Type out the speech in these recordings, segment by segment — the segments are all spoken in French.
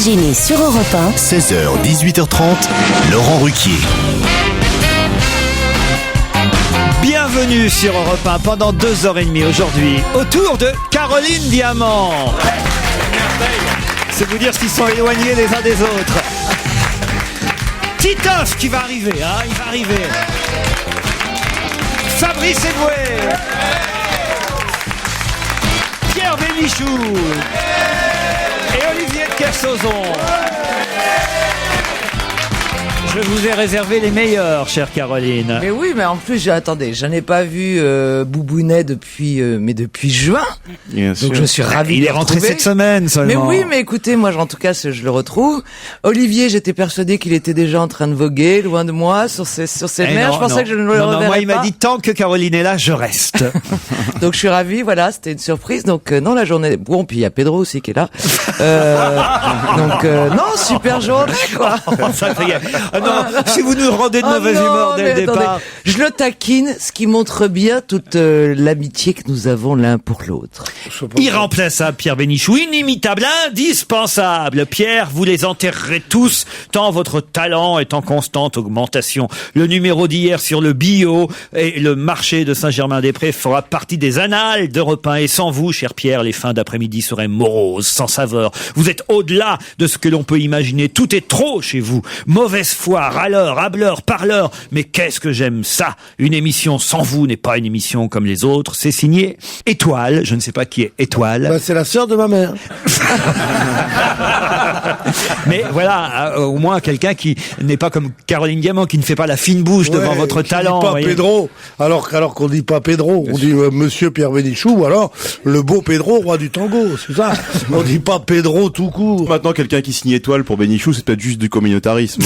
Virginie sur Europe 1. 16h, 18h30, Laurent Ruquier. Bienvenue sur Europe 1 pendant 2h30 aujourd'hui, autour de Caroline Diamant. C'est vous dire s'ils sont éloignés les uns des autres. Titoff qui va arriver, il va arriver. Fabrice Eboué. Pierre Bénichou. Et Olivier de Kersauzon. Je vous ai réservé les meilleurs, chère Caroline. Mais oui, mais en plus, attendez, je n'ai pas vu Boubounet depuis juin. Bien donc sûr. je suis ravi. Il de est rentré retrouver. cette semaine seulement. Mais oui, mais écoutez, moi, en tout cas, je le retrouve. Olivier, j'étais persuadé qu'il était déjà en train de voguer, loin de moi, sur ces mers. Je pensais que je ne le reverrais pas. Moi, il m'a dit, tant que Caroline est là, je reste. Donc je suis ravi, voilà, c'était une surprise. Donc non, la journée. Bon, puis il y a Pedro aussi qui est là. Non, super journée, quoi. Si vous nous rendez de mauvaise humeur dès le départ. Attendez, je le taquine, ce qui montre bien toute l'amitié que nous avons l'un pour l'autre. Irremplaçable, Pierre Bénichou, inimitable, indispensable. Pierre, vous les enterrerez tous, tant votre talent est en constante augmentation. Le numéro d'hier sur le bio et le marché de Saint-Germain-des-Prés fera partie des annales d'Europe 1. Et sans vous, cher Pierre, les fins d'après-midi seraient moroses, sans saveur. Vous êtes au-delà de ce que l'on peut imaginer. Tout est trop chez vous. Mauvaise foi, râleur, hableur, parleur. Mais qu'est-ce que j'aime ça. Une émission sans vous n'est pas une émission comme les autres. C'est signé Étoile. Je ne sais pas qui est Étoile. Bah, c'est la sœur de ma mère. Mais voilà, au moins quelqu'un qui n'est pas comme Caroline Diamant, qui ne fait pas la fine bouche devant votre talent. Pas Pedro, alors qu'on dit pas Pedro, on dit Monsieur Pierre Bénichou, ou alors le beau Pedro, roi du tango, c'est ça. On dit pas Pedro tout court. Maintenant, quelqu'un qui signe étoile pour Bénichou, c'est peut-être juste du communautarisme.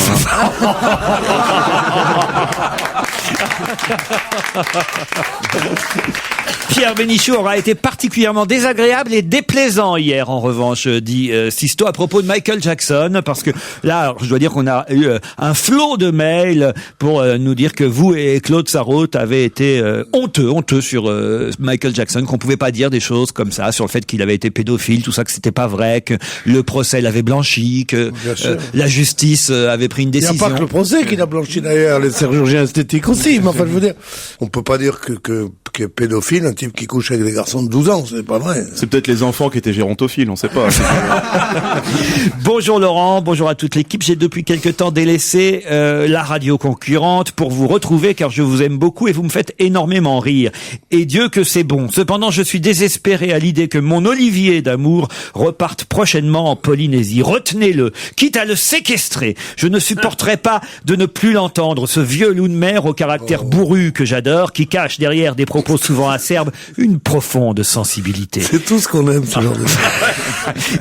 Pierre Bénichou aura été particulièrement désagréable et déplaisant hier, en revanche, dit Sisto, à propos de Michael Jackson, parce que là, je dois dire qu'on a eu un flot de mails pour nous dire que vous et Claude Sarraute avez été honteux sur Michael Jackson, qu'on pouvait pas dire des choses comme ça, sur le fait qu'il avait été pédophile, tout ça, que c'était pas vrai, que le procès l'avait blanchi, que la justice avait pris une décision. Il n'y a pas que le procès qui l'a blanchi d'ailleurs, les chirurgiens esthétiques aussi, mais enfin je veux dire, on peut pas dire que pédophile, un type qui couche avec des garçons de 12 ans, c'est pas vrai. C'est peut-être les enfants qui étaient gérontophiles, on sait pas. Bonjour Laurent, bonjour à toute l'équipe. J'ai depuis quelque temps délaissé la radio concurrente pour vous retrouver car je vous aime beaucoup et vous me faites énormément rire. Et Dieu que c'est bon. Cependant, je suis désespéré à l'idée que mon Olivier d'amour reparte prochainement en Polynésie. Retenez-le, quitte à le séquestrer. Je ne supporterai pas de ne plus l'entendre, ce vieux loup de mer au caractère bourru que j'adore, qui cache derrière des propos souvent acerbes une profonde sensibilité. C'est tout ce qu'on aime, ce genre de choses.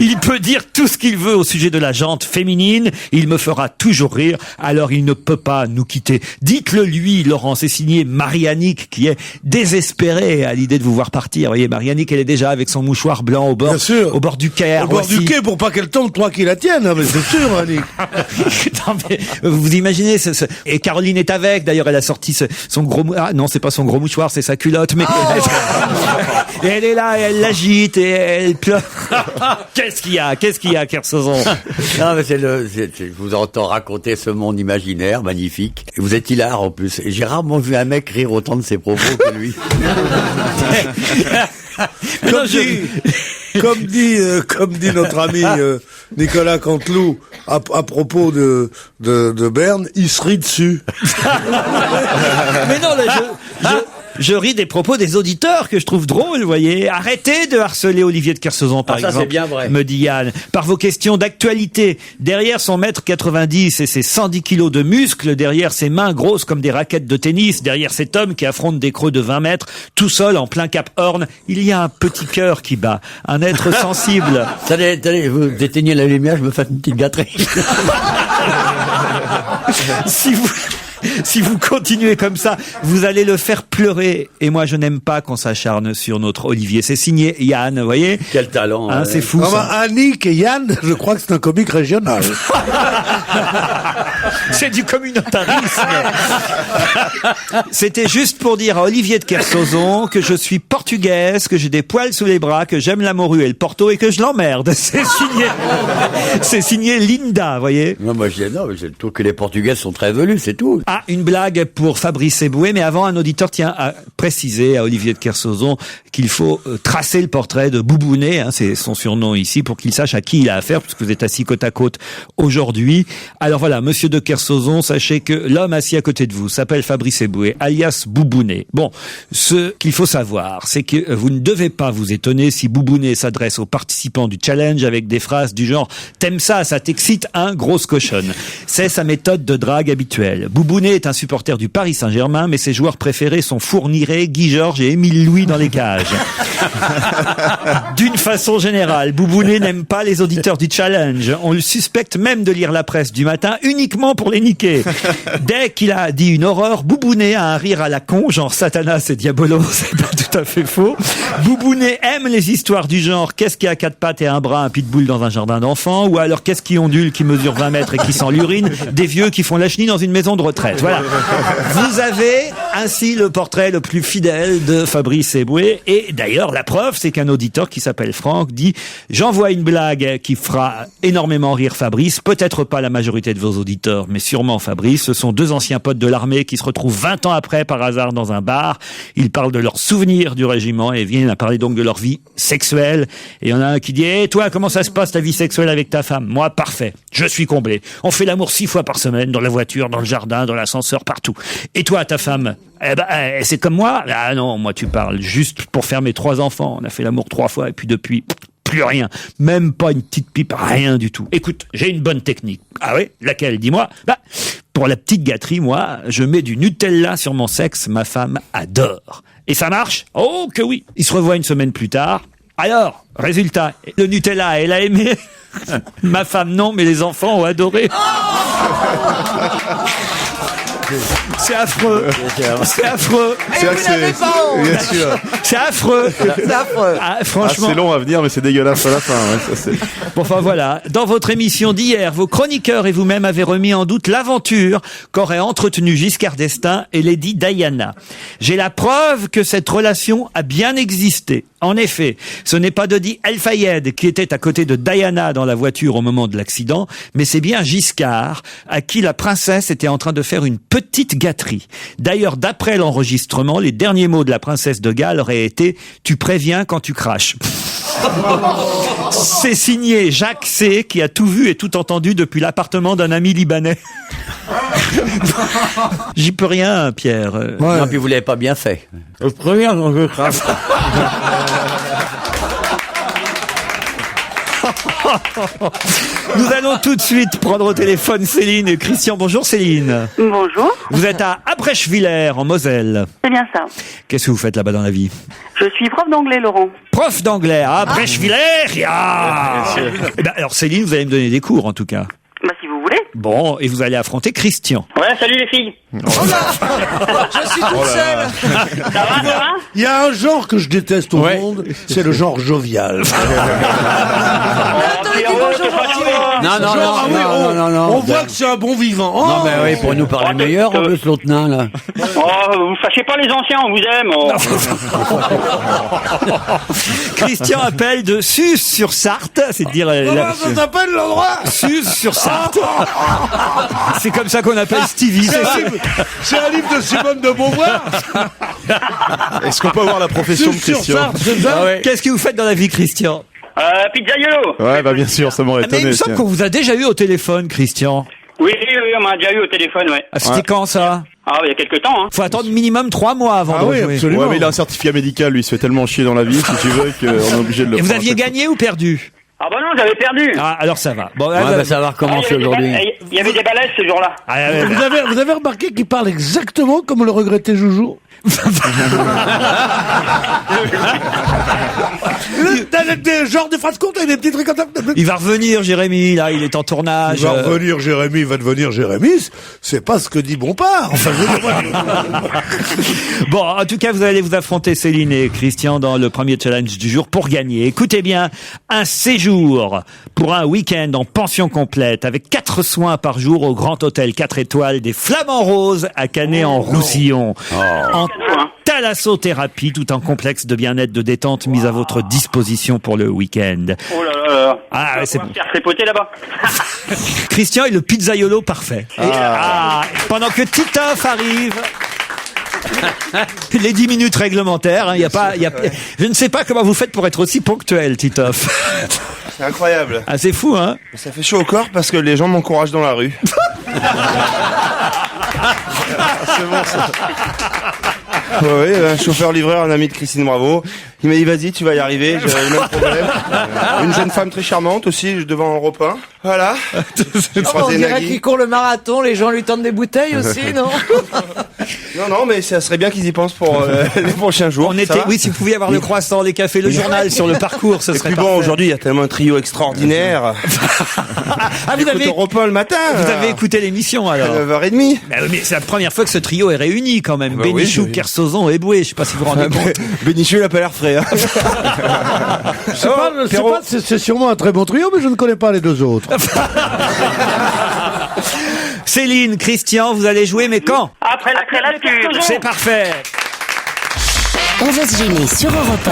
Il peut dire tout ce qu'il veut au sujet de la jante féminine, il me fera toujours rire, alors il ne peut pas nous quitter. Dites-le lui, Laurent, c'est signé Mariannick, qui est désespérée à l'idée de vous voir partir. Vous voyez, Mariannick, elle est déjà avec son mouchoir blanc au bord du quai. Au bord du quai pour pas qu'elle tombe, toi qui la tienne, hein, mais c'est sûr, Annick. Non, mais vous imaginez, et Caroline est avec, d'ailleurs elle a sorti son gros mouchoir, non c'est pas son gros mouchoir, c'est sa culotte, mais et elle est là, et elle l'agite, et elle pleure. Qu'est-ce qu'il y a, Kersauzon? Non, mais je vous entends raconter ce monde imaginaire magnifique. Et vous êtes hilar en plus. Et j'ai rarement vu un mec rire autant de ses propos que lui. Comme dit notre ami Nicolas Canteloup à propos de Berne, il se rit dessus. Mais non, je ris des propos des auditeurs que je trouve drôles, vous voyez. Arrêtez de harceler Olivier de Kersauzon, par exemple. Ça, c'est bien vrai. Me dit Yann. Par vos questions d'actualité. Derrière son 1m90 et ses 110 kilos de muscles, derrière ses mains grosses comme des raquettes de tennis, derrière cet homme qui affronte des creux de 20 mètres, tout seul en plein Cap Horn, il y a un petit cœur qui bat. Un être sensible. Attendez, vous éteignez la lumière, je me fais une petite gâterie. Si vous... Si vous continuez comme ça, vous allez le faire pleurer. Et moi, je n'aime pas qu'on s'acharne sur notre Olivier. C'est signé Yann, vous voyez? Quel talent. Hein, c'est fou, Ah bah, ça. Annick et Yann, je crois que c'est un comique régional. C'est du communautarisme. C'était juste pour dire à Olivier de Kersauzon que je suis portugaise, que j'ai des poils sous les bras, que j'aime la morue et le porto et que je l'emmerde. C'est signé Linda, vous voyez? Non, je trouve que les Portugaises sont très velus, c'est tout. Ah, une blague pour Fabrice Eboué, mais avant, un auditeur tient à préciser à Olivier de Kersauzon qu'il faut tracer le portrait de Boubounet, hein, c'est son surnom ici, pour qu'il sache à qui il a affaire, puisque vous êtes assis côte à côte aujourd'hui. Alors voilà, monsieur de Kersauzon, sachez que l'homme assis à côté de vous s'appelle Fabrice Eboué, alias Boubounet. Bon, ce qu'il faut savoir, c'est que vous ne devez pas vous étonner si Boubounet s'adresse aux participants du challenge avec des phrases du genre « T'aimes ça, ça t'excite, hein, grosse cochonne ». C'est sa méthode de drague habituelle. Boubounet est un supporter du Paris Saint-Germain, mais ses joueurs préférés sont Fourniret, Guy Georges et Émile Louis dans les cages. D'une façon générale, Boubounet n'aime pas les auditeurs du challenge. On le suspecte même de lire la presse du matin uniquement pour les niquer. Dès qu'il a dit une horreur, Boubounet a un rire à la con, genre Satanas et Diabolo, c'est pas tout à fait faux. Boubounet aime les histoires du genre qu'est-ce qui a 4 pattes et un bras, un pitbull dans un jardin d'enfants, ou alors qu'est-ce qui ondule, qui mesure 20 mètres et qui sent l'urine, des vieux qui font la chenille dans une maison de retraite. Voilà. Vous avez ainsi le portrait le plus fidèle de Fabrice Eboué. Et d'ailleurs, la preuve, c'est qu'un auditeur qui s'appelle Franck dit « J'envoie une blague qui fera énormément rire Fabrice, peut-être pas la majorité de vos auditeurs, mais sûrement Fabrice. Ce sont 2 anciens potes de l'armée qui se retrouvent 20 ans après par hasard dans un bar. Ils parlent de leurs souvenirs du régiment et viennent à parler donc de leur vie sexuelle. Et il y en a un qui dit « toi, comment ça se passe ta vie sexuelle avec ta femme ?» Moi, parfait. Je suis comblé. On fait l'amour 6 fois par semaine, dans la voiture, dans le jardin, dans l'ascenseur, partout. Et toi, ta femme? C'est comme moi? Ah non, moi tu parles juste pour faire mes 3 enfants. On a fait l'amour 3 fois et puis depuis, plus rien. Même pas une petite pipe, rien du tout. Écoute, j'ai une bonne technique. Ah oui? Laquelle? Dis-moi. Pour la petite gâterie, moi, je mets du Nutella sur mon sexe. Ma femme adore. Et ça marche? Oh que oui. Ils se revoient une semaine plus tard. Alors, résultat, le Nutella, elle a aimé. Ma femme non, mais les enfants ont adoré. C'est affreux. C'est affreux. C'est assez... Bien sûr. C'est affreux. C'est affreux. Ah, franchement. C'est long à venir, mais c'est dégueulasse à la fin. Ouais, ça, c'est... Bon, enfin voilà. Dans votre émission d'hier, vos chroniqueurs et vous-même avez remis en doute l'aventure qu'auraient entretenu Giscard d'Estaing et Lady Diana. J'ai la preuve que cette relation a bien existé. En effet, ce n'est pas Dodi El Fayed qui était à côté de Diana dans la voiture au moment de l'accident, mais c'est bien Giscard à qui la princesse était en train de faire une petite gâterie. D'ailleurs, d'après l'enregistrement, les derniers mots de la princesse de Galles auraient été « Tu préviens quand tu craches ». C'est signé Jacques C, qui a tout vu et tout entendu depuis l'appartement d'un ami libanais. J'y peux rien, Pierre. Non, puis vous l'avez pas bien fait. Je préviens quand je crache. Nous allons tout de suite prendre au téléphone Céline et Christian. Bonjour Céline. Bonjour, Vous êtes à Abrechwiller, en Moselle. c'est bien ça. Qu'est-ce que vous faites là-bas dans la vie? Je suis prof d'anglais, Laurent. Prof d'anglais à Abrechwiller. Eh ben, alors Céline, vous allez me donner des cours en tout cas. Bah, si vous voulez. Bon, et vous allez affronter Christian. Ouais, salut les filles. Je suis toute seule. Ça va? Il y a un genre que je déteste au monde, c'est le genre jovial. Non, On voit que c'est un bon vivant. Oh Non, mais oui, pour nous parler meilleur, en plus, l'autre nain, là. Oh, vous fâchez pas les anciens, on vous aime. Oh. Christian appelle de Sus-sur-Sarthe, c'est de dire Comment ça s'appelle l'endroit? Sus-sur-Sarthe. C'est comme ça qu'on appelle Stevie. C'est un livre de Simone de Beauvoir. Est-ce qu'on peut avoir la profession de Christian? Qu'est-ce que vous faites dans la vie, Christian? Pizzaiolo. Ouais, bah bien sûr, ça m'aurait Mais il étonné. me semble qu'on vous a déjà eu au téléphone, Christian. Oui, on m'a déjà eu au téléphone, ouais. Ah, c'était quand ça? Ah, il y a quelques temps, hein. Faut attendre minimum 3 mois avant Ah de oui, jouer. absolument. Ouais, mais il a un certificat médical, lui, il se fait tellement chier dans la vie, si tu veux, qu'on est obligé de le Et vous prendre à aviez chaque fois. gagné ou perdu? Ah bah non, j'avais perdu. Ah, alors ça va. Bon, Ouais, bah, ça va recommencer aujourd'hui. Il y avait des balaises ce jour-là. Vous avez remarqué qu'il parle exactement comme le regretté Joujou? T'as des genres de phrases courtes avec des petits trucs comme ça. Il va revenir, Jérémy, là, il est en tournage. Il va revenir, Jérémy, il va devenir Jérémy. C'est pas ce que dit Bompard. Enfin, Bon, en tout cas, vous allez vous affronter Céline et Christian dans le premier challenge du jour pour gagner. Écoutez bien, un séjour pour un week-end en pension complète avec 4 soins par jour au Grand Hôtel 4 étoiles des Flamands Roses à Canet-en-Roussillon. En thalassothérapie, tout un complexe de bien-être, de détente mis à votre disposition pour le week-end. Oh là là là. Ah, c'est On va bon. se faire tripoter là-bas. Christian est le pizzaiolo parfait. Pendant que Titoff arrive... Les 10 minutes réglementaires, hein, je ne sais pas comment vous faites pour être aussi ponctuel, Titoff. C'est incroyable. Ah, c'est fou, hein? Ça fait chaud au corps parce que les gens m'encouragent dans la rue. C'est bon, ça. Oui, un chauffeur-livreur, un ami de Christine Bravo. Il m'a dit, vas-y, tu vas y arriver, j'ai le même problème. Une jeune femme très charmante aussi, devant Europe 1. Voilà. On dirait qu'il court le marathon, les gens lui tendent des bouteilles aussi, non? Non, mais ça serait bien qu'ils y pensent pour les prochains jours. Oui, si vous pouviez avoir le croissant, les cafés, le journal sur le parcours, ce serait Et puis bon, aujourd'hui, il y a tellement un trio extraordinaire. vous avez Europe 1 le matin. Vous avez écouté l'émission, alors? À 9h30. Mais c'est la première fois que ce trio est réuni, quand même. Bah Bénichou, oui. Kersozon et Boué. Je sais pas si vous vous rendez compte. Bénichou, il a pas l'air frais, hein. C'est sûrement un très bon trio, mais je ne connais pas les deux autres. Céline, Christian, vous allez jouer, mais quand? Après la pub. C'est parfait. On va se gêner sur Europe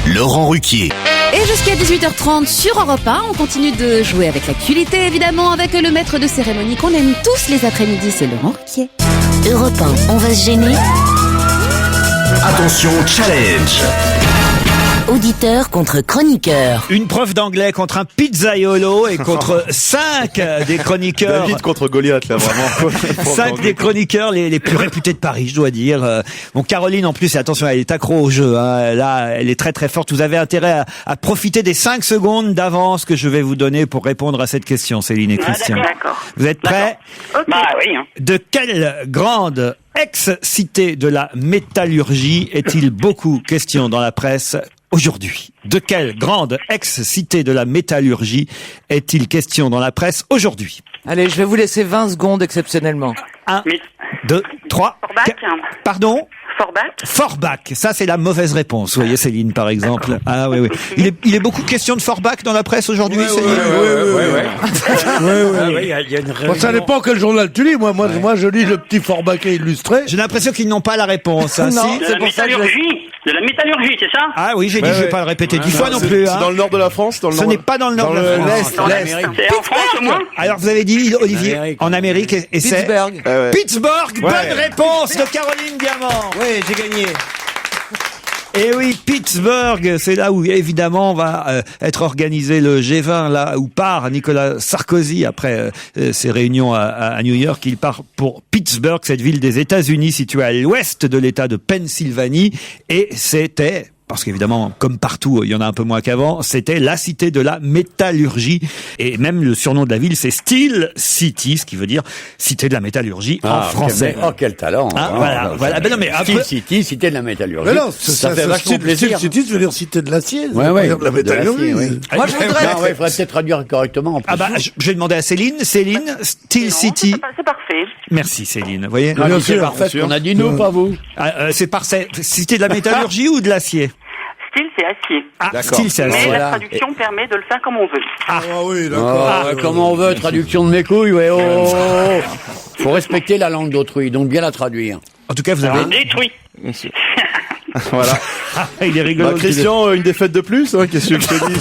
1. Laurent Ruquier. Et jusqu'à 18h30 sur Europe 1, on continue de jouer avec l'actualité, évidemment, avec le maître de cérémonie qu'on aime tous les après-midi, c'est Laurent Ruquier. Europe 1, on va se gêner. Attention, challenge. Auditeur contre chroniqueur. Une prof d'anglais contre un pizzaiolo et contre 5 des chroniqueurs. David contre Goliath, là, vraiment. 5 des chroniqueurs les plus réputés de Paris, je dois dire. Bon, Caroline, en plus, attention, elle est accro au jeu, hein. Là, elle est très très forte. Vous avez intérêt à profiter des 5 secondes d'avance que je vais vous donner pour répondre à cette question, Céline et Christian. D'accord. Vous êtes prêts? Bah oui. Hein. De quelle grande ex-cité de la métallurgie est-il beaucoup question dans la presse aujourd'hui? De quelle grande ex-cité de la métallurgie est-il question dans la presse aujourd'hui? Allez, je vais vous laisser 20 secondes exceptionnellement. 1, Mais- 2, 3, Forbach. 4. Pardon? Forbach. Forbach, ça c'est la mauvaise réponse. Vous voyez, Céline, par exemple. Ah oui. Il est beaucoup question de Forbach dans la presse aujourd'hui, Céline? Bon, ça dépend quel journal tu lis. Moi, je lis le petit Forbachet illustré. J'ai l'impression qu'ils n'ont pas la réponse. Hein, Non. si? De C'est la pour ça que métallurgie. De la métallurgie, c'est ça? Ah oui, j'ai dit, je vais pas le répéter 10 fois non plus. C'est Hein. dans le nord de la France, dans le Ce nord. n'est pas dans le nord de la France. Dans l'Est. C'est en France, au moins? Alors vous avez dit, Olivier, en Amérique, et c'est Pittsburgh. Pittsburgh. Bonne réponse de Caroline Diamant. Oui, j'ai gagné. Et oui, Pittsburgh, c'est là où évidemment va être organisé le G20, là où part Nicolas Sarkozy après ses réunions à New York. Il part pour Pittsburgh, cette ville des États-Unis située à l'ouest de l'État de Pennsylvanie, et c'était... Parce qu'évidemment, comme partout, il y en a un peu moins qu'avant, c'était la cité de la métallurgie. Et même le surnom de la ville, c'est Steel City, ce qui veut dire cité de la métallurgie en français. Quel talent. Ah, voilà. Ben non, mais Steel après- City, cité de la métallurgie. Mais non, ça fait vachement Steel plaisir. City, ça veut dire cité de l'acier. Ouais, ça veut ouais. dire de la métallurgie. De l'acier, oui. Moi, je voudrais... Non, ouais, il faudrait peut-être traduire correctement en plus. Ah bah, je vais demander à Céline. Céline, Steel City. C'est parfait. Merci Céline. Vous voyez? Non, bien c'est sûr, parfait, bien sûr. on a dit nous, pas vous. C'est parfait. Cité de la métallurgie ou de l'acier? Style, c'est acier. Ah, D'accord. Steel, c'est Mais acier. Voilà. la traduction permet de le faire comme on veut. Ah oui, d'accord. Comment on veut, traduction de mes couilles, ouais. Faut respecter la langue d'autrui, donc bien la traduire. En tout cas, vous avez... Détruit. Voilà. Il est rigolo. Bah, Christian, une défaite de plus, hein, qu'est-ce que je te dis?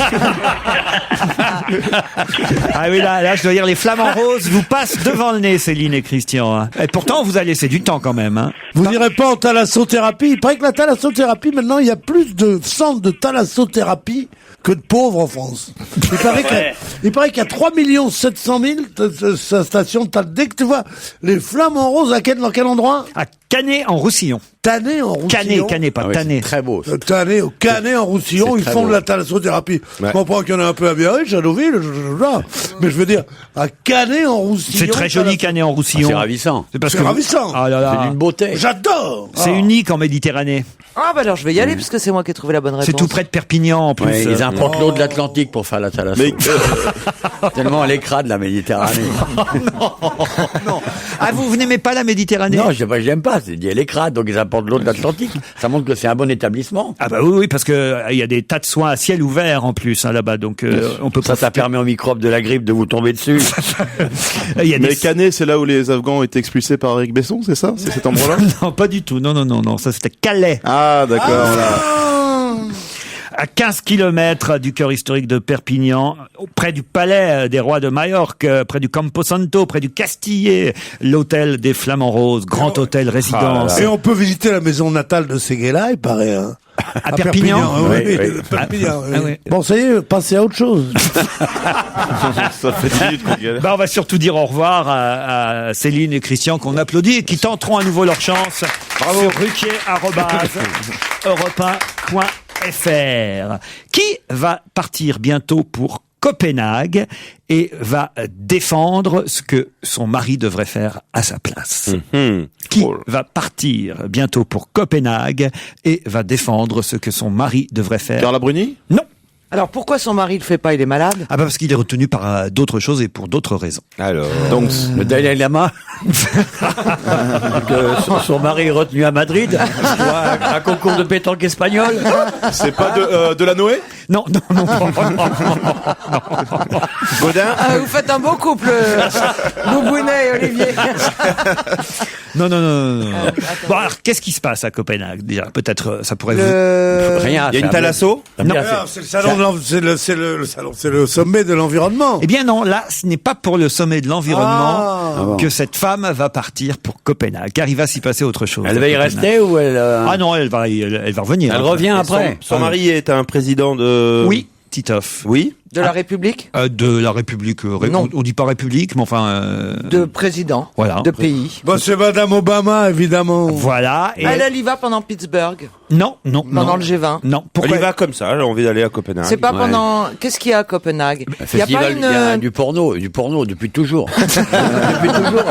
Ah oui, là, je dois dire, les flamants roses vous passent devant le nez, Céline et Christian. Hein. Et pourtant, on vous a laissé du temps quand même. Hein. Vous n'irez pas en thalassothérapie. Il paraît que la thalassothérapie, maintenant, il y a plus de centres de thalassothérapie que de pauvres en France. Il paraît qu'il y a 3 700 000 stations de thalassothérapie. Dès que tu vois les flamants roses, dans quel endroit? À Canet-en-Roussillon. Tanné en Roussillon. Canet, pas Tanné. Très beau. Tanné, au Canet en Roussillon, C'est ils très font beau. de la thalassothérapie. Je comprends qu'il y en a un peu à Biarritz, ça Deauville, mais je veux dire, à Canet-en-Roussillon. C'est très joli Canet-en-Roussillon. C'est ravissant. C'est parce C'est que ravissant. Ah là là. C'est d'une beauté. J'adore. C'est unique en Méditerranée. Ah bah alors je vais y aller puisque c'est moi qui ai trouvé la bonne réponse. C'est tout près de Perpignan en plus. Ouais, ils importent l'eau de l'Atlantique pour faire la thalasso. Mais Tellement elle est crade, la Méditerranée. Non. Ah, vous n'aimez pas la Méditerranée? Non, j'aime pas. C'est dit, elle est crade, donc ils apportent l'eau de l'Atlantique. Ça montre que c'est un bon établissement. Ah bah oui, parce que il y a des tas de soins à ciel ouvert en plus là-bas, donc on peut Ça permet aux microbes de la grippe de vous tomber dessus. Il y a Mais des... Canet, c'est là où les Afghans ont été expulsés par Eric Besson, c'est ça? C'est cet endroit-là? Non, pas du tout. Non, ça c'était Calais. Ah, d'accord, là. À 15 kilomètres du cœur historique de Perpignan, près du palais des rois de Majorque, près du Camposanto, près du Castillet, l'hôtel des Flamants Roses, grand hôtel résidence. Et on peut visiter la maison natale de Séguéla, il paraît. Hein. À Perpignan. Oui, Oui, oui. Perpignan, oui. Ah oui. Bon, ça y est, passez à autre chose. Ça fait 10 minutes qu'on galère. Bah, on va surtout dire au revoir à Céline et Christian qu'on applaudit et qui tenteront à nouveau leur chance. Bravo. Sur ruquier@europe1.fr. Qui va partir bientôt pour Copenhague et va défendre ce que son mari devrait faire à sa place. Qui va partir bientôt pour Copenhague et va défendre ce que son mari devrait faire. Carla Bruni? Non. Alors pourquoi son mari le fait pas? Il est malade? Ah bah parce qu'il est retenu par d'autres choses et pour d'autres raisons. Alors. Donc, le Dalai Lama, son mari est retenu à Madrid, pour un concours de pétanque espagnol. C'est pas de la Noé? Non. Godin? Ah, vous faites un beau couple, Boubounet et Olivier. Non. Bon alors, qu'est-ce qui se passe à Copenhague déjà? Peut-être ça pourrait vous... Rien. Il y a une thalasso? Non. C'est le salon c'est le sommet de l'environnement. Eh bien non, là, ce n'est pas pour le sommet de l'environnement que cette femme va partir pour Copenhague, car il va s'y passer autre chose. Elle va y rester ou elle... Ah non, elle va revenir. Elle revient après. Son mari est un président de... Oui, Titoff. Oui? De la République? De la République. Non. On dit pas République, mais enfin... De président. Voilà. De pays. Bon, c'est Madame Obama, évidemment. Voilà. Et Elle y va pendant Pittsburgh. Non. Pendant le G20. Non. Elle Pourquoi y va comme ça, elle a envie d'aller à Copenhague. C'est pas Ouais. pendant... Qu'est-ce qu'il y a à Copenhague? Il y a pas Festival, il y a une... du porno depuis toujours. Depuis toujours.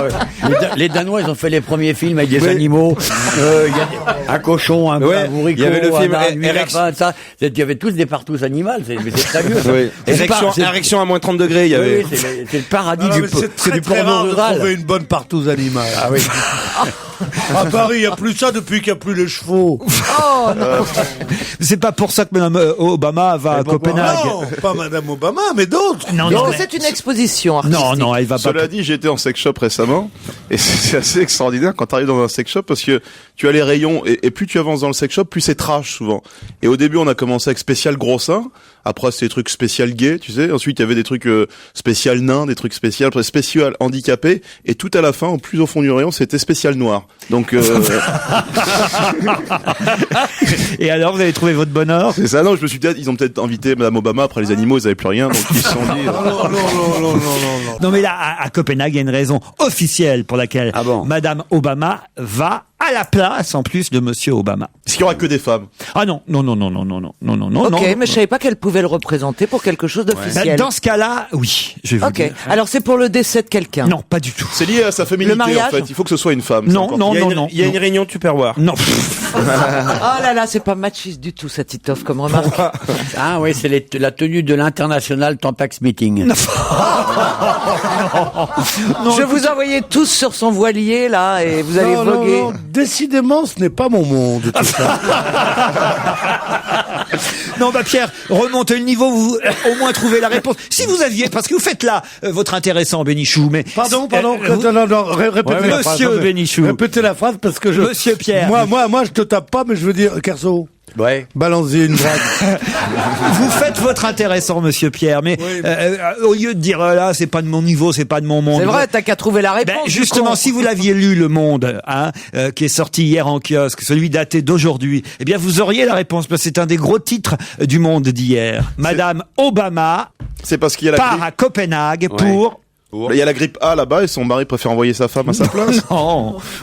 Les Danois, ils ont fait les premiers films avec des animaux. Il y a un cochon, un bourricot, il y avait le film un âne, une Erection. lapin, ça. Il y avait tous des partous animales. C'est très vieux. Ça. Oui. Et c'est pas- Érection à moins 30 degrés, il y avait. Oui, c'est le paradis Ah, du mais c'est très, du très porno rare de rural. trouver une bonne partouze animale. Ah oui. À Paris, il n'y a plus ça depuis qu'il n'y a plus les chevaux. c'est pas pour ça que Mme Obama va à Copenhague. Non, pas Madame Obama, mais d'autres. Non, Est-ce non, que c'est une exposition artistique? non, elle va pas. Cela dit, j'étais en sex shop récemment, et c'est assez extraordinaire quand tu arrives dans un sex shop, parce que tu as les rayons, et plus tu avances dans le sex shop, plus c'est trash souvent. Et au début, on a commencé avec spécial gros seins, après c'était des trucs spécial gay, tu sais, ensuite il y avait des trucs spécial nains, des trucs spécial handicapés, et tout à la fin, au plus au fond du rayon, c'était spécial noir. Donc Et alors, vous avez trouvé votre bonheur? c'est ça, non, je me suis dit, ils ont peut-être invité Madame Obama, après les animaux, ils avaient plus rien, donc ils se sont dit... Non. Non, mais là, à Copenhague, il y a une raison officielle pour laquelle Ah bon Madame Obama va à la place, en plus de Monsieur Obama. Est-ce qu'il y aura que des femmes? Ah non. Ok, mais je savais pas qu'elle pouvait le représenter pour quelque chose d'officiel. Dans ce cas-là, oui, je vais vous Ok. dire. Alors c'est pour le décès de quelqu'un. Non, pas du tout. C'est lié à sa féminité, Le mariage en fait. Il faut que ce soit une femme. Non, c'est non, important. non. Il y a une réunion Tupperware. Non. Oh là là, c'est pas machiste du tout, cette Titoff, comme remarque. Ah oui, c'est la tenue de l'International Tampax Meeting. Je vous envoyais tous sur son voilier, là, et vous allez voguer. Non. Décidément, ce n'est pas mon monde, tout ça. Non, bah Pierre, remontez le niveau, vous au moins trouvez la réponse. Si vous aviez, parce que vous faites là votre intéressant Bénichou, mais Pardon, vous- non, répétez la phrase. Monsieur Bénichou. Répétez la phrase parce que Monsieur Pierre. Moi, je te tape pas, mais je veux dire, Kerso, Ouais. balance-y une drague. Vous faites votre intéressant, Monsieur Pierre, mais Oui. au lieu de dire là, c'est pas de mon niveau, c'est pas de mon monde. C'est vrai, t'as qu'à trouver la réponse. Ben, du justement, con. si vous l'aviez lu, Le Monde, qui est sorti hier en kiosque, celui daté d'aujourd'hui, eh bien, vous auriez la réponse, parce que c'est un des gros titres du Monde d'hier. Madame Obama C'est parce qu'il y a la part grippe. à Copenhague pour... Il y a la grippe A là-bas et son mari préfère envoyer sa femme à sa place.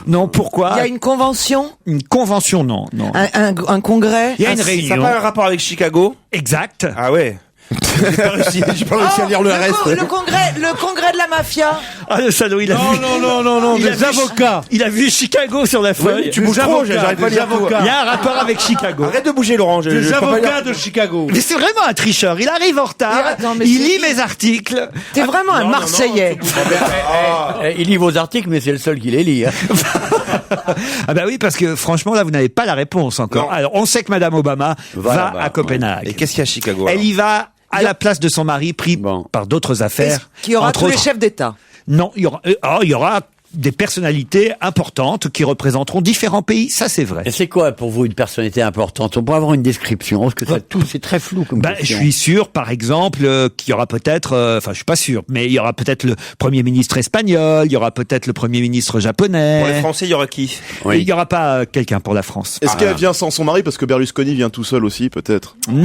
Non, pourquoi? Il y a une convention, Une convention, non. un congrès. Il y a une Ça n'a réunion. pas un rapport avec Chicago? Exact. Ah ouais. J'ai pas réussi à lire le reste. Le congrès de la mafia. Ah, le salaud, il a vu. Non, Il a des vu- avocats. Il a vu Chicago sur la feuille. Tu bouges Des trop, avocats, j'arrive pas à des lire tout. avocats. Il y a un rapport avec Chicago. Arrête de bouger, Laurent. Des je peux pas avocats lire. de Chicago. Mais c'est vraiment un tricheur. Il arrive en retard. Mais attends, mais il c'est lit qui mes articles. T'es vraiment un Marseillais. Il lit vos articles, mais c'est le seul qui les lit. Hein. Ah bah oui, parce que franchement, là, vous n'avez pas la réponse encore. Non. Alors, on sait que Madame Obama va là-bas, à Copenhague. Et qu'est-ce qu'il y a à Chicago Elle alors y va à la place de son mari, pris Bon. par d'autres affaires. Qui aura entre tous les autres. chefs d'État. Non, il y aura des personnalités importantes qui représenteront différents pays, ça c'est vrai. Et c'est quoi pour vous une personnalité importante? On pourrait avoir une description, parce que ça, tout, c'est très flou comme Ben, je question. suis sûr, par exemple, qu'il y aura peut-être, enfin, je suis pas sûr, mais il y aura peut-être le Premier ministre espagnol, il y aura peut-être le Premier ministre japonais. Pour les Français, il y aura qui? Oui. Il y aura pas quelqu'un pour la France. Est-ce qu'elle vient sans son mari parce que Berlusconi vient tout seul aussi, peut-être? Non.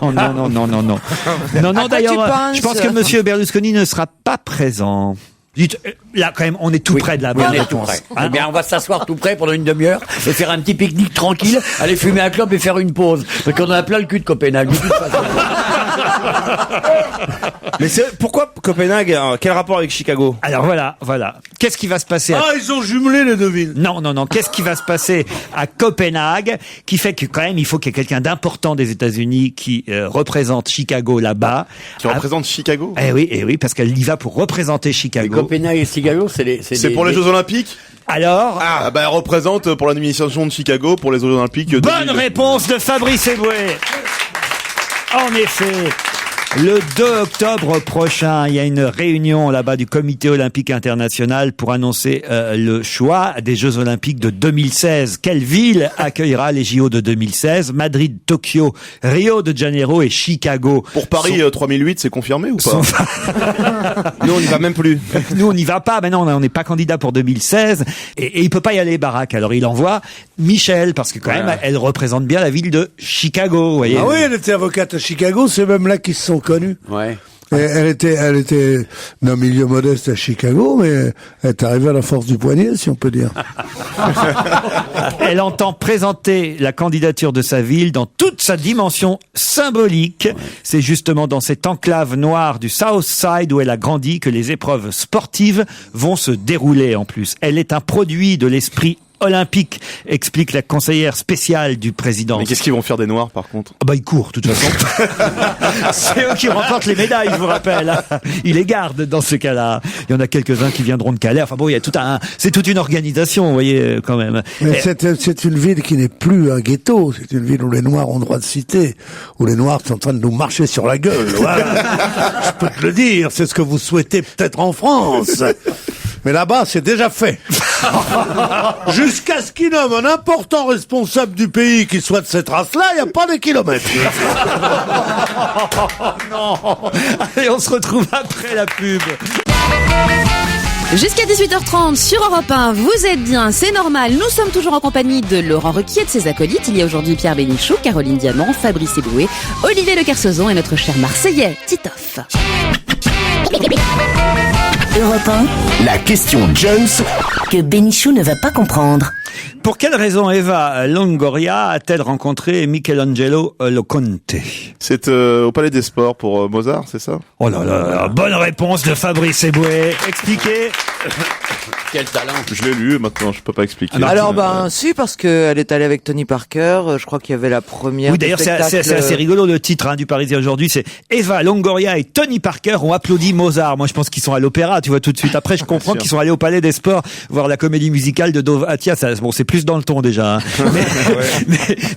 Non, À quoi d'ailleurs, tu penses je pense que Monsieur Berlusconi ne sera pas présent. Dites, là, quand même, on est tout près de la Oui, bonne on est tout réponse. près. Hein? Eh bien, on va s'asseoir tout près pendant une demi-heure et faire un petit pique-nique tranquille, aller fumer un clope et faire une pause. Parce qu'on en a plein le cul de Copenhague. De toute façon. Mais pourquoi Copenhague? Quel rapport avec Chicago? Alors voilà. Qu'est-ce qui va se passer Ah, ils ont jumelé les deux villes. Non. Qu'est-ce qui va se passer à Copenhague qui fait que quand même il faut qu'il y ait quelqu'un d'important des États-Unis qui représente Chicago là-bas. Qui représente Chicago? Eh oui, parce qu'elle y va pour représenter Chicago. Copenhague et Chicago, C'est pour les Jeux Olympiques? Alors, Ah bah elle représente pour l'administration de Chicago pour les Jeux Olympiques. bonne réponse de Fabrice Eboué. En effet. Le 2 octobre prochain, il y a une réunion là-bas du Comité olympique international pour annoncer le choix des Jeux olympiques de 2016. Quelle ville accueillera les JO de 2016? Madrid, Tokyo, Rio de Janeiro et Chicago. Pour Paris 3008, c'est confirmé ou pas? Nous, on n'y va même plus. Nous, on n'y va pas. Maintenant, on n'est pas candidat pour 2016. Et il peut pas y aller, Barack. Alors, il envoie Michel, parce que quand même, elle représente bien la ville de Chicago, vous voyez. Ah oui, elle était avocate à Chicago, c'est même là qu'ils se sont connus. Ouais. Et elle était d'un milieu modeste à Chicago, mais elle est arrivée à la force du poignet, si on peut dire. Elle entend présenter la candidature de sa ville dans toute sa dimension symbolique. C'est justement dans cette enclave noire du South Side où elle a grandi que les épreuves sportives vont se dérouler en plus. Elle est un produit de l'esprit olympique, explique la conseillère spéciale du président. Mais qu'est-ce qu'ils vont faire des Noirs par contre? Ah bah ils courent, de toute façon. C'est eux qui remportent les médailles, je vous rappelle. Ils les gardent dans ce cas-là. Il y en a quelques-uns qui viendront de Calais. Enfin bon, il y a c'est toute une organisation, vous voyez, quand même. Mais c'est une ville qui n'est plus un ghetto, c'est une ville où les Noirs ont droit de citer, où les Noirs sont en train de nous marcher sur la gueule. Voilà. Je peux te le dire, c'est ce que vous souhaitez peut-être en France. Mais là-bas, c'est déjà fait. Jusqu'à ce qu'il nomme un important responsable du pays qui soit de cette race-là, il n'y a pas de kilomètres. Non. Allez, on se retrouve après la pub. Jusqu'à 18h30 sur Europe 1, vous êtes bien, c'est normal. Nous sommes toujours en compagnie de Laurent Ruquier et de ses acolytes. Il y a aujourd'hui Pierre Bénichou, Caroline Diamant, Fabrice Eboué, Olivier Le Kersauzon et notre cher Marseillais, Titoff. Europe 1, la question Jones que Bénichou ne va pas comprendre. Pour quelle raison Eva Longoria a-t-elle rencontré Michelangelo Loconte? C'est au Palais des Sports pour Mozart, c'est ça? Oh là là, bonne réponse de Fabrice Eboué. Expliquez. Quel talent. Je l'ai lu, maintenant je peux pas expliquer. Alors si, parce qu'elle est allée avec Tony Parker, je crois qu'il y avait la première. Oui, d'ailleurs, c'est assez rigolo le titre du Parisien aujourd'hui. C'est Eva Longoria et Tony Parker ont applaudi Mozart. Moi, je pense qu'ils sont à l'opéra, tu vois, tout de suite. Après, je comprends qu'ils sont allés au Palais des Sports voir la comédie musicale de Dov'Atia. Bon, c'est plus dans le ton déjà. Hein.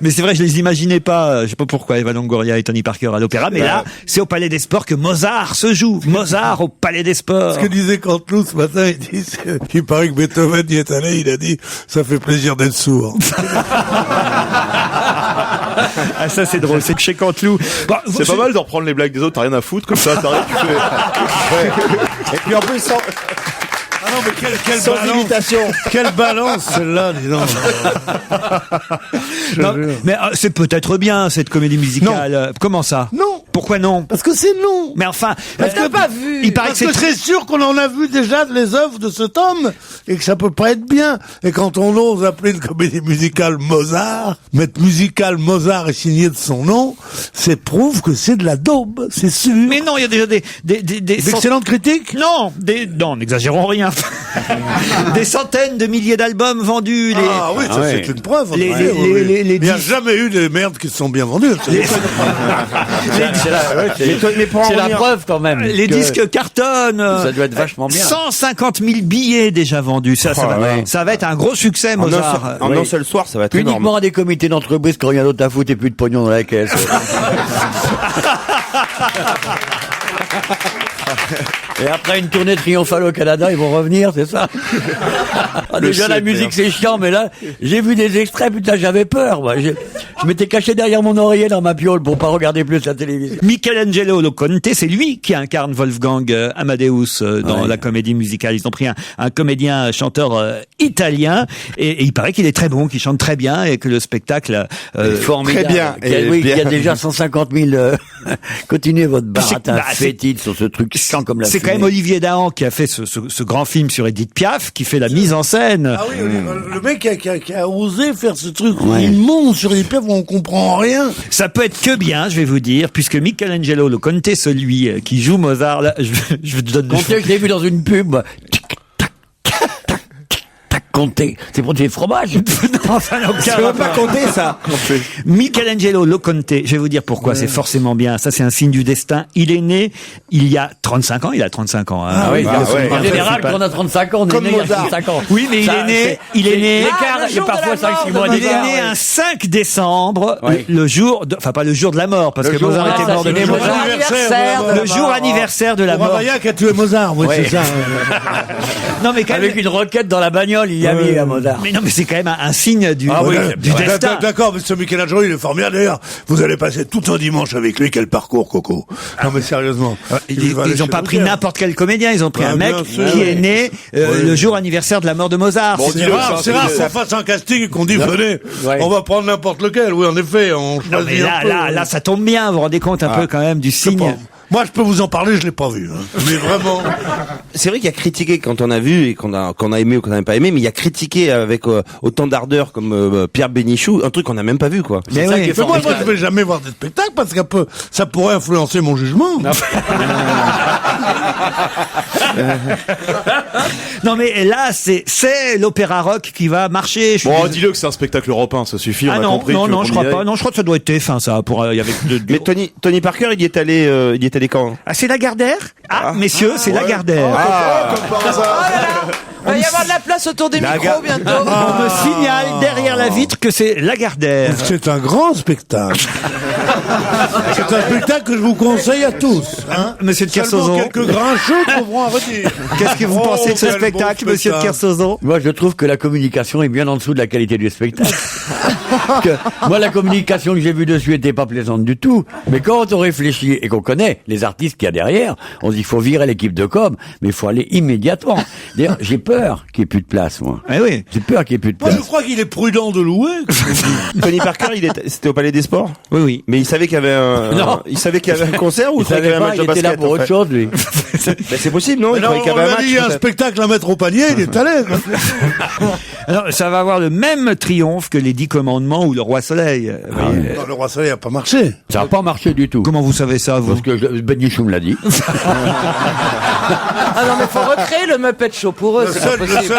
Mais c'est vrai, je les imaginais pas. Je sais pas pourquoi Eva Longoria et Tony Parker à l'opéra. Mais là, c'est au Palais des Sports que Mozart se joue. Mozart au Palais des Sports. Ce que disait Canteloup ce matin, il dit qu'il paraît que Beethoven y est allé, il a dit ça fait plaisir d'être sourd. Ah, ça c'est drôle, c'est chez Canteloup. Bon, c'est pas mal de reprendre les blagues des autres, t'as rien à foutre comme ça, t'arrives, tu fais. Et puis en plus, sans mais quelle sans balance, imitation. Quelle balance celle-là, dis donc. Non, mais c'est peut-être bien cette comédie musicale. Comment ça? Non. Pourquoi non? Parce que c'est long. Mais enfin, Mais t'as pas vu. il paraît Parce que que c'est sûr qu'on en a vu déjà les œuvres de cet homme et que ça peut pas être bien. Et quand on ose appeler une comédie musicale Mozart, mettre musical Mozart et signé de son nom, c'est prouve que c'est de la daube, c'est sûr. Mais non, il y a déjà des D'excellentes critiques. Non, non, n'exagérons rien. Des centaines de milliers d'albums vendus. Ah oui, ça c'est une preuve. Les Il n'y a jamais eu des merdes qui se sont bien vendues. C'est la preuve quand même. Les que disques cartonnent. Ça doit être vachement bien. 150 000 billets déjà vendus. Ça va être un gros succès, Mozart. En un seul soir, ça va être énorme. Uniquement à des comités d'entreprise qui n'ont rien d'autre à foutre et plus de pognon dans la caisse. Et après une tournée triomphale au Canada, ils vont revenir, c'est ça? Déjà la musique c'est chiant, mais là, j'ai vu des extraits, putain, j'avais peur, moi. Je m'étais caché derrière mon oreiller dans ma piole pour pas regarder plus la télévision. Michelangelo Loconte, c'est lui qui incarne Wolfgang Amadeus dans la comédie musicale. Ils ont pris un comédien chanteur italien et il paraît qu'il est très bon, qu'il chante très bien et que le spectacle formidable. Très bien. Il y a déjà 150 000. Continuez votre baratin fétide sur ce truc chiant comme la C'est quand même Olivier Dahan qui a fait ce grand film sur Edith Piaf, qui fait la mise en scène. Ah oui, le mec qui a osé faire ce truc immonde sur les pèvres où on comprend rien. Ça peut être que bien, je vais vous dire, puisque Michelangelo Loconte, celui qui joue Mozart, là, je te donne... Comptez, je l'ai vu dans une pub. Compter, c'est pour des fromages. Non, ça n'a aucun Ça va pas rapport. compter, ça. Michelangelo Loconte, je vais vous dire pourquoi, c'est forcément bien. Ça, c'est un signe du destin. Il est né il y a 35 ans. Il a 35 ans. Hein. En général, quand on a 35 ans, on est né il y a 35 ans. Oui, mais il est né... L'écart, il y a parfois 5-6 mois Il est d'écart. né un 5 décembre, Oui. le jour... Enfin, pas le jour de la mort, parce que Mozart était mort de assassiné mémoire. Le jour anniversaire de la mort. Ravaillac a tué Mozart, oui, c'est ça. Non, mais quand même... Avec une roquette dans la bagnole, il y a mis à Mozart. Mais non, mais c'est quand même un signe du Ouais, destin. D'accord, mais ce Michelangelo, il est formidable. D'ailleurs, vous allez passer tout un dimanche avec lui. Quel parcours, Coco. Non, mais sérieusement. Ils n'ont pas pris n'importe quel comédien, ils ont pris un mec bien sûr. qui est né le jour anniversaire de la mort de Mozart. Bon, C'est rare qu'on fasse un casting et qu'on dit, venez, on va prendre n'importe lequel. Oui, en effet, on Non, choisit mais un peu. là, ça tombe bien, vous vous rendez compte un peu quand même du Je sais signe. pas. Moi, je peux vous en parler, je l'ai pas vu. Hein. Mais vraiment. C'est vrai qu'il y a critiqué quand on a vu et qu'on a aimé ou qu'on n'a pas aimé, mais il y a critiqué avec autant d'ardeur comme Pierre Bénichou, un truc qu'on n'a même pas vu, quoi. Mais oui. Mais moi, je vais jamais voir des spectacles parce que ça pourrait influencer mon jugement. Non, mais là, c'est l'opéra rock qui va marcher. Je suis Bon, désolé. dis-le que c'est un spectacle européen, ça suffit, on Ah a non, compris. non, tu veux non, qu'on je y crois aille. pas. Non, je crois que ça doit être TF1, ça, Mais Tony Parker, il y est allé quand? Ah, c'est Lagardère? Ah, messieurs, c'est Lagardère. Comme par hasard. Il va y avoir de la place autour des micros bientôt. On me signale derrière la vitre que c'est Lagardère. C'est un grand spectacle. C'est un spectacle que je vous conseille à tous. Hein. Monsieur de Seulement Kersauzon, quelques grincheux trouveront à redire. qu'est-ce que vous pensez de ce quel spectacle, bon monsieur de spectacle. Kersauzon? Moi, je trouve que la communication est bien en dessous de la qualité du spectacle. Moi, la communication que j'ai vue dessus était pas plaisante du tout. Mais quand on réfléchit et qu'on connaît les artistes qu'il y a derrière, on se dit, il faut virer l'équipe de com, mais il faut aller immédiatement. D'ailleurs, j'ai peur qu'il n'y ait plus de place, moi. Eh oui. J'ai peur qu'il n'y ait plus de Moi, place. je crois qu'il est prudent de louer. Tony Parker, c'était au Palais des Sports? Oui, oui. Mais il savait qu'il y avait il savait qu'il y avait un concert ou Il savait pas, il était là pour autre chose, lui. Ben, c'est possible, non? Mais Il non, croyait qu'il y on avait un lui a match. dit un peut-être. spectacle à mettre au panier, il est à l'aise. Alors, ça va avoir le même triomphe que les 10 commandements ou le roi soleil. Vous voyez. Non, le roi soleil a pas marché. Ça n'a pas marché du tout. Comment vous savez ça, vous? Parce que Benichou me l'a dit. Ah non, mais faut recréer le Muppet Show pour eux, c'est pas possible.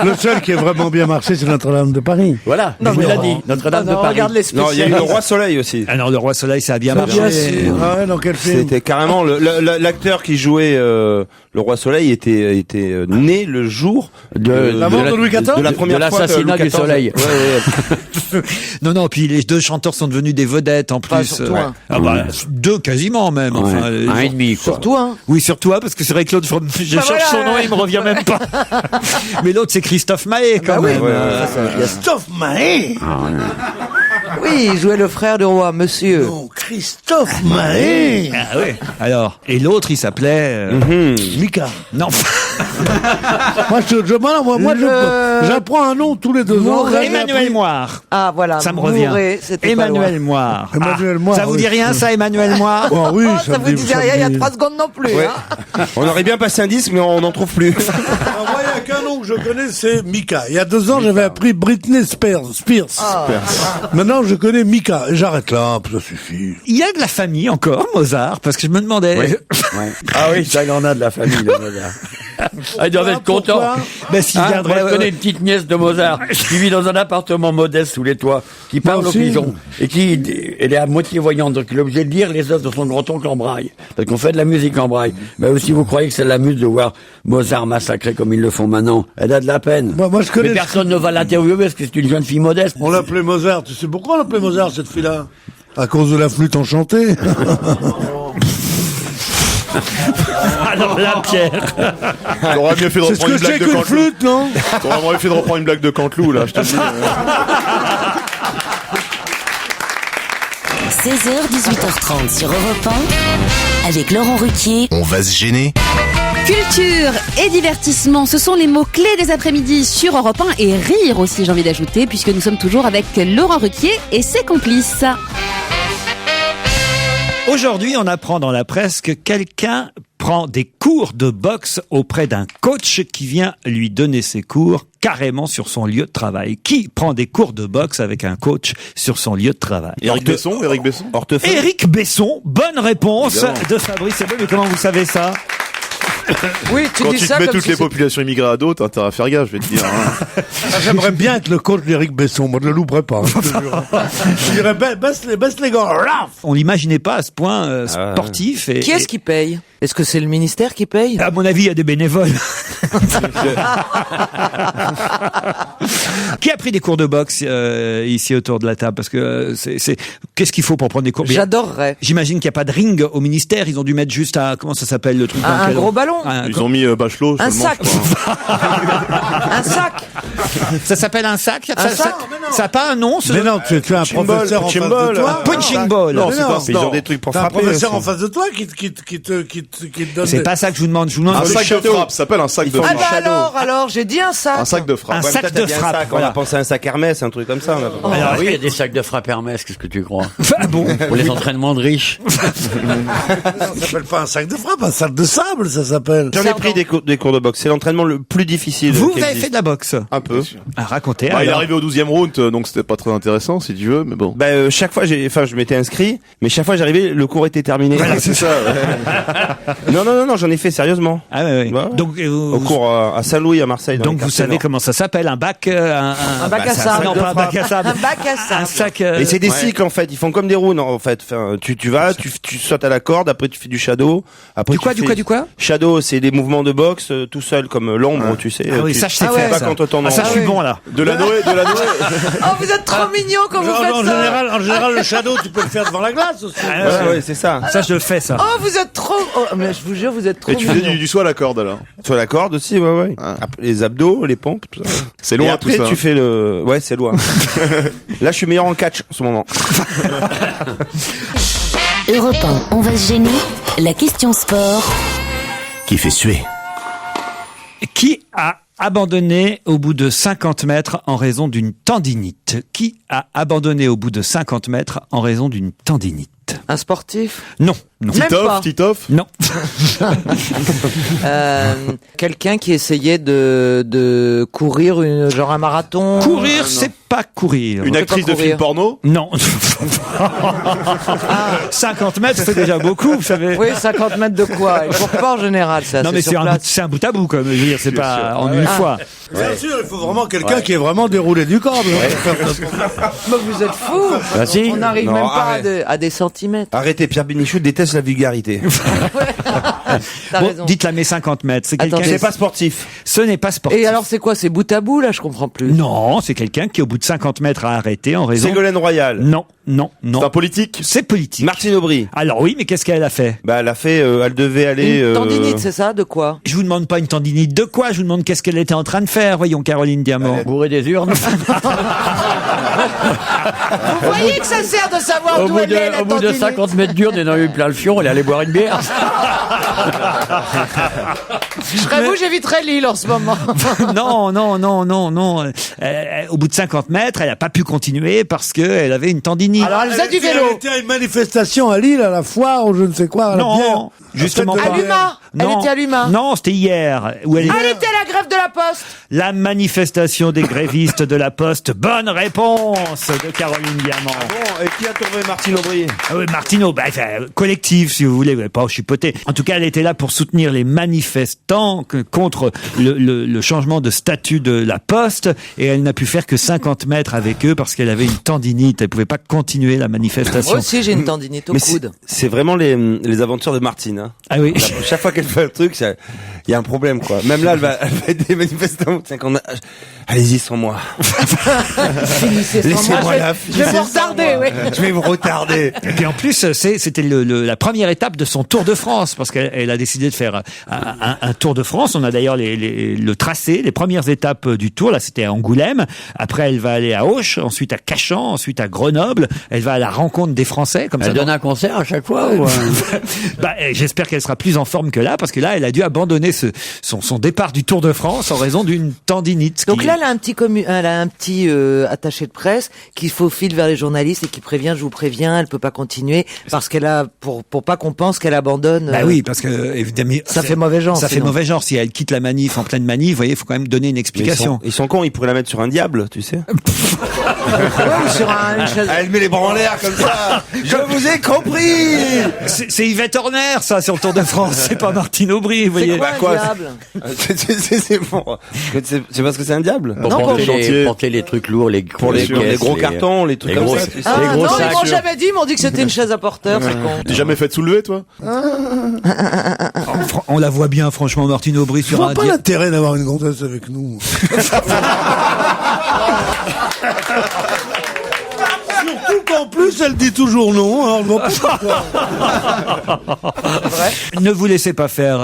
Le seul qui a vraiment bien marché, c'est Notre-Dame de Paris. Voilà, je vous l'ai dit. Notre-Dame de Non, Paris. regarde les Non, il y a eu spécialistes. le Roi Soleil aussi. Ah non, le roi soleil, ça a bien marché. Bien sûr. Ah ouais, dans quel film? C'était carrément l'acteur qui jouait le Roi Soleil était né le jour La mort de Louis XIV? de la première de fois que l'assassinat Louis du XIV. Soleil. Non, non, puis les 2 chanteurs sont devenus des vedettes en plus. surtout un. Ah bah, 2 quasiment même. Enfin, Un et demi, quoi. Surtout, hein. Oui, surtout un, parce que c'est vrai que l'autre, je cherche son nom, il me revient même pas. Mais l'autre, c'est Christophe Maé, quand même. ouais, Euh, Christophe Maé. Oui, il jouait le frère du roi, monsieur. Non, Christophe Mahé. Ah oui. Alors, et l'autre, il s'appelait... Mika. Non. J'apprends un nom tous les 2 ans. Là, j'ai Emmanuel appris- Moire. Ah, voilà. Ça me revient. Mouret, c'était pas Emmanuel loin. Moire. Emmanuel Moire, Ça vous dit oui. rien, ça, Emmanuel Moire? Oh, oui, Oh, ça me vous dit- disait ça me rien il y a dit- 3 secondes non plus. Ouais. Hein. On aurait bien passé un disque, mais on n'en trouve plus. Alors, moi, il n'y a qu'un nom que je connais, c'est Mika. Il y a 2 ans, j'avais appris Britney Spears. Maintenant, je connais Mika. Et j'arrête là, ça suffit. Il y a de la famille encore, Mozart, parce que je me demandais... Ouais. Ah oui, ça, il en a de la famille, le Mozart. Ah, il doit être content. Pourquoi Ben, s'il Hein, viendrait... moi, je connais une petite nièce de Mozart qui vit dans un appartement modeste sous les toits, qui parle au aussi. pigeon et qui elle est à moitié voyante, donc il est obligé de lire les œuvres de son grand-oncle en braille, parce qu'on fait de la musique en braille. Mais si vous croyez que ça l'amuse de voir Mozart massacré comme ils le font maintenant, elle a de la peine. Moi, je connais. Mais personne ne va l'interviewer parce que c'est une jeune fille modeste. On l'appelait Mozart. Tu sais pourquoi on l'appelait Mozart, cette fille-là? À cause de la flûte enchantée. Alors là, Pierre... T'aurais mieux fait de C'est ce reprendre que une c'est blague de qu'une Canteloup. flûte, non? T'aurais mieux fait de reprendre une blague de Canteloup, là, je te dis. 16h, 18h30 sur Europe 1, avec Laurent Ruquier. On va se gêner. Culture et divertissement, ce sont les mots-clés des après-midi sur Europe 1 et rire aussi, j'ai envie d'ajouter, puisque nous sommes toujours avec Laurent Ruquier et ses complices. Aujourd'hui, on apprend dans la presse que quelqu'un prend des cours de boxe auprès d'un coach qui vient lui donner ses cours carrément sur son lieu de travail. Qui prend des cours de boxe avec un coach sur son lieu de travail? Éric Besson. Éric Besson, bonne réponse Évidemment. de Fabrice Eboué. Mais comment vous savez ça? Oui, tu Quand dis tu ça te mets comme toutes si les c'était- populations immigrées à dos, t'as intérêt à faire gaffe, je vais te dire. Hein. J'aimerais bien être le coach d'Éric Besson. Moi, je le louperais pas. Je te jure. Je dirais, baisse les gars. Raf. On l'imaginait pas à ce point sportif. Et, Qui est-ce qui paye? Est-ce que c'est le ministère qui paye? à mon avis, il y a des bénévoles. Qui a pris des cours de boxe ici autour de la table? Parce que qu'est-ce qu'il faut pour prendre des cours? J'adorerais. J'imagine qu'il n'y a pas de ring au ministère. Ils ont dû mettre juste comment ça s'appelle le truc? dans Un lequel gros on- ballon. Ils ont mis Bachelot Un seulement, sac. je crois. Un sac. Ça s'appelle un sac? Un sac. Ça n'a pas un nom? Mais non, tu es un professeur en face de toi. Punching ball. Non, Mais c'est non, pas Ils ont des trucs pour T'as un frapper. professeur aussi. en face de toi qui te donne. C'est pas ça que je vous demande. Je vous demande Un le sac de shadow. frappe, ça s'appelle un sac de Ah frappe. bah alors, j'ai dit un sac. Un sac de frappe. Un Ouais, sac mais toi, de t'as dit un frappe, sac. On voilà. a pensé à un sac Hermès, un truc comme ça. on a- Alors oui, il y a des sacs de frappe Hermès, qu'est-ce que tu crois? Ah bon? Pour les entraînements de riches. Ça s'appelle pas un sac de frappe, un sac de sable, ça s'appelle. J'en ai pris des cours de boxe. C'est l'entraînement le plus difficile. Vous qui avez existe. fait de la boxe? Un peu. Ah, racontez. Bah, il est alors. arrivé au 12e round, donc c'était pas très intéressant, si tu veux, mais bon. Chaque fois, je m'étais inscrit, mais chaque fois j'arrivais, le cours était terminé. C'est ça, ouais. Non, j'en ai fait sérieusement. Ah ouais, ouais. Bah ouais. Donc, Au cours à Saint-Louis, à Marseille. dans donc les vous quartiers savez nord. comment ça s'appelle? Un bac, Un bac à c'est un sable. sac non, de pas un bac à sable. Un bac à sable. Un sac. Et c'est des cycles en fait, ils font comme des rounds en fait. Enfin, tu vas, tu sautes à la corde, après tu fais du shadow, après Du quoi? Shadow, c'est des mouvements de boxe tout seul comme l'ombre, tu sais. Ah oui, ça je sais Ah faire. ouais. Ça. Pas contre ton Ah, ça je ombre. suis bon là. De la Noé. Oh, vous êtes trop mignons quand vous faites En ça. général, le shadow, tu peux le faire devant la glace aussi. Ouais, c'est ça. Ça je le fais ça. Oh, vous êtes trop. Oh, mais je vous jure, vous êtes trop Et tu fais mignons. du saut à la corde, alors. Sur la corde aussi, ouais. Ah. Après, les abdos, les pompes, tout ça. C'est Et loin, après, tout ça. tu fais le, ouais, c'est loin. Là, je suis meilleur en catch en ce moment. Europe 1, on va se gêner. La question sport. Qui fait suer. Qui a abandonné au bout de 50 mètres en raison d'une tendinite? Qui a abandonné au bout de 50 mètres en raison d'une tendinite? Un sportif. Non, non. Même pas. Titoff. Non. Quelqu'un qui essayait de courir genre un marathon. Courir, Non. c'est pas courir. Une peut actrice pas de film courir. porno. Non. 50 mètres, c'est déjà beaucoup, vous savez. Oui, 50 mètres de quoi? Il court pas en général, ça. Non mais c'est un bout à bout comme je veux dire, c'est pas en une fois. Bien sûr, il faut vraiment quelqu'un qui est vraiment déroulé du corps. Mais vous êtes fous. Bah si. On n'arrive Non, même pas arrête. à des centimètres. Arrêtez, Pierre Bénichou déteste la vulgarité. T'as Bon, raison. dites-la mes 50 mètres, c'est quelqu'un. Attendez. C'est pas sportif. Ce n'est pas sportif. Et alors c'est quoi? C'est bout à bout là? Je comprends plus. Non, c'est quelqu'un qui au bout de 50 mètres a arrêté en raison. Ségolène Royal. Non. Non, non. C'est un politique. C'est politique. Martine Aubry. Alors oui, mais qu'est-ce qu'elle a fait? Bah, elle a fait, elle devait aller. Une tendinite, c'est ça? De quoi? Je vous demande pas une tendinite de quoi, je vous demande qu'est-ce qu'elle était en train de faire, voyons, Caroline Diamant. Bourrer des urnes. Vous voyez que ça sert de savoir d'où elle est, la Au bout de tendinite. 50 mètres d'urne, elle en a eu plein le fion, elle est allée boire une bière. Je serais vous, j'éviterais Lille en ce moment. Non. Au bout de 50 mètres, elle a pas pu continuer parce que elle avait une tendinite. Alors elle faisait du Elle vélo. était à une manifestation à Lille, à la foire, ou je ne sais quoi, à la bière. Non, justement La fête pas. de À l'Huma. Elle Non. était à l'Huma. Non, c'était hier. Où elle Elle était à la grève de la Poste. La manifestation des grévistes de la Poste. Bonne réponse de Caroline Diamant. Bon, et qui a trouvé Martine Aubry? Ah oui, Martineau, collectif, si vous voulez, vous n'avez pas chipoter. En tout cas, elle était là pour soutenir les manifestants contre le changement de statut de la Poste, et elle n'a pu faire que 50 mètres avec eux parce qu'elle avait une tendinite. Elle pouvait pas continuer la manifestation. Moi aussi, j'ai une tendinite au Mais coude. c'est vraiment les aventures de Martine. Hein. Ah oui. Chaque fois qu'elle fait un truc, il y a un problème, quoi. Même là, elle va aider les manifestants. Allez-y sans moi. Laissez-moi la Je vais vous retarder, oui. Je vais vous retarder. Et puis en plus, c'était la première étape de son Tour de France, parce qu'elle a décidé de faire un Tour de France. On a d'ailleurs le tracé, les premières étapes du Tour. Là, c'était à Angoulême. Après, elle va aller à Auch, ensuite à Cachan, ensuite à Grenoble. Elle va à la rencontre des Français, comme ça. Elle donne un concert à chaque fois ou J'espère qu'elle sera plus en forme que là, parce que là, elle a dû abandonner son départ du Tour de France en raison d'une tendinite. Donc là, elle a un petit attaché de presse qui faufile vers les journalistes et qui prévient, je vous préviens, elle peut pas continuer parce qu'elle a pour pas qu'on pense qu'elle abandonne. Bah oui, parce que évidemment, ça fait mauvais genre. Ça fait mauvais genre si elle quitte la manif en pleine manif. Vous voyez, il faut quand même donner une explication. Ils sont cons, ils pourraient la mettre sur un diable, tu sais. Ouais, ou sur une chaise. Elle met les bras en l'air comme ça. Je vous ai compris. C'est Yvette Horner, ça, sur le Tour de France. C'est pas Martine Aubry, vous voyez. C'est quoi un diable? C'est bon. C'est parce que c'est un diable. pour porter les trucs lourds, les gros cartons, les trucs comme ça. Tu sais. Ah gros non, sacs. ils m'ont jamais dit, ils m'ont dit que c'était une chaise à porteur, c'est con. T'es jamais fait de soulever, toi? On la voit bien, franchement, Martine Aubry Je sur vois un pas l'intérêt d'avoir une gonzesse avec nous. Surtout qu'en plus, elle dit toujours non. Alors, je vois pas pourquoi. Ne vous laissez pas faire,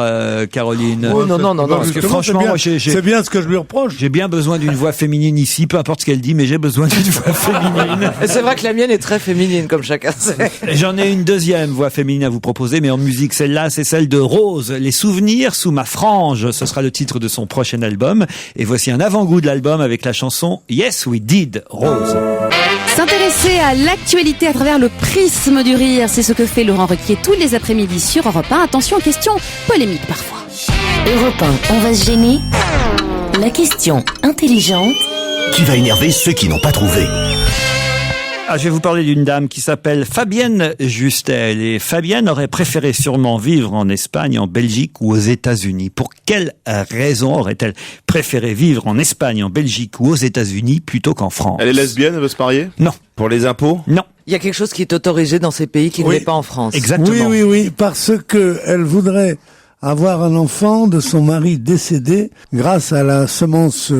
Caroline. Oh, non. Parce que Justement, franchement, moi, c'est bien ce que je lui reproche. j'ai bien besoin d'une voix féminine ici, peu importe ce qu'elle dit, mais j'ai besoin d'une voix féminine. Et c'est vrai que la mienne est très féminine, comme chacun sait. J'en ai une deuxième voix féminine à vous proposer, mais en musique. Celle-là, c'est celle de Rose. Les souvenirs sous ma frange. Ce sera le titre de son prochain album. Et voici un avant-goût de l'album avec la chanson Yes We Did, Rose. S'intéresser à l'actualité à travers le prisme du rire, c'est ce que fait Laurent Ruquier tous les après-midi sur Europe 1. Attention aux questions polémiques parfois. Europe 1, on va se gêner. La question intelligente Qui va énerver ceux qui n'ont pas trouvé. Je vais vous parler d'une dame qui s'appelle Fabienne Justel. Et Fabienne aurait préféré sûrement vivre en Espagne, en Belgique ou aux États-Unis. Pour quelle raison aurait-elle préféré vivre en Espagne, en Belgique ou aux États-Unis plutôt qu'en France? Elle est lesbienne, elle veut se marier? Non. Pour les impôts? Non. Il y a quelque chose qui est autorisé dans ces pays qui ne l'est pas en France. Exactement. Oui, parce que elle voudrait avoir un enfant de son mari décédé grâce à la semence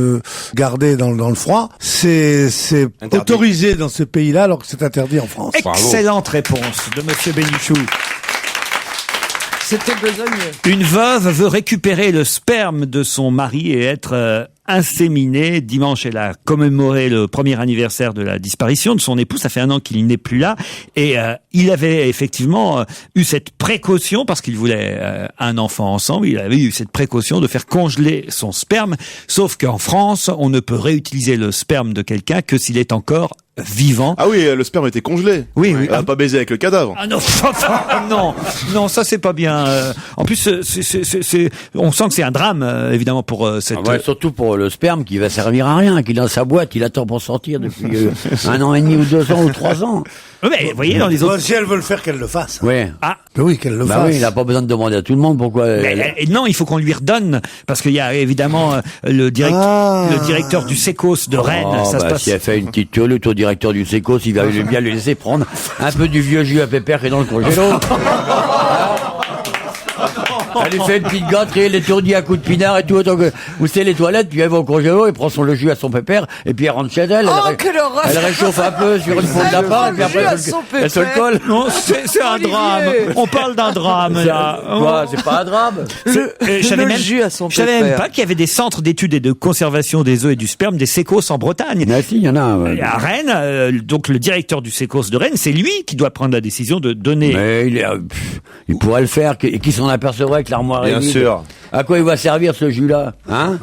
gardée dans le froid. C'est autorisé dans ces pays-là alors que c'est interdit en France. Excellente réponse de Monsieur Bénichou. C'était besogneux. Une veuve veut récupérer le sperme de son mari et être inséminée. Dimanche, elle a commémoré le premier anniversaire de la disparition de son époux. Ça fait 1 an qu'il n'est plus là. Et il avait effectivement eu cette précaution, parce qu'il voulait un enfant ensemble, il avait eu cette précaution de faire congeler son sperme. Sauf qu'en France, on ne peut réutiliser le sperme de quelqu'un que s'il est encore vivant. Ah oui, le sperme était congelé. Oui. Elle a pas baisé avec le cadavre. Ah non, non, ça c'est pas bien. En plus, on sent que c'est un drame, évidemment, pour cette... Ouais, surtout pour le sperme qui va servir à rien, qu'il est dans sa boîte, il attend pour sortir depuis 1 an et demi ou 2 ans ou 3 ans. Mais vous voyez, dans les autres... Si elle veut le faire, qu'elle le fasse. Ouais. Ah. Oui, qu'elle le fasse. Oui, il n'a pas besoin de demander à tout le monde pourquoi... Non, il faut qu'on lui redonne, parce qu'il y a évidemment le directeur du Sécos de Rennes. Ça se passe... Si elle fait une petite toilette au directeur du Sécos, il va bien lui laisser prendre un peu du vieux jus à pépère qui est dans le congélo. Elle lui fait une petite gâterie, elle étourdit à coups de pinard et tout. Donc, vous savez, les toilettes, puis elle va au congélo, elle prend le jus à son pépère, et puis elle rentre chez elle. Quelle horreur. Elle réchauffe un peu sur une peau de lapin, et puis après, elle se le colle. Non, c'est un drame. On parle d'un drame, là. Quoi, c'est pas un drame. Je savais même, jus à son je savais même pépère. pas qu'il y avait des centres d'études et de conservation des œufs et du sperme, des sécos en Bretagne. Ah si, il y en a un. Ouais. Et à Rennes, donc le directeur du sécos de Rennes, c'est lui qui doit prendre la décision de donner. Mais il pourrait le faire, et qui s'en apercevrait que l'armoire est Bien vide. sûr. À quoi il va servir ce jus-là, hein?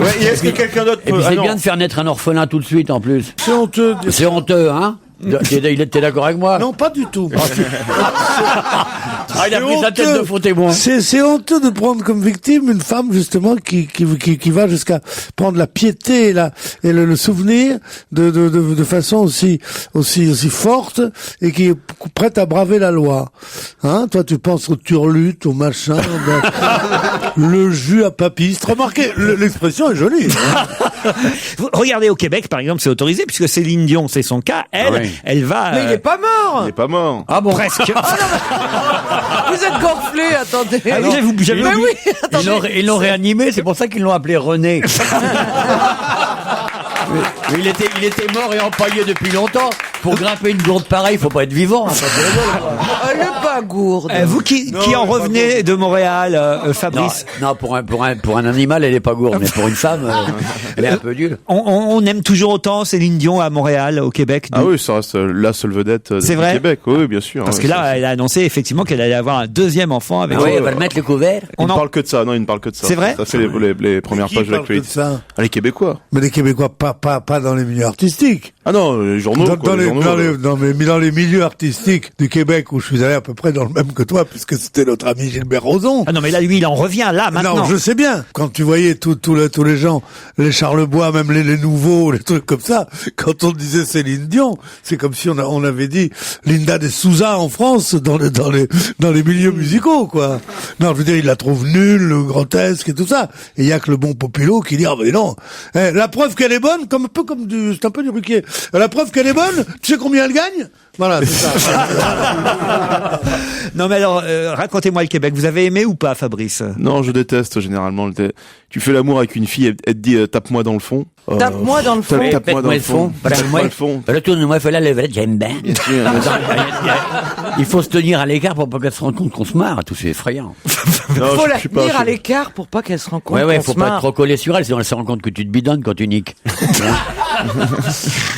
Ouais, est-ce que quelqu'un d'autre Et puis peut... c'est non. bien de faire naître un orphelin tout de suite, en plus. C'est honteux. C'est honteux, hein? T'es d'accord avec moi? Non, pas du tout. Ah, il a pris sa tête de faux témoin. C'est honteux de prendre comme victime une femme justement qui va jusqu'à prendre la piété et le souvenir de façon aussi forte et qui est prête à braver la loi. Hein, toi tu penses au turlute, au machin, le jus à papiste. Remarquez, l'expression est jolie. Regardez au Québec, par exemple, c'est autorisé puisque Céline Dion, c'est son cas. Elle va. Mais il est pas mort. Il est pas mort. Ah bon? Presque. Vous êtes gonflé, attendez. Ah oui, j'avais Mais oublié. oui, attendez. Ils l'ont réanimé, c'est pour ça qu'ils l'ont appelé René. Mais il était mort et empaillé depuis longtemps. Pour grimper une gourde pareille, il faut pas être vivant. Hein, Elle est pas gourde. Vous qui en revenez de Montréal, Fabrice. Non, pour un animal, elle est pas gourde, mais pour une femme, elle est un peu dure. On aime toujours autant Céline Dion à Montréal, au Québec. Ah oui, ça reste la seule vedette C'est du vrai Québec. Oui, bien sûr. Parce ouais, que là, ça, elle a annoncé effectivement qu'elle allait avoir un deuxième enfant avec. Ah oui, elle va le mettre le couvert. il ne parle que de ça. Non, il ne parle que de ça. C'est vrai Ça fait les premières Qui pages de parle que de l'actualité. ça? Ah, les Québécois. Mais les Québécois, pas dans les milieux artistiques. Ah non, les journaux. Dans les milieux artistiques du Québec où je suis allé à peu près dans le même que toi, puisque c'était notre ami Gilbert Rozon. Ah non, mais là, lui, il en revient là maintenant. Non, je sais bien. Quand tu voyais tous les gens, les Charlebois, même les nouveaux, les trucs comme ça, quand on disait Céline Dion, c'est comme si on avait dit Linda de Souza en France dans les milieux musicaux, quoi. Non, je veux dire, il la trouve nulle, grotesque et tout ça. Et il y a que le bon Populot qui dit, ah ben non. La preuve qu'elle est bonne, c'est un peu du Ruquier. La preuve qu'elle est bonne, tu sais combien elle gagne? Voilà, c'est ça. Non, mais alors, racontez-moi le Québec. Vous avez aimé ou pas, Fabrice? Non, je déteste généralement. Tu fais l'amour avec une fille, elle te dit tape-moi dans le fond. Tape-moi dans le fond. Tape-moi dans le fond. Tape-moi le fond. Retourne-moi, fais la levrette, j'aime bien. Bien sûr. Il faut se tenir à l'écart pour pas qu'elle se rende compte qu'on se marre. Tout c'est effrayant. Non, Faut je la suis pas- tenir je- à l'écart pour pas qu'elle se rende compte Ouais, qu'on faut se pas être marre. trop collé sur elle, sinon elle se rend compte que tu te bidonnes quand tu niques.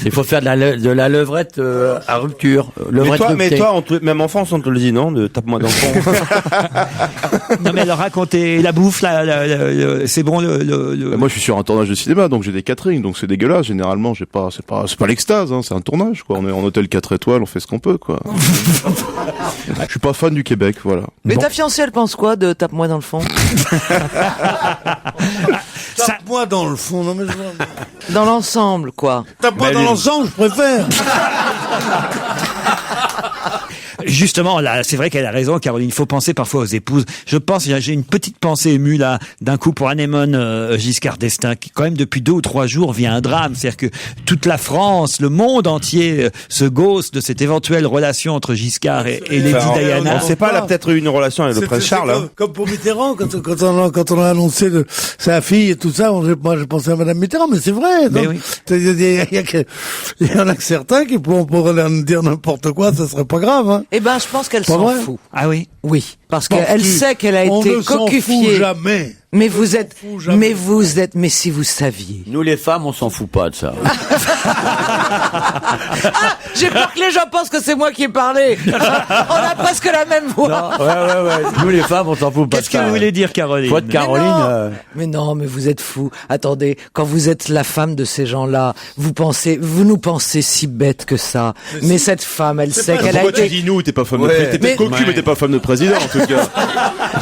Il faut faire de la levrette à rupture. Mais toi, même enfance, on te le dit, non? De tape-moi dans le fond. Non, mais alors, racontez la bouffe, c'est bon, Moi, je suis sur un tournage de cinéma, donc j'ai des caterings, donc c'est dégueulasse. Généralement, c'est pas l'extase, hein, c'est un tournage, quoi. On est en hôtel 4 étoiles, on fait ce qu'on peut, quoi. Je suis pas fan du Québec, voilà. Mais Bon. ta fiancée, elle pense quoi de tape-moi dans le fond? Tape-moi dans le fond, non mais je... Dans l'ensemble, quoi. Tape-moi dans l'ensemble, je préfère. Justement, là, c'est vrai qu'elle a raison, Caroline. Il faut penser parfois aux épouses. Je pense, j'ai une petite pensée émue là, d'un coup pour Anémone Giscard d'Estaing, qui quand même depuis 2 ou 3 jours vit un drame. C'est-à-dire que toute la France, le monde entier se gausse de cette éventuelle relation entre Giscard et Lady Diana. On sait pas, elle a peut-être eu une relation avec le prince Charles. Hein. Comme pour Mitterrand, quand on a annoncé sa fille et tout ça, moi je pensais à Madame Mitterrand, mais c'est vrai. Mais donc, oui. il y en a que certains qui pourraient leur dire n'importe quoi, ça serait pas grave. Hein. Eh ben, je pense qu'elle Pas s'en vrai fout. Ah oui. Oui, parce Penses-tu? qu'elle sait qu'elle a On été ne s'en fout cocufiée. jamais. Mais vous êtes, fout jamais. mais si vous saviez. Nous les femmes, on s'en fout pas de ça. Ah, j'ai peur que les gens pensent que c'est moi qui ai parlé. On a presque la même voix. Ouais. Nous les femmes, on s'en fout pas de Qu'est-ce ça. que vous voulez dire, Caroline? Toi de Caroline. Mais non, mais vous êtes fous. Attendez, quand vous êtes la femme de ces gens-là, vous nous pensez si bête que ça. Mais cette femme, elle sait qu'elle a Pourquoi tu été... dis nous, t'es pas femme de Ouais. président. T'es peut-être Mais- cocu, mais t'es pas femme de président, en tout cas.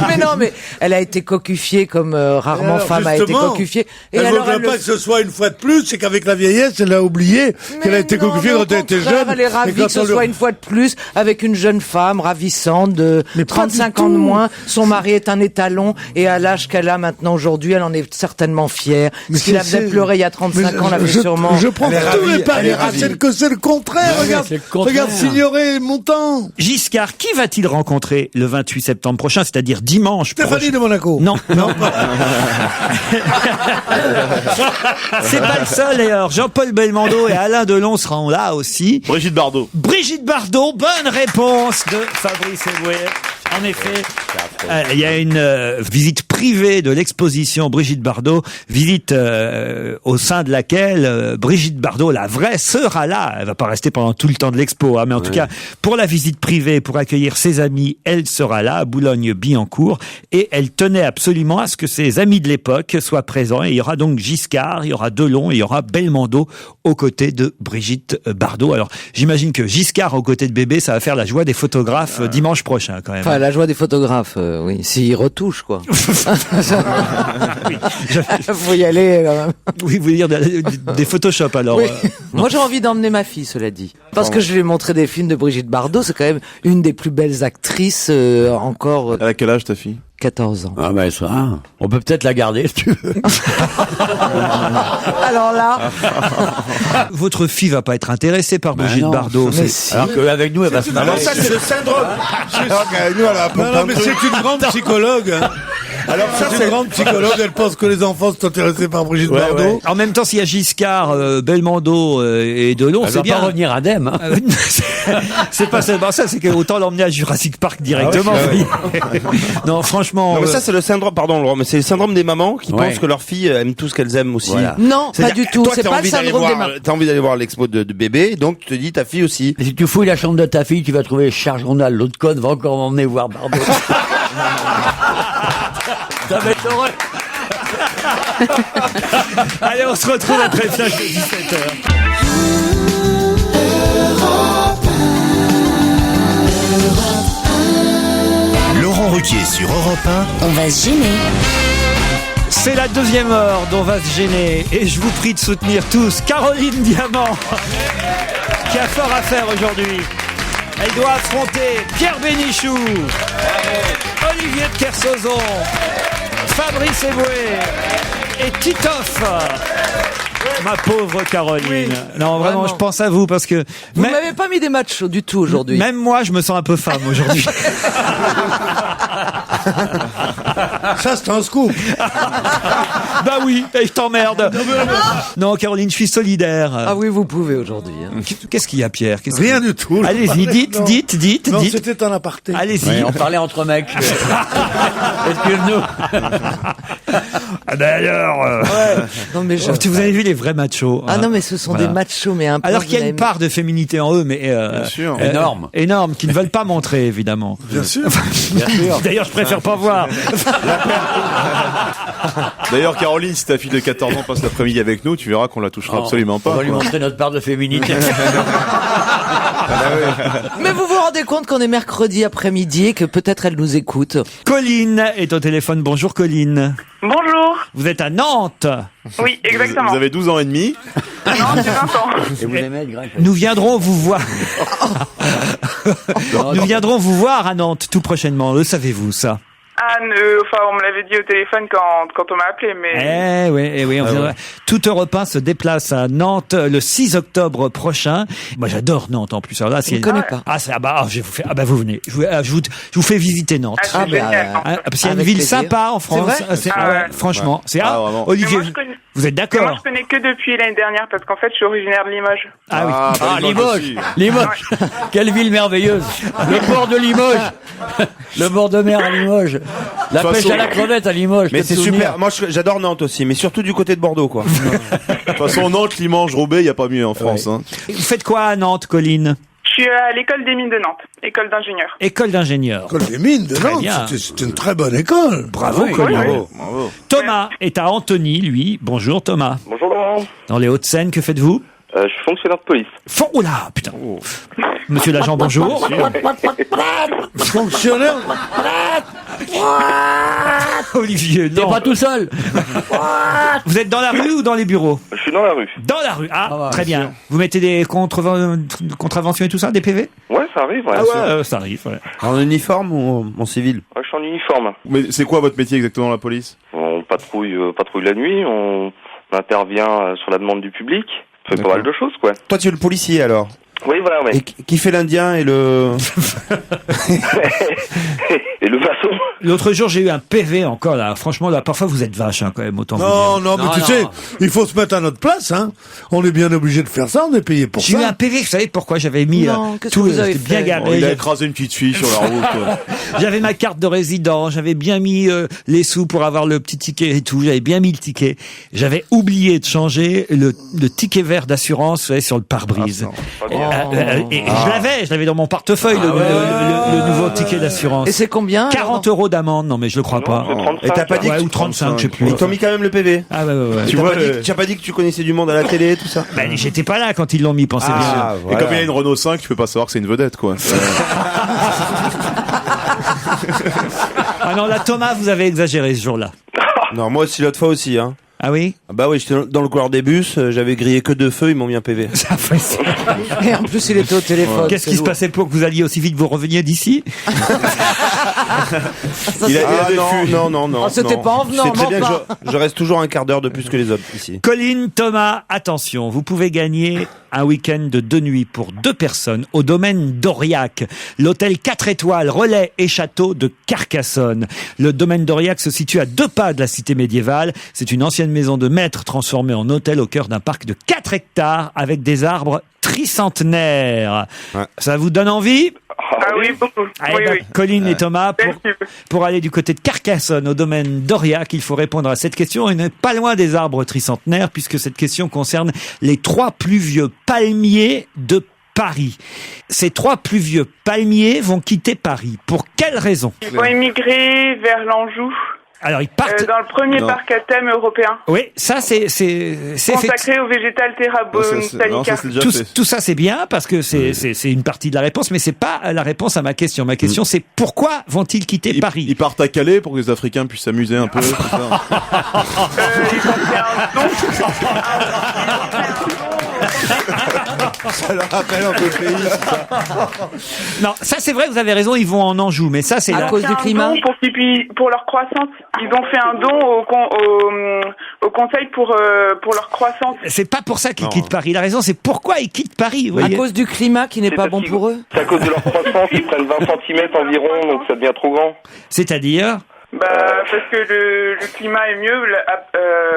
Mais non, mais elle a été cocufiée comme rarement Alors, femme a été justement, cocufiée. Et elle ne alors, veut pas que ce soit une fois de plus, c'est qu'avec la vieillesse, elle a oublié qu'elle a été non, cocufiée mais au quand elle était contraire, jeune. Elle est ravie et quand que ce on lui- soit une fois de plus avec une jeune femme ravissante de Mais pas 35 du ans de tout. moins. Son mari est un étalon et à l'âge qu'elle a maintenant aujourd'hui, elle en est certainement fière. Mais Ce qui la c'est- faisait pleurer il y a 35 ans, la fait sûrement. Je prends Elle est tous ravie, les paris, elle est ravie. c'est le contraire, Ouais, regarde, c'est le contraire. regarde Signoret et Montand. Giscard, qui va-t-il rencontrer le 28 septembre? septembre prochain, c'est-à-dire dimanche Stéphanie prochain. de Monaco. Non. C'est pas le seul d'ailleurs. Jean-Paul Belmondo et Alain Delon seront là aussi. Brigitte Bardot. Brigitte Bardot, bonne réponse de Fabrice Eboué. En effet, il y a une visite privée de l'exposition Brigitte Bardot, visite au sein de laquelle Brigitte Bardot, la vraie, sera là. Elle va pas rester pendant tout le temps de l'expo, hein, mais en tout cas, pour la visite privée, pour accueillir ses amis, elle sera là à Boulogne-Billancourt, et elle tenait absolument à ce que ses amis de l'époque soient présents. Et il y aura donc Giscard, il y aura Delon, et il y aura Belmondo aux côtés de Brigitte Bardot. Alors, j'imagine que Giscard aux côtés de bébé, ça va faire la joie des photographes dimanche prochain, quand même. Enfin, la joie des photographes, oui, s'ils retouchent, quoi. Faut y aller, quand même. Oui, vous voulez dire des Photoshop, alors. Oui. Moi, j'ai envie d'emmener ma fille, cela dit. Parce que je lui ai montré des films de Brigitte Bardot, c'est quand même une des plus belles actrices encore. À quel âge ta fille? 14 ans. Ah ben ça, on peut peut-être la garder si tu veux. Alors là, Votre fille va pas être intéressée par Brigitte non, Bardot. mais c'est- si. Alors qu'avec nous, elle va se marrer. Alors ça, c'est le syndrome. Alors qu'avec nous, elle a Non, non, mais c'est une grande psychologue. Hein. Alors ça, C'est une grande psychologue, elle pense que les enfants sont intéressés par Brigitte Bardot. En même temps, s'il y a Giscard, Belmondo et Delon, Elle c'est va bien. pas revenir indemne. Hein. C'est pas seulement ça, c'est qu'autant l'emmener à Jurassic Park directement. oui. Non, franchement. Non, mais ça, c'est le syndrome, pardon, Laurent, mais c'est le syndrome des mamans qui Ouais. pensent que leurs filles aiment tout ce qu'elles aiment aussi. Voilà. non, pas C'est-à-dire, du tout. toi, C'est t'as pas le envie d'aller syndrome des voir- mains. T'as envie d'aller voir l'expo de bébé, donc tu te dis ta fille aussi. Et si tu fouilles la chambre de ta fille, tu vas trouver Charles Journal. L'autre conne va encore m'emmener voir Bardot. Ça va être heureux. Allez, on se retrouve après le flash de 17h. Laurent Ruquier sur Europe 1. On va se gêner. C'est la deuxième heure dont on va se gêner et je vous prie de soutenir tous Caroline Diamant qui a fort à faire aujourd'hui. Elle doit affronter Pierre Bénichou, Olivier de Kersauzon, Fabrice Eboué et Titoff. Ma pauvre Caroline. Oui, non, vraiment, vraiment. je pense à vous parce que Vous même, m'avez pas mis des matchs chauds du tout aujourd'hui. même moi, je me sens un peu femme aujourd'hui. Ça, c'est un scoop. Bah oui, et je t'emmerde. Non, Caroline, je suis solidaire. Ah oui, vous pouvez aujourd'hui. Hein. Qu'est-ce qu'il y a, Pierre? Qu'est-ce Rien du tout. Allez-y, dites, Non. dites. Non, c'était un aparté. Allez-y. Ouais, on parlait entre mecs. Excuse-nous. Ah ben alors, Non mais je... vous avez vu les vrais machos. Ah hein. non mais ce sont Voilà. des machos mais un peu. Alors qu'il y a une part de féminité en eux, mais Bien sûr. Énorme. qu'ils ne veulent pas montrer évidemment. Bien sûr. D'ailleurs, je préfère pas voir. D'ailleurs, Caroline, si ta fille de 14 ans passe l'après-midi avec nous, tu verras qu'on la touchera absolument On pas. va lui quoi. montrer notre part de féminité. Mais vous vous rendez compte qu'on est mercredi après-midi et que peut-être elle nous écoute. Colline est au téléphone. Bonjour Colline. Bonjour. Vous êtes à Nantes. Oui, exactement. Vous avez 12 ans et demi. Non, j'ai 20 ans. Et vous aimez être grec. Nous viendrons vous voir. Nous viendrons vous voir à Nantes tout prochainement. Le savez-vous ça? Ah, enfin, on me l'avait dit au téléphone quand on m'a appelé, mais... Eh oui, Tout Europe 1 se déplace à Nantes le 6 octobre prochain. Moi, j'adore Nantes en plus. Alors là, Je ne connais pas. Ah, je vous fais. Ah bah vous venez. Je vous fais visiter Nantes. Ah, c'est génial. Ah, parce qu'il y a une Avec ville plaisir. sympa en France. C'est vrai Ah ouais, Ouais. franchement, c'est Ah, vraiment. Olivier, Mais moi, je connais- vous êtes Moi, d'accord? je connais que depuis l'année dernière parce qu'en fait, je suis originaire de Limoges. Ah oui. bah, Ah, Limoges Limoges. aussi. Limoges. Quelle ville merveilleuse. Le port de Limoges. Le bord de mer à Limoges. La De toute pêche façon- à la crevette à Limoges. Mais quel c'est souvenir. super. Moi, j'adore Nantes aussi, mais surtout du côté de Bordeaux, quoi. De toute façon, Nantes, Limoges, Roubaix, il n'y a pas mieux en France. Hein. Vous faites quoi à Nantes, Colline? Je suis à l'école des mines de Nantes, école d'ingénieur. École d'ingénieur. École des mines de Très Nantes, bien. c'est une très bonne école. Bravo, Oui, Colline. Bravo, bravo. Thomas est à Antony, lui. Bonjour, Thomas. Bonjour Laurent, Dans les Hauts-de-Seine, que faites-vous? je suis fonctionnaire de police. Oh là, putain. Monsieur l'agent, bonjour. Fonctionnaire. Olivier, T'es non. pas tout seul. Vous êtes dans la rue ou dans les bureaux? Je suis dans la rue. Dans la rue. Ah, Ah bah, très bien bien. Vous mettez des contraventions et tout ça, des PV? Ouais, ça arrive, ouais. Ça arrive, ouais. En uniforme ou en civil? Ouais, je suis en uniforme. Mais c'est quoi votre métier exactement, la police? On patrouille la nuit, on intervient sur la demande du public. On fait pas D'accord. mal de choses, quoi. Toi, tu es le policier, alors? Oui, voilà, ouais. Et qui fait l'Indien et le... Et le façon. L'autre jour, j'ai eu un PV encore, là. Franchement, là, parfois, vous êtes vache, hein, quand même, autant vous Non, dire. non, mais tu sais, il faut se mettre à notre place, hein. On est bien obligé de faire ça, on est payé pour ça. J'ai eu un PV, vous savez pourquoi j'avais mis Non, qu'est-ce tout, que vous avez c'était bien fait garé. Il a écrasé une petite fille sur la route. J'avais ma carte de résident, j'avais bien mis les sous pour avoir le petit ticket et tout, j'avais bien mis le ticket. J'avais oublié de changer le ticket vert d'assurance, vous savez, sur le pare-brise. Et je l'avais dans mon portefeuille, le nouveau ticket d'assurance. Et c'est combien 40 € d'amende, non mais je le crois pas. Et t'as pas dit Ouais, ou 35, je sais plus. Ils t'ont mis quand même le PV. Ah ouais. Tu n'as pas dit que tu connaissais du monde à la télé, tout ça? Ben, j'étais pas là quand ils l'ont mis, pensez bien. Et comme il y a une Renault 5, tu peux pas savoir que c'est une vedette, quoi. Ah non, là, Thomas, vous avez exagéré ce jour-là. Non, moi aussi, l'autre fois aussi, hein. Ah oui? Ah bah oui, j'étais dans le couloir des bus, j'avais grillé que 2 feux, ils m'ont mis un PV. Et en plus, il était au téléphone. Qu'est-ce qui se passait pour que vous alliez aussi vite, vous reveniez d'ici? Non. Ah, c'était pas en venant, C'est très bien enfin. que je reste toujours un quart d'heure de plus que les autres ici. Colline, Thomas, attention, vous pouvez gagner un week-end de 2 nuits pour 2 personnes au domaine d'Aurillac, l'hôtel 4 étoiles, relais et château de Carcassonne. Le domaine d'Aurillac se situe à 2 pas de la cité médiévale. C'est une ancienne maison de maître transformée en hôtel au cœur d'un parc de 4 hectares avec des arbres tricentenaires. Ouais. Ça vous donne envie? Ah oui, beaucoup. Oui. Colline et Thomas, pour aller du côté de Carcassonne au domaine d'Aurillac, il faut répondre à cette question et n'est pas loin des arbres tricentenaires puisque cette question concerne les 3 plus vieux palmiers de Paris. Ces 3 plus vieux palmiers vont quitter Paris. Pour quelle raison? Ils vont émigrer vers l'Anjou. Alors ils partent dans le premier parc à thème européen. Oui, ça c'est consacré au végétal Terra Botanica. Tout ça c'est bien parce que c'est une partie de la réponse, mais c'est pas la réponse à ma question. Ma question c'est pourquoi vont-ils quitter Paris? Ils partent à Calais pour que les Africains puissent s'amuser un peu. Ils vont faire un don. Ça leur rappelle un peu le pays. Non, ça c'est vrai, vous avez raison, ils vont en Anjou, mais ça c'est à cause du climat. Pour leur croissance, ils ont fait un don au conseil pour leur croissance. C'est pas pour ça qu'ils quittent Paris. La raison c'est pourquoi ils quittent Paris. Vous voyez. À cause du climat qui n'est pas bon pour eux. C'est à cause de leur croissance, ils prennent 20 cm environ, donc ça devient trop grand. C'est-à-dire? Parce que le climat est mieux.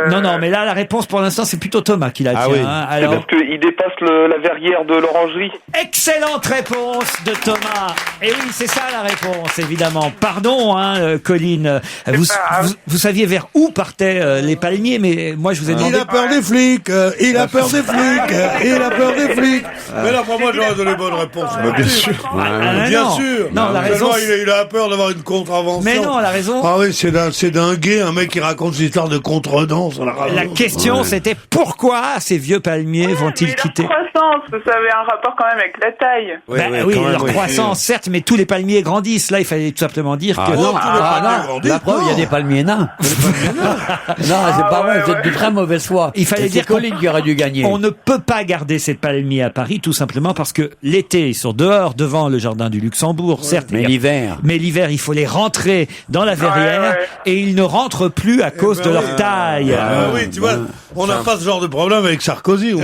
Non, mais là, la réponse pour l'instant, c'est plutôt Thomas qui l'a dit. Oui. Hein. Alors... C'est parce qu'il dépasse la verrière de l'orangerie. Excellente réponse de Thomas. Et oui, c'est ça la réponse, évidemment. Pardon, Colline. Vous saviez vers où partaient les palmiers, mais moi, je vous ai demandé... Il a peur des flics. Il a peur des flics. Il a peur des flics. Mais là, pour moi, j'aurais donné bonne réponse. Bien sûr. Bien sûr. Non, la raison... Il a peur d'avoir une contravention. Mais non, la raison... Ah oui, c'est d'un gay, un mec qui raconte une histoire de contredanse. La question, c'était pourquoi ces vieux palmiers vont-ils quitter? Leur croissance, ça avait un rapport quand même avec la taille. Oui, leur croissance, certes, mais tous les palmiers grandissent. Là, il fallait tout simplement dire que... Non, la preuve, il y a des palmiers nains. Non, c'est pas vrai, vous êtes de très mauvaise foi. Il fallait dire Colline qui aurait dû gagner. On ne peut pas garder ces palmiers à Paris, tout simplement parce que l'été, ils sont dehors, devant le jardin du Luxembourg, certes. Mais l'hiver, il faut les rentrer dans la verrière et ils ne rentrent plus à cause de leur taille. Oui, tu vois, on n'a pas ce genre de problème avec Sarkozy.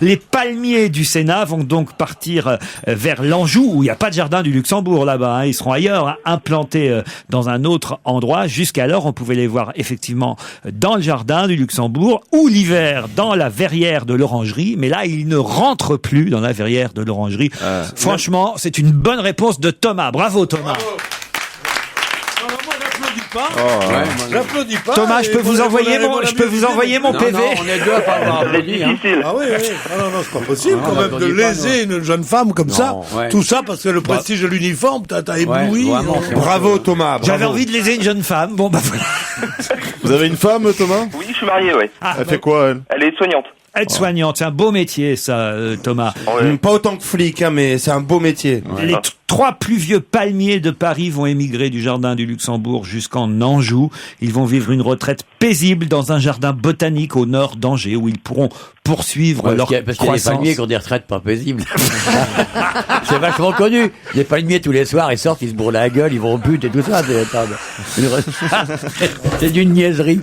Les palmiers du Sénat vont donc partir vers l'Anjou, où il n'y a pas de jardin du Luxembourg là-bas. Ils seront ailleurs, implantés dans un autre endroit. Jusqu'alors, on pouvait les voir effectivement dans le jardin du Luxembourg, ou l'hiver dans la verrière de l'orangerie. Mais là, ils ne rentrent plus dans la verrière de l'orangerie. Franchement, c'est une bonne réponse de Thomas. Bravo Thomas. J'applaudis pas. Thomas, je peux vous envoyer mon PV. Non, on est deux à pas avoir applaudi. Ah oui. Non, c'est pas possible quand même de léser une jeune femme comme ça. Tout ça parce que le prestige de l'uniforme, t'as ébloui. Bravo Thomas. J'avais envie de léser une jeune femme. Bon bah voilà. Vous avez une femme, Thomas? Oui, je suis marié, ouais. Elle fait quoi, elle? Elle est soignante. Aide-soignante, c'est un beau métier ça, Thomas. Pas autant que flic, mais c'est un beau métier. Les 3 plus vieux palmiers de Paris vont émigrer du jardin du Luxembourg jusqu'en Anjou. Ils vont vivre une retraite paisible dans un jardin botanique au nord d'Angers où ils pourront poursuivre leur croissance. Parce qu'il y a des palmiers qui ont des retraites pas paisibles. C'est vachement connu. Les palmiers tous les soirs, ils sortent, ils se bourrent la gueule, ils vont au but et tout ça. C'est d'une niaiserie.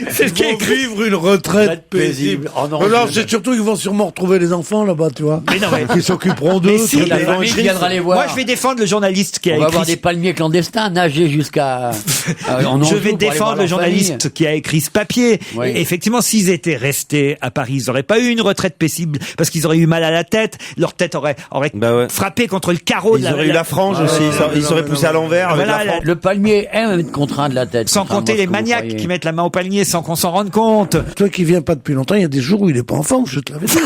C'est ce qui est vivre une retraite paisible. Non, c'est surtout qu'ils vont sûrement retrouver les enfants là-bas, tu vois. Mais non, mais... Ils s'occuperont d'eux. Mais si, la famille viendra les voir. Moi, je vais défendre le journaliste qui a On va écrit... avoir des palmiers clandestins, nager jusqu'à... Je vais défendre le journaliste qui a écrit ce papier. Oui. Et effectivement, s'ils étaient restés à Paris, ils n'auraient pas eu une retraite paisible parce qu'ils auraient eu mal à la tête. Leur tête aurait frappé contre le carreau. Ils auraient eu la frange aussi. Ils auraient poussé à l'envers avec la frange. Le palmier aime être contraint de la tête. Sans compter les maniaques qui mettent la main au palmier sans qu'on s'en rende compte. Toi qui viens pas depuis longtemps, il y a des jours où il est pas en forme, je te l'avais dit.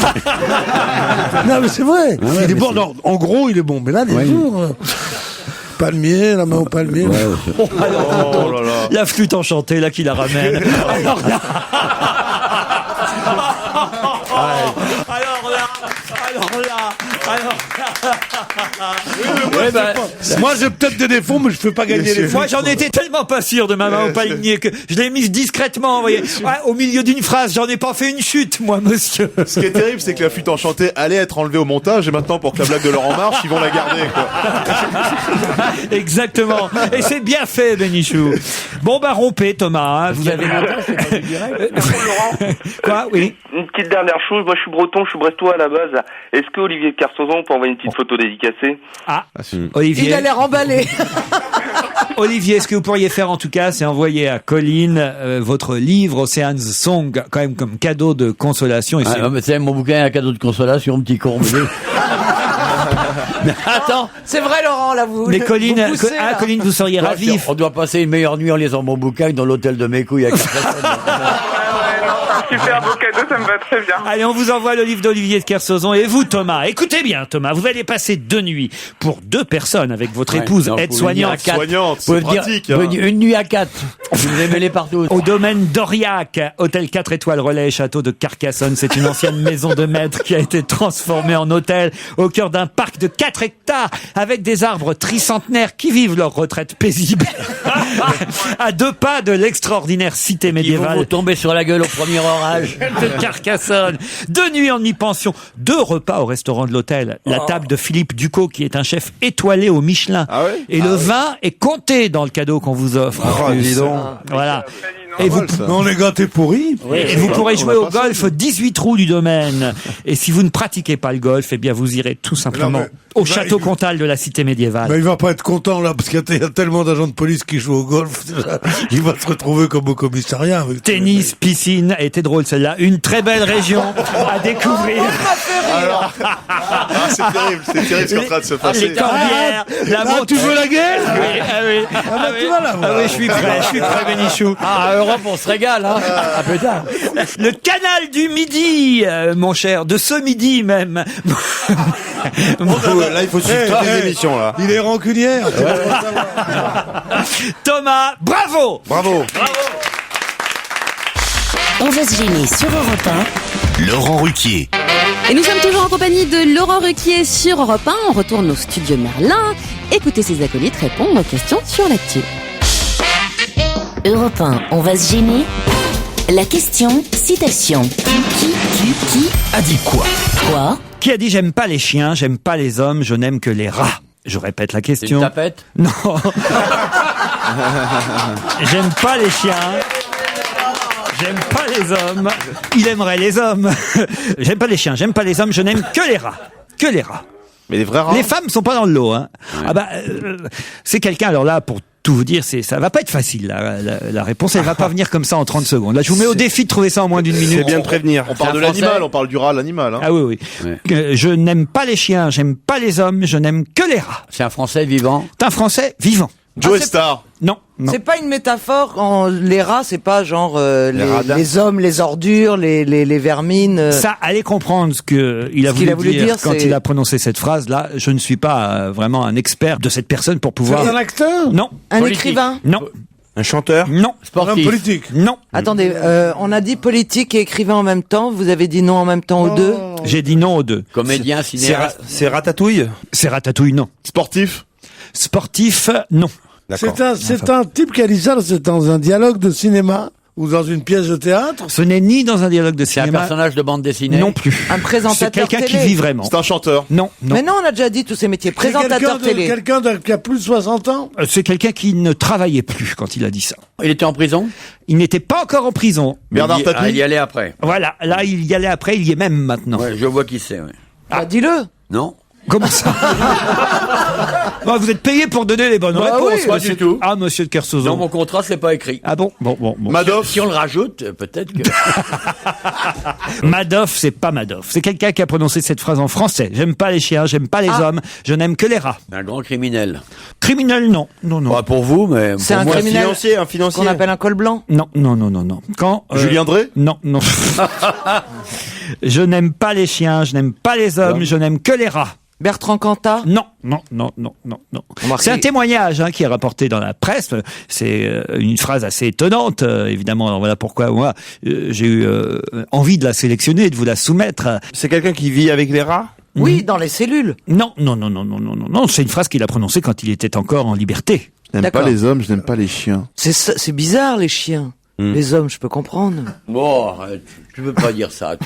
Non, mais c'est vrai. Il est bon. Non, en gros, il est bon. Mais là, les jours... Palmier, la main au palmier. Alors, la flûte enchantée, là, qui la ramène. Alors là... Moi, j'ai peut-être des défauts, mais je fais pas gagner les Moi, j'en étais tellement pas sûr de ma main au palmier que je l'ai mise discrètement, vous voyez. Au milieu d'une phrase, j'en ai pas fait une chute, moi, monsieur. Ce qui est terrible, c'est que la flûte enchantée allait être enlevée au montage, et maintenant, pour que la blague de Laurent marche, ils vont la garder, quoi. Exactement. Et c'est bien fait, Bénichou. Bon, bah, rompez, Thomas. Hein. Vous avez Laurent. Quoi? Oui. Une petite dernière chose. Moi, je suis breton, je suis brestois à la base. Est-ce que Olivier de Kersauzon peut envoyer une petite photo dédicacée? Olivier. Il a l'air emballé. Olivier, ce que vous pourriez faire en tout cas, c'est envoyer à Colline votre livre Ocean's Song, quand même comme cadeau de consolation. Et c'est mon bouquin, un cadeau de consolation, petit con. Attends, c'est vrai, Laurent, là, vous. Mais Colline, vous poussez, là. Colline, vous seriez ravi. On doit passer une meilleure nuit en lisant mon bouquin dans l'hôtel de mes couilles. Super beau cadeau, ça me va très bien. Allez, on vous envoie le livre d'Olivier de Kersauzon. Et vous, Thomas, écoutez bien, Thomas, vous allez passer 2 nuits pour 2 personnes avec votre épouse, aide-soignante. C'est pratique. Une nuit à 4. Vous les mêlez partout. Au domaine d'Aurillac, hôtel 4 étoiles relais, château de Carcassonne. C'est une ancienne maison de maître qui a été transformée en hôtel au cœur d'un parc de 4 hectares avec des arbres tricentenaires qui vivent leur retraite paisible. À 2 pas de l'extraordinaire cité médiévale. Ils vont vous tomber sur la gueule au premier orage. De Carcassonne. 2 nuits en demi-pension. 2 repas au restaurant de l'hôtel. La table de Philippe Ducot, qui est un chef étoilé au Michelin. Et le vin est compté dans le cadeau qu'on vous offre. Dis donc. Voilà. Et vous, on est gâtés pourris. Et vous pourrez jouer au golf 18 trous du domaine. Et si vous ne pratiquez pas le golf, eh bien vous irez tout simplement au château Comtal de la cité médiévale. Mais il va pas être content là, parce qu'il y a tellement d'agents de police qui jouent au golf. Il va se retrouver comme au commissariat. Avec tennis, piscine, était drôle celle-là. Une très belle région à découvrir. C'est terrible ce qui est en train de se passer. Les Corbières, la montagne. Tu veux la guerre? Tu vas la voir. Je suis prêt, Bénichou. Europe, on se régale, hein. À plus tard. Le canal du Midi, mon cher, de ce midi même. Là, il faut suivre toutes les émissions, là. Il est rancunière. Thomas, bravo. On va se gêner sur Europe 1. Laurent Ruquier. Et nous sommes toujours en compagnie de Laurent Ruquier sur Europe 1. On retourne au studio Merlin. Écoutez ses acolytes répondre aux questions sur l'actu. Europe 1, on va se gêner. La question, citation. Qui a dit quoi? Quoi? Qui a dit j'aime pas les chiens, j'aime pas les hommes, je n'aime que les rats? Je répète la question. C'est une tapette? Non. J'aime pas les chiens. J'aime pas les hommes. Il aimerait les hommes. J'aime pas les chiens, j'aime pas les hommes, je n'aime que les rats. Que les rats. Mais les vrais rats? Les femmes sont pas dans le lot, hein. Ouais. C'est quelqu'un, alors là, pour tout vous dire, ça va pas être facile, la réponse, elle va pas venir comme ça en 30 secondes. Là, je vous mets au défi de trouver ça en moins d'une minute. C'est bien de prévenir. On parle de l'animal, on parle du rat, l'animal. Hein. Ah oui. Je n'aime pas les chiens, j'aime pas les hommes, je n'aime que les rats. C'est un Français vivant? C'est un Français vivant. Joe Star. Non. C'est pas une métaphore. Les rats, c'est pas genre les hommes, les ordures, les vermines. Ça, allez comprendre ce qu'il a voulu dire quand il a prononcé cette phrase-là. Je ne suis pas vraiment un expert de cette personne pour pouvoir. C'est un acteur? Non. Un écrivain? Non. Un chanteur? Non. Sportif? Un politique? Non. Attendez, on a dit politique et écrivain en même temps. Vous avez dit non en même temps aux deux? J'ai dit non aux deux. Comédien, cinéaste? C'est Ratatouille? C'est Ratatouille, non. Sportif? Sportif, non. C'est un type qui a dit ça, c'est dans un dialogue de cinéma Ou dans une pièce de théâtre? Ce n'est ni dans un dialogue de C'est un cinéma. personnage de bande dessinée? Non plus. Un C'est présentateur quelqu'un télé. qui vit vraiment. C'est un chanteur. Non, non. Mais non, on a déjà dit tous ces métiers. C'est Présentateur télé. Quelqu'un qui a plus de 60 ans? C'est quelqu'un qui ne travaillait plus quand il a dit ça. Il était en prison? Il n'était pas encore en prison. Bernard il Tapie. y allait après. Voilà, là il y allait après, il y est même maintenant. Ouais, je vois qui c'est, ouais. Bah, dis-le. Non? Comment ça? Bah, vous êtes payé pour donner les bonnes Bah réponses. oui, pas du tout. Ah, monsieur de Kersauzon. Dans mon contrat, c'est pas écrit. Ah bon, bon. Madoff. Si on le rajoute, peut-être que... Madoff, c'est pas Madoff. C'est quelqu'un qui a prononcé cette phrase en français. J'aime pas les chiens, j'aime pas les hommes, je n'aime que les rats. Un grand criminel. Criminel, non. Non. Pas pour vous, mais C'est pour un moi, criminel Un financier. qu'on appelle un col blanc. Non. Quand Julien Drey. Non. Je n'aime pas les chiens, je n'aime pas les hommes, je n'aime que les rats. Bertrand Cantat. Non. C'est un il- témoignage qui est rapporté dans la presse. C'est une phrase assez étonnante, évidemment. Alors voilà pourquoi moi j'ai eu envie de la sélectionner, de vous la soumettre. C'est quelqu'un qui vit avec les rats? Oui, dans les cellules. Non. C'est une phrase qu'il a prononcée quand il était encore en liberté. Je n'aime D'accord. pas les hommes, je n'aime pas les chiens. C'est bizarre, les chiens. Les hommes, je peux comprendre. Bon, tu veux pas dire ça.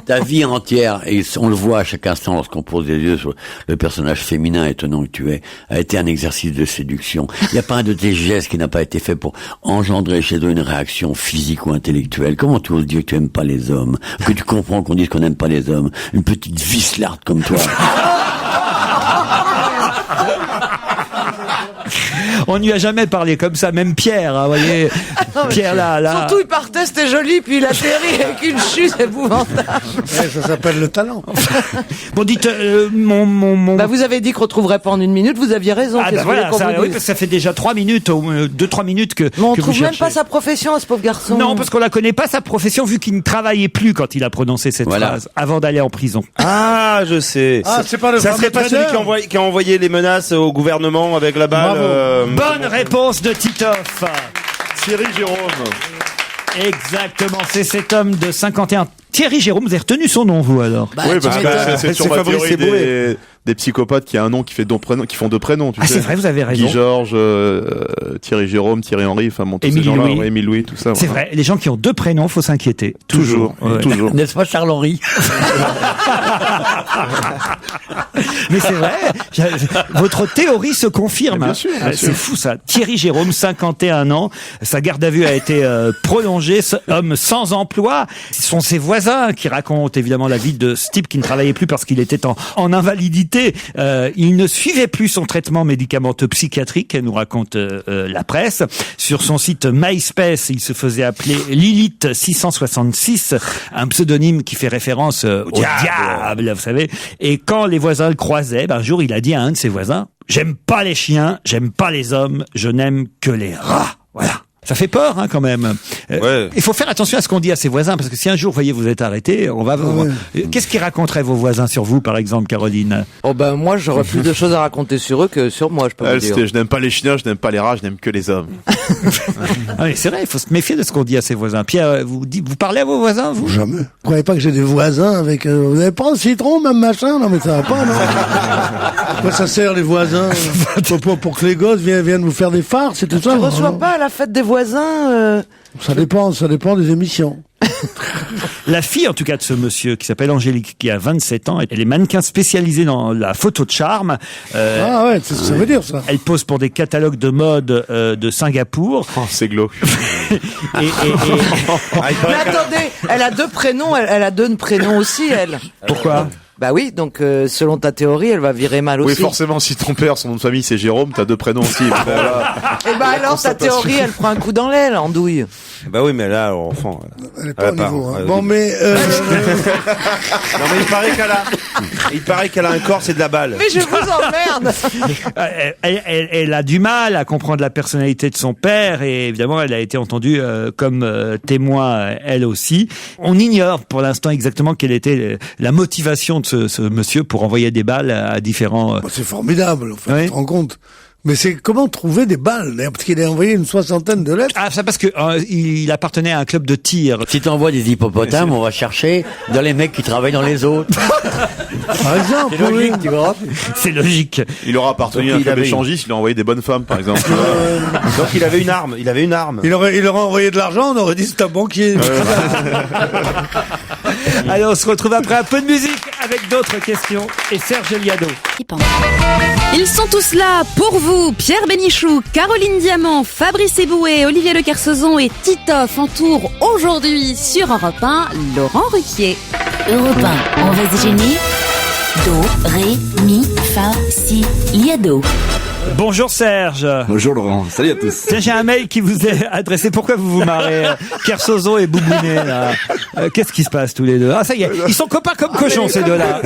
Ta vie entière, et on le voit à chaque instant lorsqu'on pose les yeux sur le personnage féminin étonnant que tu es, a été un exercice de séduction. Il n'y a pas un de tes gestes qui n'a pas été fait pour engendrer chez eux une réaction physique ou intellectuelle. Comment tu oses dire que tu aimes pas les hommes? Que tu comprends qu'on dise qu'on n'aime pas les hommes? Une petite vislarde comme toi. On n'y a jamais parlé comme ça, même Pierre, vous voyez. Pierre là. Surtout, il partait, c'était joli, puis il atterrit avec une chute épouvantable. Ouais, ça s'appelle le talent. Bon, dites, mon... Bah, vous avez dit qu'on retrouverait pas en une minute, vous aviez raison. Ah qu'est-ce bah que vous voulez voilà, qu'on ça, vous oui, dise parce que ça fait déjà 3 minutes, 2-3 minutes que Mais on que vous trouve même cherchez. pas sa profession à ce pauvre garçon. Non, parce qu'on la connaît pas, sa profession, vu qu'il ne travaillait plus quand il a prononcé cette Voilà. phrase, avant d'aller en prison. Ah, je sais. Ah, c'est pas le Ça serait fameux pas celui trader qui a envoyé les menaces au gouvernement avec la balle. Bravo. Bonne réponse de Titoff. Thierry Jérôme. Exactement, c'est cet homme de 51. Thierry Jérôme, vous avez retenu son nom, vous, alors? Bah, Oui, tu parce m'étonnes. que c'est sur C'est ma Fabrice théorie Eboué. des psychopathes qui a un nom qui fait qui font deux prénoms, tu Ah, sais. c'est vrai, vous avez raison. Guy Georges, Thierry Jérôme, Thierry Henry, enfin bon, tous ces Émile gens-là, Louis. ouais, Émile Louis, tout ça. C'est voilà. vrai, les gens qui ont 2 prénoms, faut s'inquiéter. Toujours, Ouais. toujours. N'est-ce pas, Charles-Henri? Mais c'est vrai, votre théorie se confirme. Bien sûr, bien C'est sûr. fou ça. Thierry Jérôme, 51 ans, sa garde à vue a été prolongée, ce homme sans emploi. Ce sont ses voisins qui racontent évidemment la vie de ce type qui ne travaillait plus parce qu'il était en invalidité. Il ne suivait plus son traitement médicamenteux psychiatrique, nous raconte la presse. Sur son site MySpace, il se faisait appeler Lilith 666, un pseudonyme qui fait référence au diable, vous savez. Et quand les voisins le croisaient, un jour, il a dit à un de ses voisins, « J'aime pas les chiens, j'aime pas les hommes, je n'aime que les rats. » Voilà. Ça fait peur, quand même. Ouais. Il faut faire attention à ce qu'on dit à ses voisins, parce que si un jour, vous voyez, vous êtes arrêté, Qu'est-ce qu'ils raconteraient vos voisins sur vous, par exemple, Caroline? Oh ben moi j'aurais plus de choses à raconter sur eux que sur moi, je peux vous Elle, dire. c'était, je n'aime pas les chiens, je n'aime pas les rats, je n'aime que les hommes. Ah oui, c'est vrai, il faut se méfier de ce qu'on dit à ses voisins. Pierre, vous parlez à vos voisins, vous? Jamais. Vous croyez pas que j'ai des voisins avec... vous avez pas un citron, même machin? Non mais ça va pas, non? Quoi ça sert les voisins? pour que les gosses viennent vous faire des farces et tout ça? Tu reçois non. pas à la fête des voisins Ça dépend des émissions. La fille, en tout cas, de ce monsieur, qui s'appelle Angélique, qui a 27 ans, elle est mannequin spécialisée dans la photo de charme. Ah ouais, c'est ce que ça veut dire, ça. Elle pose pour des catalogues de mode de Singapour. Oh, c'est glauque. Mais attendez, elle a 2 prénoms, elle a 2 prénoms aussi, elle. Pourquoi? Bah oui, donc selon ta théorie, elle va virer mal Oui, aussi. forcément, si ton père, son nom de famille, c'est Jérôme, t'as 2 prénoms aussi. Voilà. Et bah alors ta théorie, elle prend un coup dans l'aile, andouille. Bah oui, mais là, enfant. Elle est pas au niveau. Hein. Bon, mais... Non, mais il paraît qu'elle a un corps, c'est de la balle. Mais je vous emmerde. Elle a du mal à comprendre la personnalité de son père et évidemment elle a été entendue comme témoin elle aussi. On ignore pour l'instant exactement quelle était la motivation de ce monsieur pour envoyer des balles à différents... C'est formidable, en fait, Oui. tu te rends compte Mais c'est comment trouver des balles, d'ailleurs, parce qu'il a envoyé une 60aine de lettres. Ah, ça parce que il appartenait à un club de tir. Si t'envoies des hippopotames, on va chercher dans les mecs qui travaillent dans les autres. Par exemple, C'est logique, tu vois. C'est logique. Il aura appartenu à un club échangiste, il a envoyé des bonnes femmes, par exemple. Donc il avait une arme. Il aurait envoyé de l'argent, on aurait dit c'est un banquier. Allez, on se retrouve après un peu de musique avec d'autres questions et Serge Liado. Ils sont tous là pour vous. Pierre Bénichou, Caroline Diamant, Fabrice Eboué, Olivier Le Kersauzon et Titoff entourent aujourd'hui sur Europe 1 Laurent Ruquier. Europe 1, on va se gêner. Do, ré, mi, fa, si, liado. Bonjour Serge. Bonjour Laurent, salut à tous. Tiens, j'ai un mail qui vous est adressé. Pourquoi vous vous marrez Kersauzon et Boubounet là. Qu'est-ce qui se passe tous les deux? Ah ça y est, ils sont copains comme cochons ces deux-là.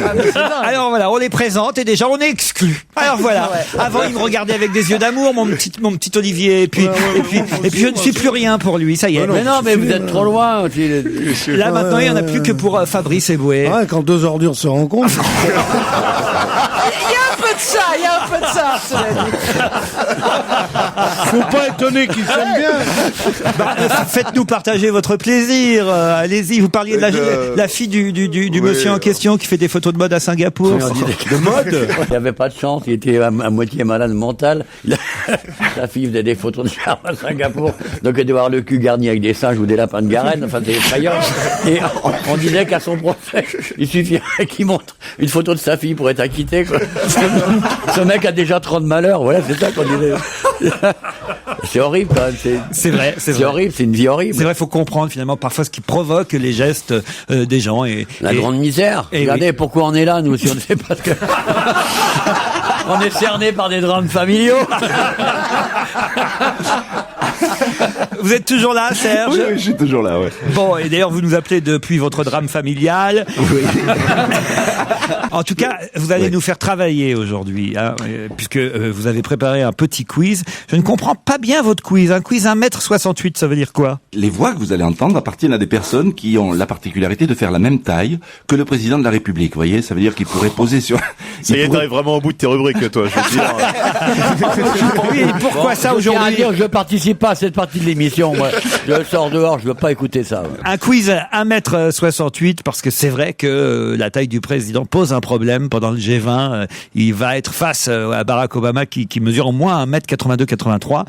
Alors voilà, on les présente et déjà on est exclus. Alors voilà, avant il me regardait avec des yeux d'amour, mon petit Olivier, et puis je ne suis plus rien pour lui, ça y est. Mais non, mais vous êtes trop loin. Là maintenant il n'y en a plus que pour Fabrice Eboué. Ouais, quand deux ordures se rencontrent. Il y a un peu de ça, cela dit. Faut pas étonner qu'ils s'aiment bien. Bah, faites-nous partager votre plaisir. Allez-y, vous parliez de la fille du monsieur en question qui fait des photos de mode à Singapour. De mode. Il n'avait pas de chance, il était à moitié malade mental. Sa fille faisait des photos de charme à Singapour, donc elle devait avoir le cul garni avec des singes ou des lapins de Garenne. Enfin, c'est effrayant. Et on disait qu'à son procès, il suffirait qu'il montre une photo de sa fille pour être acquitté, quoi. Ce mec a déjà 30 malheurs, voilà, c'est ça qu'on dirait. C'est horrible quand même. C'est vrai. C'est horrible, c'est une vie horrible. C'est vrai, il faut comprendre finalement parfois ce qui provoque les gestes des gens. La grande misère. Regardez pourquoi on est là, nous, si on ne sait pas que... On est cerné par des drames familiaux. Vous êtes toujours là, Serge? Oui, je suis toujours là, ouais. Bon, et d'ailleurs, vous nous appelez depuis votre drame familial. Oui. En tout cas, vous allez nous faire travailler aujourd'hui, hein, puisque vous avez préparé un petit quiz. Je ne comprends pas bien votre quiz. Un quiz 1m68, ça veut dire quoi? Les voix que vous allez entendre appartiennent à des personnes qui ont la particularité de faire la même taille que le président de la République. Vous voyez, ça veut dire qu'ils pourraient poser sur... Ça y est, t'arrives vraiment au bout de tes rubriques, toi, je veux dire. Oui, pourquoi ça aujourd'hui? Je participe pas à cette partie de l'émission, moi. Je sors dehors, je veux pas écouter ça. Ouais. Un quiz 1m68, parce que c'est vrai que la taille du président pose un problème pendant le G20. Il va être face à Barack Obama qui mesure au moins 1m82-83.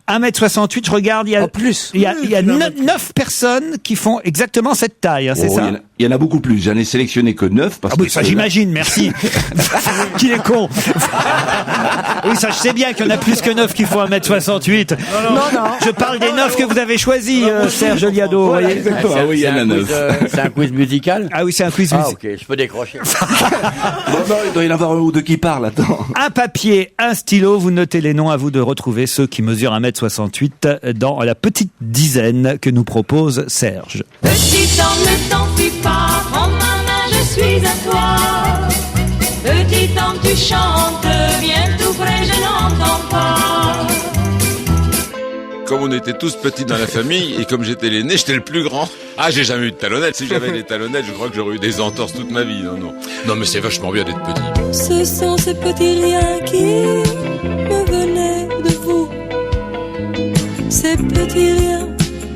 1m68, je regarde, il y a 9 personnes qui font exactement cette taille, hein, c'est ça? Il y en a beaucoup plus. J'en ai sélectionné que 9 parce que ça j'imagine, merci. Qu'il est con. Oui, ça je sais bien qu'il y en a plus que 9 qui font 1m68. Non. Je parle des 9 que vous avez choisis, Serge Liado. Voilà, exactement. Ah oui, il y en a 9. C'est un quiz musical? Ah oui, c'est un quiz musical. Ah ok, je peux décrocher. Non, il doit y en avoir un ou deux qui parlent, attends. Un papier, un stylo, vous notez les noms, à vous de retrouver ceux qui mesurent 1m68 dans la petite dizaine que nous propose Serge. Petit homme, ne t'enfuis pas, prends ma main, je suis à toi. Petit homme, tu chantes, viens tout près, je n'entends pas. Comme on était tous petits dans la famille, et comme j'étais l'aîné, j'étais le plus grand. Ah, j'ai jamais eu de talonnettes. Si j'avais des talonnettes, je crois que j'aurais eu des entorses toute ma vie. Non, mais c'est vachement bien d'être petit. Ce sont ces petits riens qui me venaient de vous. Ces petits riens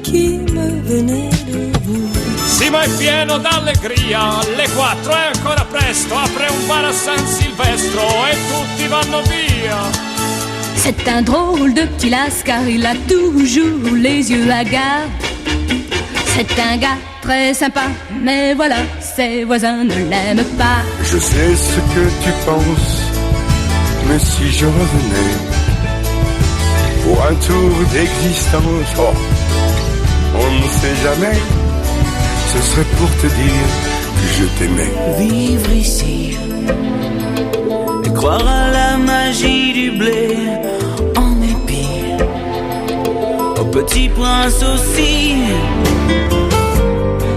qui me venaient de vous. Si ma è pieno d'allegria, alle 4 è ancora presto, apre un bar a San Silvestro e tutti vanno via. C'est un drôle de petit lascar, il a toujours les yeux hagards. C'est un gars très sympa, mais voilà, ses voisins ne l'aiment pas. Je sais ce que tu penses, mais si je revenais pour un tour d'existence, on ne sait jamais, ce serait pour te dire que je t'aimais. Vivre ici et croire à la magie du blé en épi, au petit prince aussi.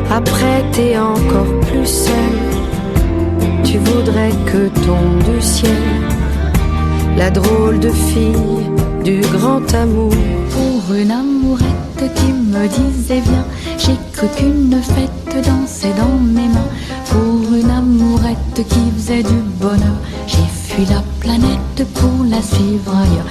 Après t'es encore plus seul, tu voudrais que tombe du ciel la drôle de fille du grand amour. Pour une amourette qui me disait viens, j'ai cru qu'une fête dansait dans mes mains. Pour une amourette qui faisait du bonheur, j'ai fui la planète pour la la suivre ailleurs.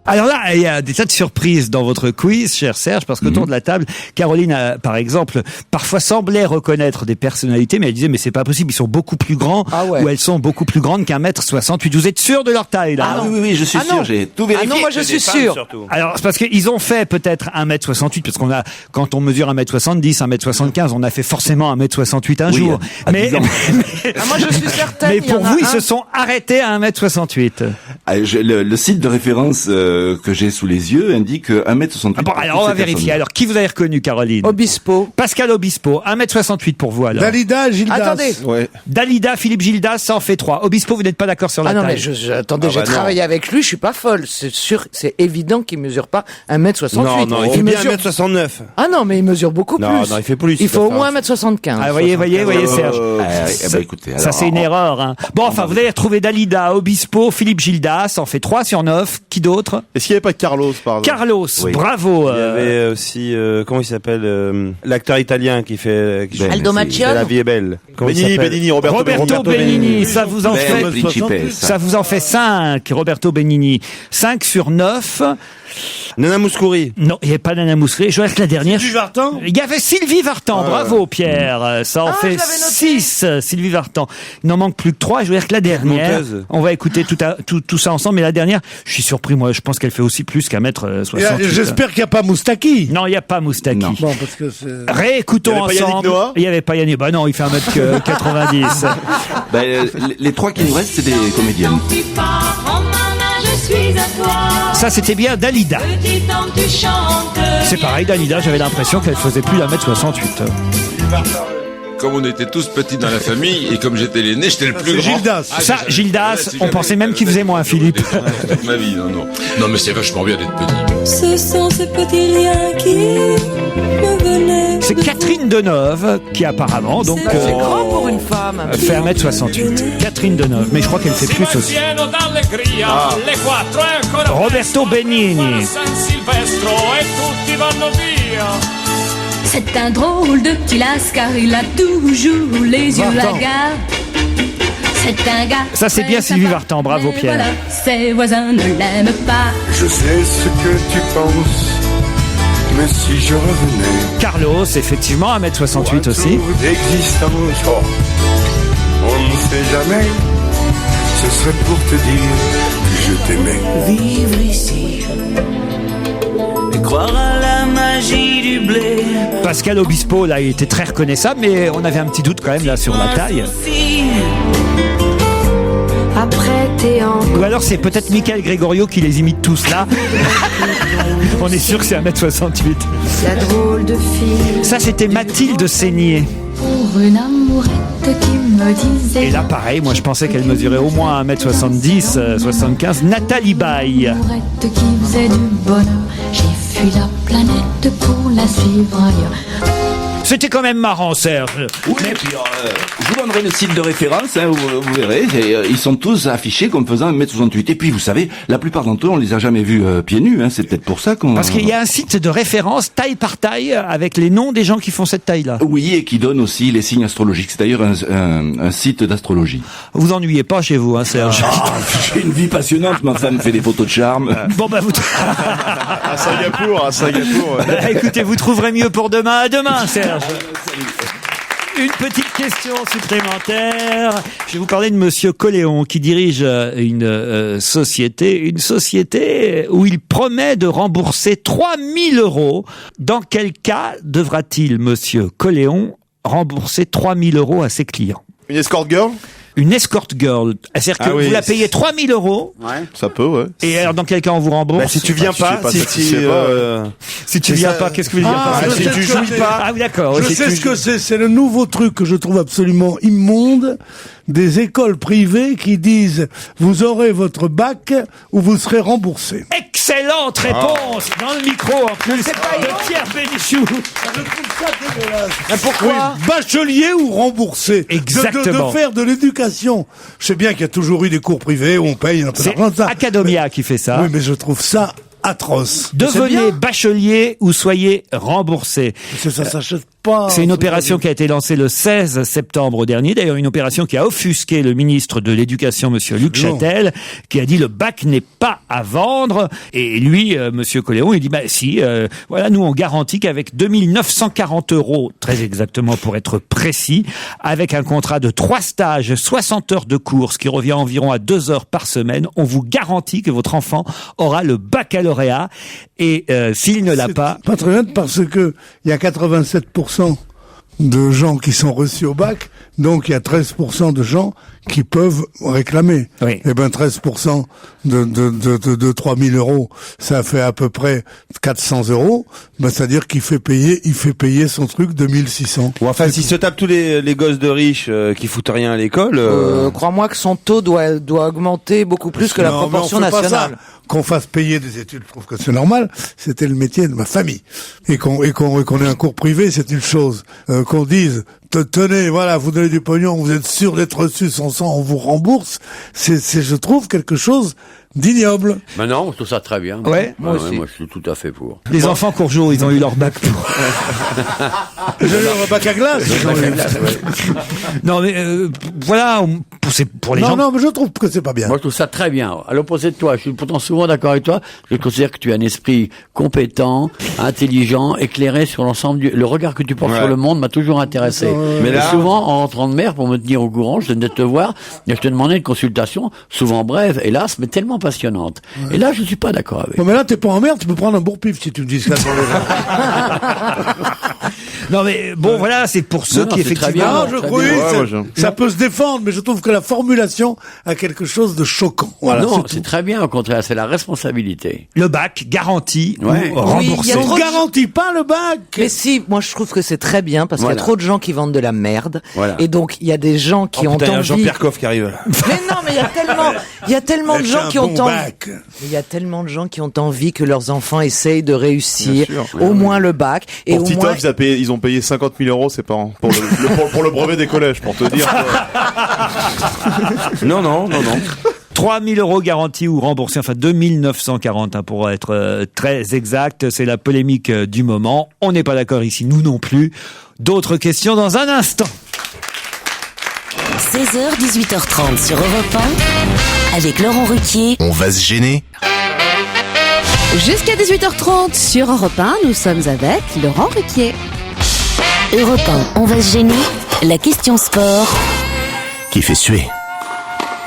Alors là, il y a des tas de surprises dans votre quiz, cher Serge, parce qu'autour de la table, Caroline, par exemple, parfois semblait reconnaître des personnalités, mais elle disait, mais c'est pas possible, ils sont beaucoup plus grands, ou elles sont beaucoup plus grandes qu'1m68. Vous êtes sûr de leur taille, là? Ah oui, je suis sûr, j'ai tout vérifié. Ah non, moi je suis sûr. Alors, c'est parce qu'ils ont fait peut-être 1m68, parce qu'on a, quand on mesure 1m70, 1m75, on a fait forcément 1m68 un jour. Mais moi je suis certaine. mais pour vous, ils se sont arrêtés à 1m68. Le site de référence que j'ai sous les yeux indique 1m68. Ah bon, alors on va vérifier. Alors, qui vous avez reconnu, Caroline? Obispo. Pascal Obispo, 1m68 pour vous, alors. Dalida, Gildas. Attendez. Ouais. Dalida, Philippe Gildas, ça en fait 3. Obispo, vous n'êtes pas d'accord sur la Ah non, taille? mais attendez, j'ai travaillé avec lui, je suis pas folle. C'est sûr, c'est évident qu'il mesure pas 1m68. Non, il fait bien 1m69. Ah non, mais il mesure beaucoup plus. Non, il fait plus. Il faut au moins 1m75. Ah, voyez, Serge. Écoutez, Ça, c'est une erreur, hein. Bon, enfin, vous allez retrouver Dalida, Obispo, Philippe Gildas, ça en fait 3 sur 9. Qui d'autre? Est-ce qu'il n'y avait pas Carlos, par exemple? Carlos, bravo. Il y avait aussi, comment il s'appelle, l'acteur italien qui fait, Aldo Macchione. La vie est belle. Benigni, Roberto Benigni, ça vous en fait, Principe, ça vous en fait 5, Roberto Benigni. 5 sur 9. Nana Mouskouri. Non, il n'y avait pas Nana Mouskouri. Je vois que la dernière. Sylvie Vartan. Il y avait Sylvie Vartan. Bravo, Pierre. Ça en fait 6, Sylvie Vartan. Il n'en manque plus que 3. Je veux dire que la dernière. Monteuse. On va écouter tout ça ensemble. Mais la dernière, je suis surpris. Moi, je pense qu'elle fait aussi plus qu'1m68. J'espère qu'il n'y a pas Moustaki. Non, il n'y a pas Moustaki. Bon, parce que c'est... Réécoutons Il y avait pas ensemble. Yannick Noah. Il n'y avait pas Yannick. Bah non, il fait 1m90. les 3 qui nous restent, c'est des comédiennes. Tu pars en main, je suis à toi. Ça, c'était bien Dalida. Petit temps tu chantes. C'est pareil, Dalida, j'avais l'impression qu'elle faisait plus d'1m68. Comme on était tous petits dans la famille, et comme j'étais l'aîné, j'étais le plus grand. Gildas. Ça, Gildas, on pensait même qu'il faisait moins, Philippe. Toute ma vie, non, mais c'est vachement bien d'être petit. Ce sont ces petits liens qui me venaient. C'est Catherine Deneuve qui apparemment donc C'est grand pour une femme. fait 1m68. Catherine Deneuve, mais je crois qu'elle fait plus aussi. Roberto Benigni. C'est un drôle de petit lascar, il a toujours les yeux hagards. C'est un gars. Ça, c'est bien Sylvie Vartan, bravo Pierre. Voilà, ses voisins ne l'aiment pas. Je sais ce que tu penses, mais si je revenais. Carlos, effectivement, 1m68 aussi. D'existence, on ne sait jamais. Ce serait pour te dire que je t'aimais. Vivre ici et croire à la magie du blé. Pascal Obispo, là, il était très reconnaissable, mais on avait un petit doute quand même là sur la taille. Après t'es en... Ou alors c'est peut-être Michael Gregorio qui les imite tous là. On est sûr que c'est 1m68. La drôle de fille. Ça, c'était Mathilde Seigné. Pour une amourette qui me disait. Et là, pareil, moi je pensais qu'elle mesurait au moins 1m70, 75. Nathalie Baye. Amourette qui faisait du bonheur. J'ai fui la planète pour la suivre ailleurs. C'était quand même marrant, Serge. Oui, et puis, je vous donnerai le site de référence, hein, vous verrez, et, ils sont tous affichés comme faisant 1m68. Et puis, vous savez, la plupart d'entre eux, on les a jamais vus pieds nus, hein, c'est peut-être pour ça qu'on... Parce qu'il y a un site de référence, taille par taille, avec les noms des gens qui font cette taille-là. Oui, et qui donne aussi les signes astrologiques. C'est d'ailleurs un site d'astrologie. Vous ennuyez pas chez vous, hein, Serge? J'ai une vie passionnante, ma femme fait des photos de charme. Bon, bah, vous... À Singapour, ouais. Bah, écoutez, vous trouverez mieux pour demain. À demain, Serge. Une petite question supplémentaire. Je vais vous parler de Monsieur Coléon qui dirige une société où il promet de rembourser 3 000 €. Dans quel cas devra-t-il, Monsieur Coléon, rembourser 3 000 € à ses clients? Une escort girl? Une escort girl. C'est-à-dire que vous la payez 3 000 €. Ouais. Ça peut, ouais. Et alors, dans quel cas on vous rembourse? Bah, si tu viens pas, si tu viens pas, qu'est-ce que vous voulez dire par ça? Si tu jouis pas. Ah oui, d'accord. Je sais ce que c'est. C'est le nouveau truc que je trouve absolument immonde. Des écoles privées qui disent vous aurez votre bac ou vous serez remboursé. Excellente réponse dans le micro en plus de Pierre Bénichou. Je trouve ça dégueulasse. Mais pourquoi? Oui, bachelier ou remboursé? Exactement. De faire de l'éducation. Je sais bien qu'il y a toujours eu des cours privés où on paye un peu d'argent. C'est Academia qui fait ça. Oui, mais je trouve ça atroce. Devenez bachelier ou soyez remboursé. Ça s'achète pas. C'est une opération qui a été lancée le 16 septembre dernier. D'ailleurs, une opération qui a offusqué le ministre de l'Éducation, monsieur Luc Châtel, qui a dit le bac n'est pas à vendre. Et lui, monsieur Colléon, il dit, si, voilà, nous on garantit qu'avec 2940 €, très exactement pour être précis, avec un contrat de 3 stages, 60 heures de cours, ce qui revient environ à 2 heures par semaine, on vous garantit que votre enfant aura le baccalauréat. Et s'il ne l'a pas très bien parce que il y a 87% de gens qui sont reçus au bac, donc il y a 13% de gens qui peuvent réclamer. Oui. Et 13% de 3000 €, ça fait à peu près 400 €. C'est-à-dire qu'il fait payer son truc de 1600. Ou enfin, s'il se tape tous les gosses de riches qui foutent rien à l'école. Crois-moi que son taux doit augmenter beaucoup plus que la proportion nationale. Qu'on fasse payer des études, je trouve que c'est normal. C'était le métier de ma famille. Et qu'on ait un cours privé, c'est une chose. Qu'on dise, tenez, voilà, vous donnez du pognon, vous êtes sûr d'être reçu sans ça, on vous rembourse. C'est, je trouve, quelque chose d'ignoble. Mais non, je trouve ça très bien. Ouais, moi aussi. Moi, je suis tout à fait pour. Les enfants Courgeot, ils ont eu leur bac pour. Ils ont eu leur bac à glace. Non, mais voilà, c'est pour les gens. Non, mais je trouve que c'est pas bien. Moi, je trouve ça très bien. À l'opposé de toi, je suis pourtant souvent d'accord avec toi. Je considère que tu as un esprit compétent, intelligent, éclairé sur l'ensemble le regard que tu portes sur le monde m'a toujours intéressé. Mais là, souvent, en rentrant de mer, pour me tenir au courant, je venais de te voir, et je te demandais une consultation, souvent brève, hélas, mais tellement passionnante. Et là, je suis pas d'accord avec. Non, mais là, t'es pas en merde, tu peux prendre un bourre-pif si tu me dis ça sur les Non, mais bon, voilà, c'est pour ceux qui effectivement. Ça peut se défendre, mais je trouve que la formulation a quelque chose de choquant. Voilà, non, c'est très bien, au contraire, c'est la responsabilité. Le bac garanti ou remboursé. On garantit pas le bac. Mais si, moi je trouve que c'est très bien parce qu'il y a trop de gens qui vendent de la merde. Voilà. Et donc il y a des gens qui ont envie. Jean-Pierre Coff qui arrive. Mais non, mais il y a tellement de gens qui ont envie. Il y a tellement de gens qui ont envie que leurs enfants essayent de réussir au moins le bac. Et pour au moins ils ont payé 50 000 € ses parents pour le brevet des collèges, pour te dire. Non. 3 000 € garantis ou remboursés, enfin 2 940 pour être très exact. C'est la polémique du moment. On n'est pas d'accord ici, nous non plus. D'autres questions dans un instant. 16h, 18h30 sur Europe 1, avec Laurent Ruquier. On va se gêner. Jusqu'à 18h30 sur Europe 1, nous sommes avec Laurent Ruquier. Europe 1, on va se gêner. La question sport. Qui fait suer.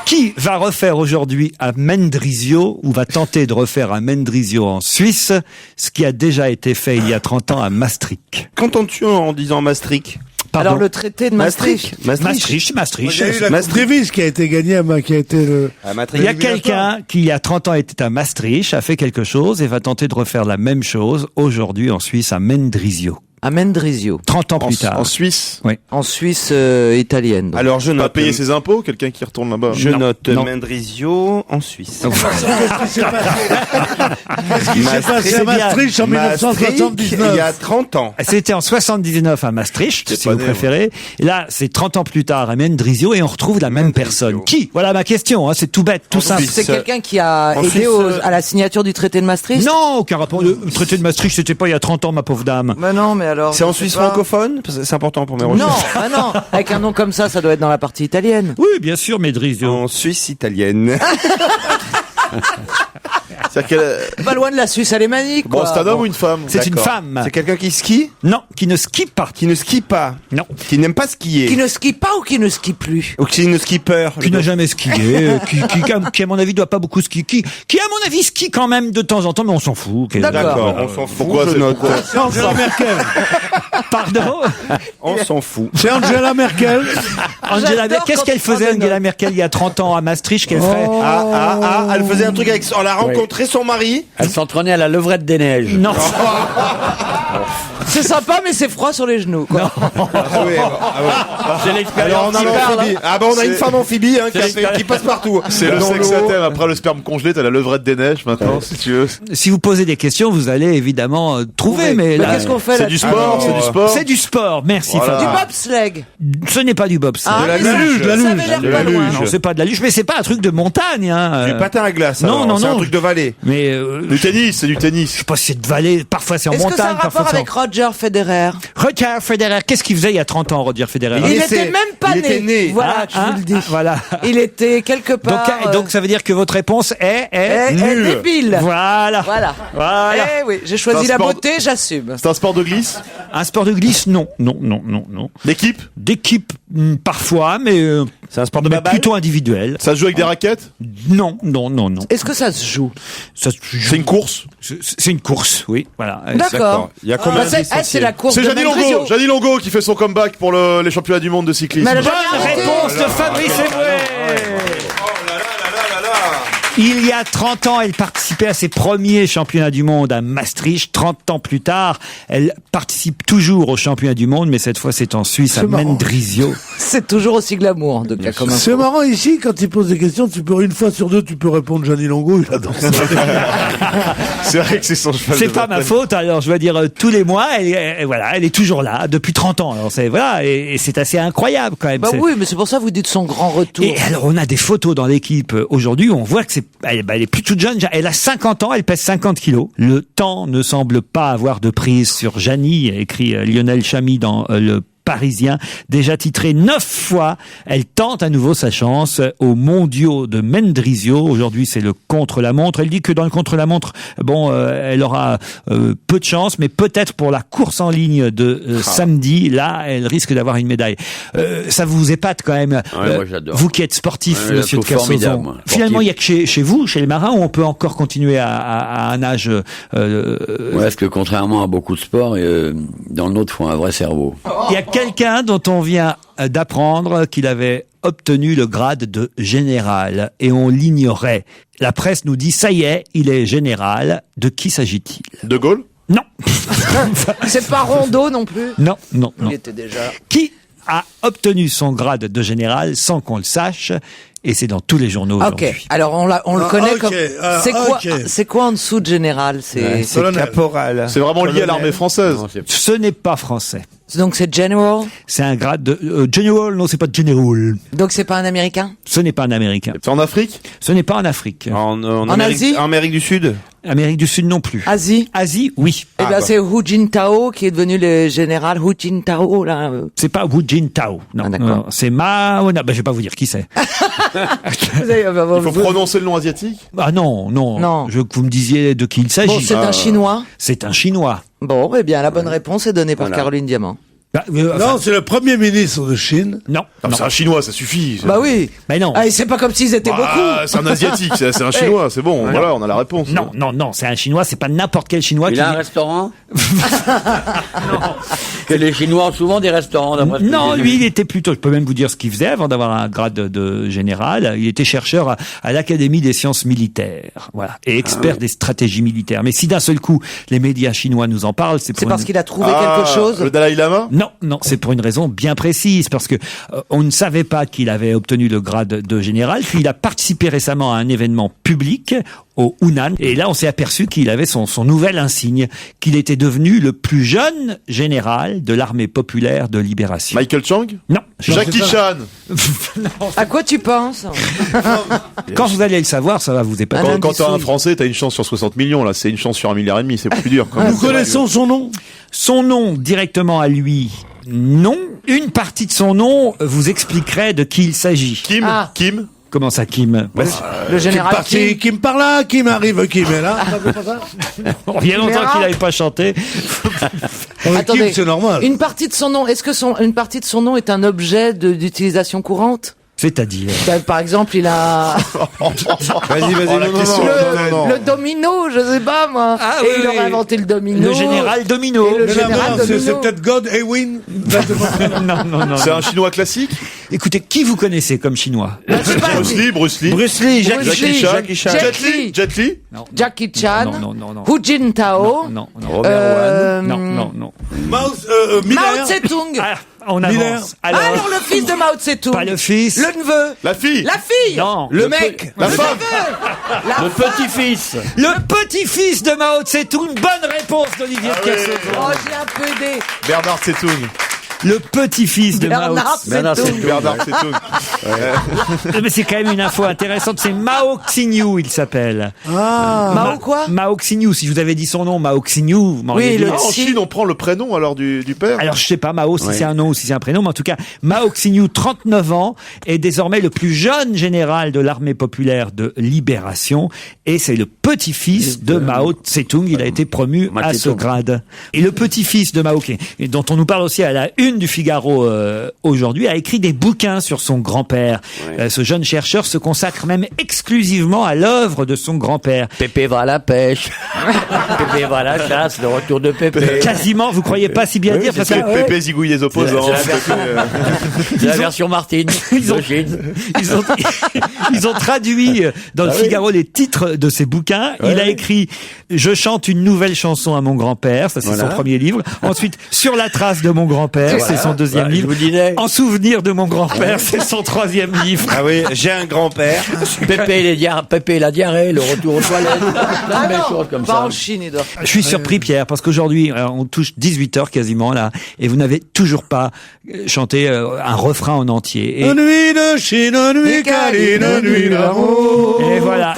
Qui va refaire aujourd'hui à Mendrisio, ou va tenter de refaire à Mendrisio en Suisse, ce qui a déjà été fait il y a 30 ans à Maastricht? Qu'entends-tu en disant Maastricht? Pardon. Alors le traité de Maastricht. Maastricht. Il y a eu la Coupe Davis qui a été gagnée, qui a été le. Il y a quelqu'un qui, il y a 30 ans, était à Maastricht, a fait quelque chose et va tenter de refaire la même chose aujourd'hui en Suisse à Mendrisio. À Mendrisio. 30 ans plus tard. En Suisse. Oui. En Suisse italienne. Donc. Alors je note. Pas payer ses impôts, quelqu'un qui retourne là-bas. Je note Mendrisio en Suisse. Qu'est-ce qui s'est passé à Maastricht en 1979? Il y a 30 ans. C'était en 79 à Maastricht, si vous préférez. Et là, c'est 30 ans plus tard à Mendrisio et on retrouve la même personne. Qui? Voilà ma question, c'est tout bête, tout simple. C'est quelqu'un qui a aidé à la signature du traité de Maastricht? Non, aucun rapport. Le traité de Maastricht, c'était pas il y a 30 ans, ma pauvre dame. Mais non, mais alors. C'est en Suisse francophone? C'est important pour mes recherches. Non, avec un nom comme ça doit être dans la partie italienne. Oui, bien sûr, Mendrisio. En Suisse italienne. Pas loin de la Suisse alémanique. Bon, c'est un homme ou une femme? C'est une femme. C'est quelqu'un qui skie? Non, qui ne skie pas. Qui ne skie pas? Non. Qui n'aime pas skier? Qui ne skie pas ou qui ne skie plus? Ou qui ne skie peur? Qui n'a jamais skié, qui à mon avis doit pas beaucoup skier, qui à mon avis skie quand même de temps en temps, mais on s'en fout. D'accord, on s'en fout. Pourquoi je note. C'est Angela Merkel. Pardon? On s'en fout. C'est Angela Merkel. Qu'est-ce qu'elle faisait, Angela Merkel, il y a 30 ans à Maastricht, qu'elle ferait? Elle faisait un truc avec, on a rencontré son mari. Elle s'entraînait à la levrette des neiges. Non. C'est sympa, mais c'est froid sur les genoux, quoi. C'est l'expérience. On a une femme amphibie qui passe partout. C'est le sexe à thème. Après le sperme congelé, t'as la levrette des neiges maintenant, si tu veux. Si vous posez des questions, vous allez évidemment trouver, mais là. Qu'est-ce qu'on fait là? C'est du sport, c'est du sport. C'est du sport, merci. Voilà. Du bobsleigh. Ce n'est pas du bobsleigh. Ah, de la luge, ça avait l'air pas loin. Non, c'est pas de la luge, mais c'est pas un truc de montagne, hein. Du patin à glace. Non, c'est un truc de vallée. valet. Mais du tennis, c'est du tennis. Je sais pas si c'est de valet, parfois c'est en Est-ce montagne. que ça a un parfois rapport c'est en- avec Roger Federer? Roger Federer, qu'est-ce qu'il faisait il y a 30 ans, Roger Federer? Il était même pas né. Voilà, je vous le dis. Voilà. Il était quelque part. Donc ça veut dire que votre réponse est nulle. Débile. Voilà. Voilà. Voilà. Eh oui, j'ai choisi C'est un la sport- beauté, j'assume. C'est un sport de glisse? Un sport de glisse, non. D'équipe? D'équipe, parfois, mais c'est un sport de plutôt individuel. Ça se joue avec des raquettes? Non. Est-ce que ça se joue? C'est une course? C'est une course, oui. Voilà. D'accord. Il y a combien Bah, c'est la course C'est de Gianni Mendrisio. Longo. Gianni Longo qui fait son comeback pour les championnats du monde de cyclisme. Mais Bonne réponse de Fabrice Eboué. Il y a 30 ans, elle participait à ses premiers championnats du monde à Maastricht. 30 ans plus tard, elle participe toujours aux championnats du monde, mais cette fois c'est en Suisse, à C'est marrant. Mendrisio. C'est toujours aussi glamour, en tout cas, comme C'est marrant ici, quand il pose des questions, une fois sur deux, tu peux répondre Gianni Longo, il adore ça. C'est vrai que c'est son cheval. C'est de pas ma bataille. faute, alors je dois dire, tous les mois, elle est toujours là, depuis 30 ans. Alors et c'est assez incroyable quand même. Bah C'est- oui, mais c'est pour ça que vous dites son grand retour. Et alors, on a des photos dans l'équipe aujourd'hui où on voit que elle est plus toute jeune. Elle a 50 ans, elle pèse 50 kilos. Le temps ne semble pas avoir de prise sur Gianni, écrit Lionel Chamy dans le Parisien, déjà titrée 9 fois. Elle tente à nouveau sa chance aux mondiaux de Mendrisio. Aujourd'hui, c'est le contre-la-montre. Elle dit que dans le contre-la-montre, elle aura peu de chance, mais peut-être pour la course en ligne de samedi, là, elle risque d'avoir une médaille. Ça vous épate quand même. Ouais, moi, j'adore. Vous qui êtes sportif, Ouais, je monsieur de trouve formidable, Kersauzon. moi. Finalement, il Sportif. y a que chez vous, chez les marins, où on peut encore continuer à un âge... Ouais, parce que contrairement à beaucoup de sports, dans le nôtre, il faut un vrai cerveau. Il y a quelqu'un dont on vient d'apprendre qu'il avait obtenu le grade de général et on l'ignorait. La presse nous dit, ça y est, il est général. De qui s'agit-il? De Gaulle? Non. C'est pas Rondeau non plus. Non. Il était déjà. Qui a obtenu son grade de général sans qu'on le sache? Et c'est dans tous les journaux aujourd'hui. Ok. Alors on le connaît comme. C'est quoi en dessous de général? C'est caporal. C'est vraiment lié à l'armée française. Ce n'est pas français. Donc c'est general. C'est un grade de general. Non, c'est pas general. Donc c'est pas un Américain. Ce n'est pas un Américain. C'est en Afrique? Ce n'est pas en Afrique. En Asie? Amérique du Sud? Amérique du Sud non plus. Asie. Asie, oui. Eh ben c'est Hu Jintao qui est devenu le général Hu Jintao là. C'est pas Wu Jintao. Non, non, c'est Mao. Je vais pas vous dire qui c'est. Il faut prononcer le nom asiatique? Ah non. Je veux que vous me disiez de qui il s'agit. Bon, c'est un Chinois. C'est un Chinois. Bon, eh bien la bonne réponse est donnée par Caroline Diamant. Non, c'est le premier ministre de Chine. Non. C'est un Chinois, ça suffit. Bah oui. Mais non. Ah, et c'est pas comme s'ils étaient beaucoup. C'est un asiatique, c'est un Chinois, c'est bon. Voilà, on a la réponse. Non, c'est un Chinois, c'est pas n'importe quel Chinois. Il a un restaurant? Que les Chinois ont souvent des restaurants, d'après ce que Non, j'ai lui, vu. il était plutôt, je peux même vous dire ce qu'il faisait avant d'avoir un grade de général. Il était chercheur à l'Académie des sciences militaires. Voilà. Et expert des stratégies militaires. Mais si d'un seul coup, les médias chinois nous en parlent, c'est parce qu'il a trouvé quelque chose. Le Dalai Lama? Non, c'est pour une raison bien précise, parce que on ne savait pas qu'il avait obtenu le grade de général, puis il a participé récemment à un événement public au Hunan, et là on s'est aperçu qu'il avait son nouvel insigne, qu'il était devenu le plus jeune général de l'armée populaire de libération. Michael Chang? Non. Jackie Chan? À quoi tu penses? Quand vous allez le savoir, ça va vous épater. Quand t'as un Français, t'as une chance sur 60 millions, là, c'est une chance sur 1,5 milliard, c'est plus dur. Nous connaissons son nom? Son nom, directement à lui, non. Une partie de son nom vous expliquerait de qui il s'agit. Kim? Kim? Comment ça, Kim? Le général Kim. Kim par là, Kim arrive, Kim est là. Ça fait pas ça? Il y a longtemps qu'il n'avait pas chanté. Attendez, Kim, c'est normal. Une partie de son nom, est-ce que une partie de son nom est un objet d'utilisation courante? C'est-à-dire? Par exemple, il a Vas-y, le domino, je sais pas moi. Ah, et oui, il aurait oui. inventé le domino. Le général Domino. Et le général C'est domino. peut-être God Ewin. Non. C'est un Chinois classique? Écoutez, qui vous connaissez comme chinois? Bruce Lee, Jackie Chan. Jet Li? Jackie Chan. Non. Hu Jintao. Non. Robert Wan. Non. Mao Tse-tung. On avance. Alors le fils de Mao Tse-tung. Pas le fils. Le neveu. La fille? La fille. Non. Le mec. La femme? Le petit-fils. Le petit-fils de Mao Tse-tung. Bonne réponse d'Olivier de Kersauzon. Oh, j'ai un peu aidé. Bernard Tsetung. Le petit-fils de Mao. Bernard Tse-tung. Mais c'est quand même une info intéressante. C'est Mao Xinyu, il s'appelle. Ah. Mao Xinyu. Si je vous avais dit son nom, Mao Xinyu, vous m'auriez dit. En Chine, on prend le prénom alors du père. Alors je sais pas Mao si c'est un nom ou si c'est un prénom, mais en tout cas Mao Xinyu, 39 ans, est désormais le plus jeune général de l'armée populaire de libération, et c'est le petit-fils de Mao Tse-tung. Il a été promu à ce grade. Et le petit-fils de Mao, dont on nous parle aussi à la une du Figaro aujourd'hui, a écrit des bouquins sur son grand-père. Ce jeune chercheur se consacre même exclusivement à l'œuvre de son grand-père. Pépé va à la pêche. Pépé va à la chasse, le retour de Pépé. Quasiment, vous croyez pas si bien dire, parce que Pépé zigouille des opposants. C'est la version Martine. Ils ont traduit dans le Figaro les titres de ses bouquins. Il a écrit « Je chante une nouvelle chanson à mon grand-père », ça c'est son premier livre. Ensuite « Sur la trace de mon grand-père », c'est son deuxième livre. « En souvenir de mon grand-père », c'est son troisième livre. Ah oui, j'ai un grand-père. Pépé la diarrhée, le retour aux toilettes. Plein de belles choses comme ça. En Chine, il doit. Je suis surpris, Pierre, parce qu'aujourd'hui, on touche 18h quasiment là, et vous n'avez toujours pas chanté un refrain en entier. Et... Nuit de Chine, nuit câline, nuit d'amour. Et voilà.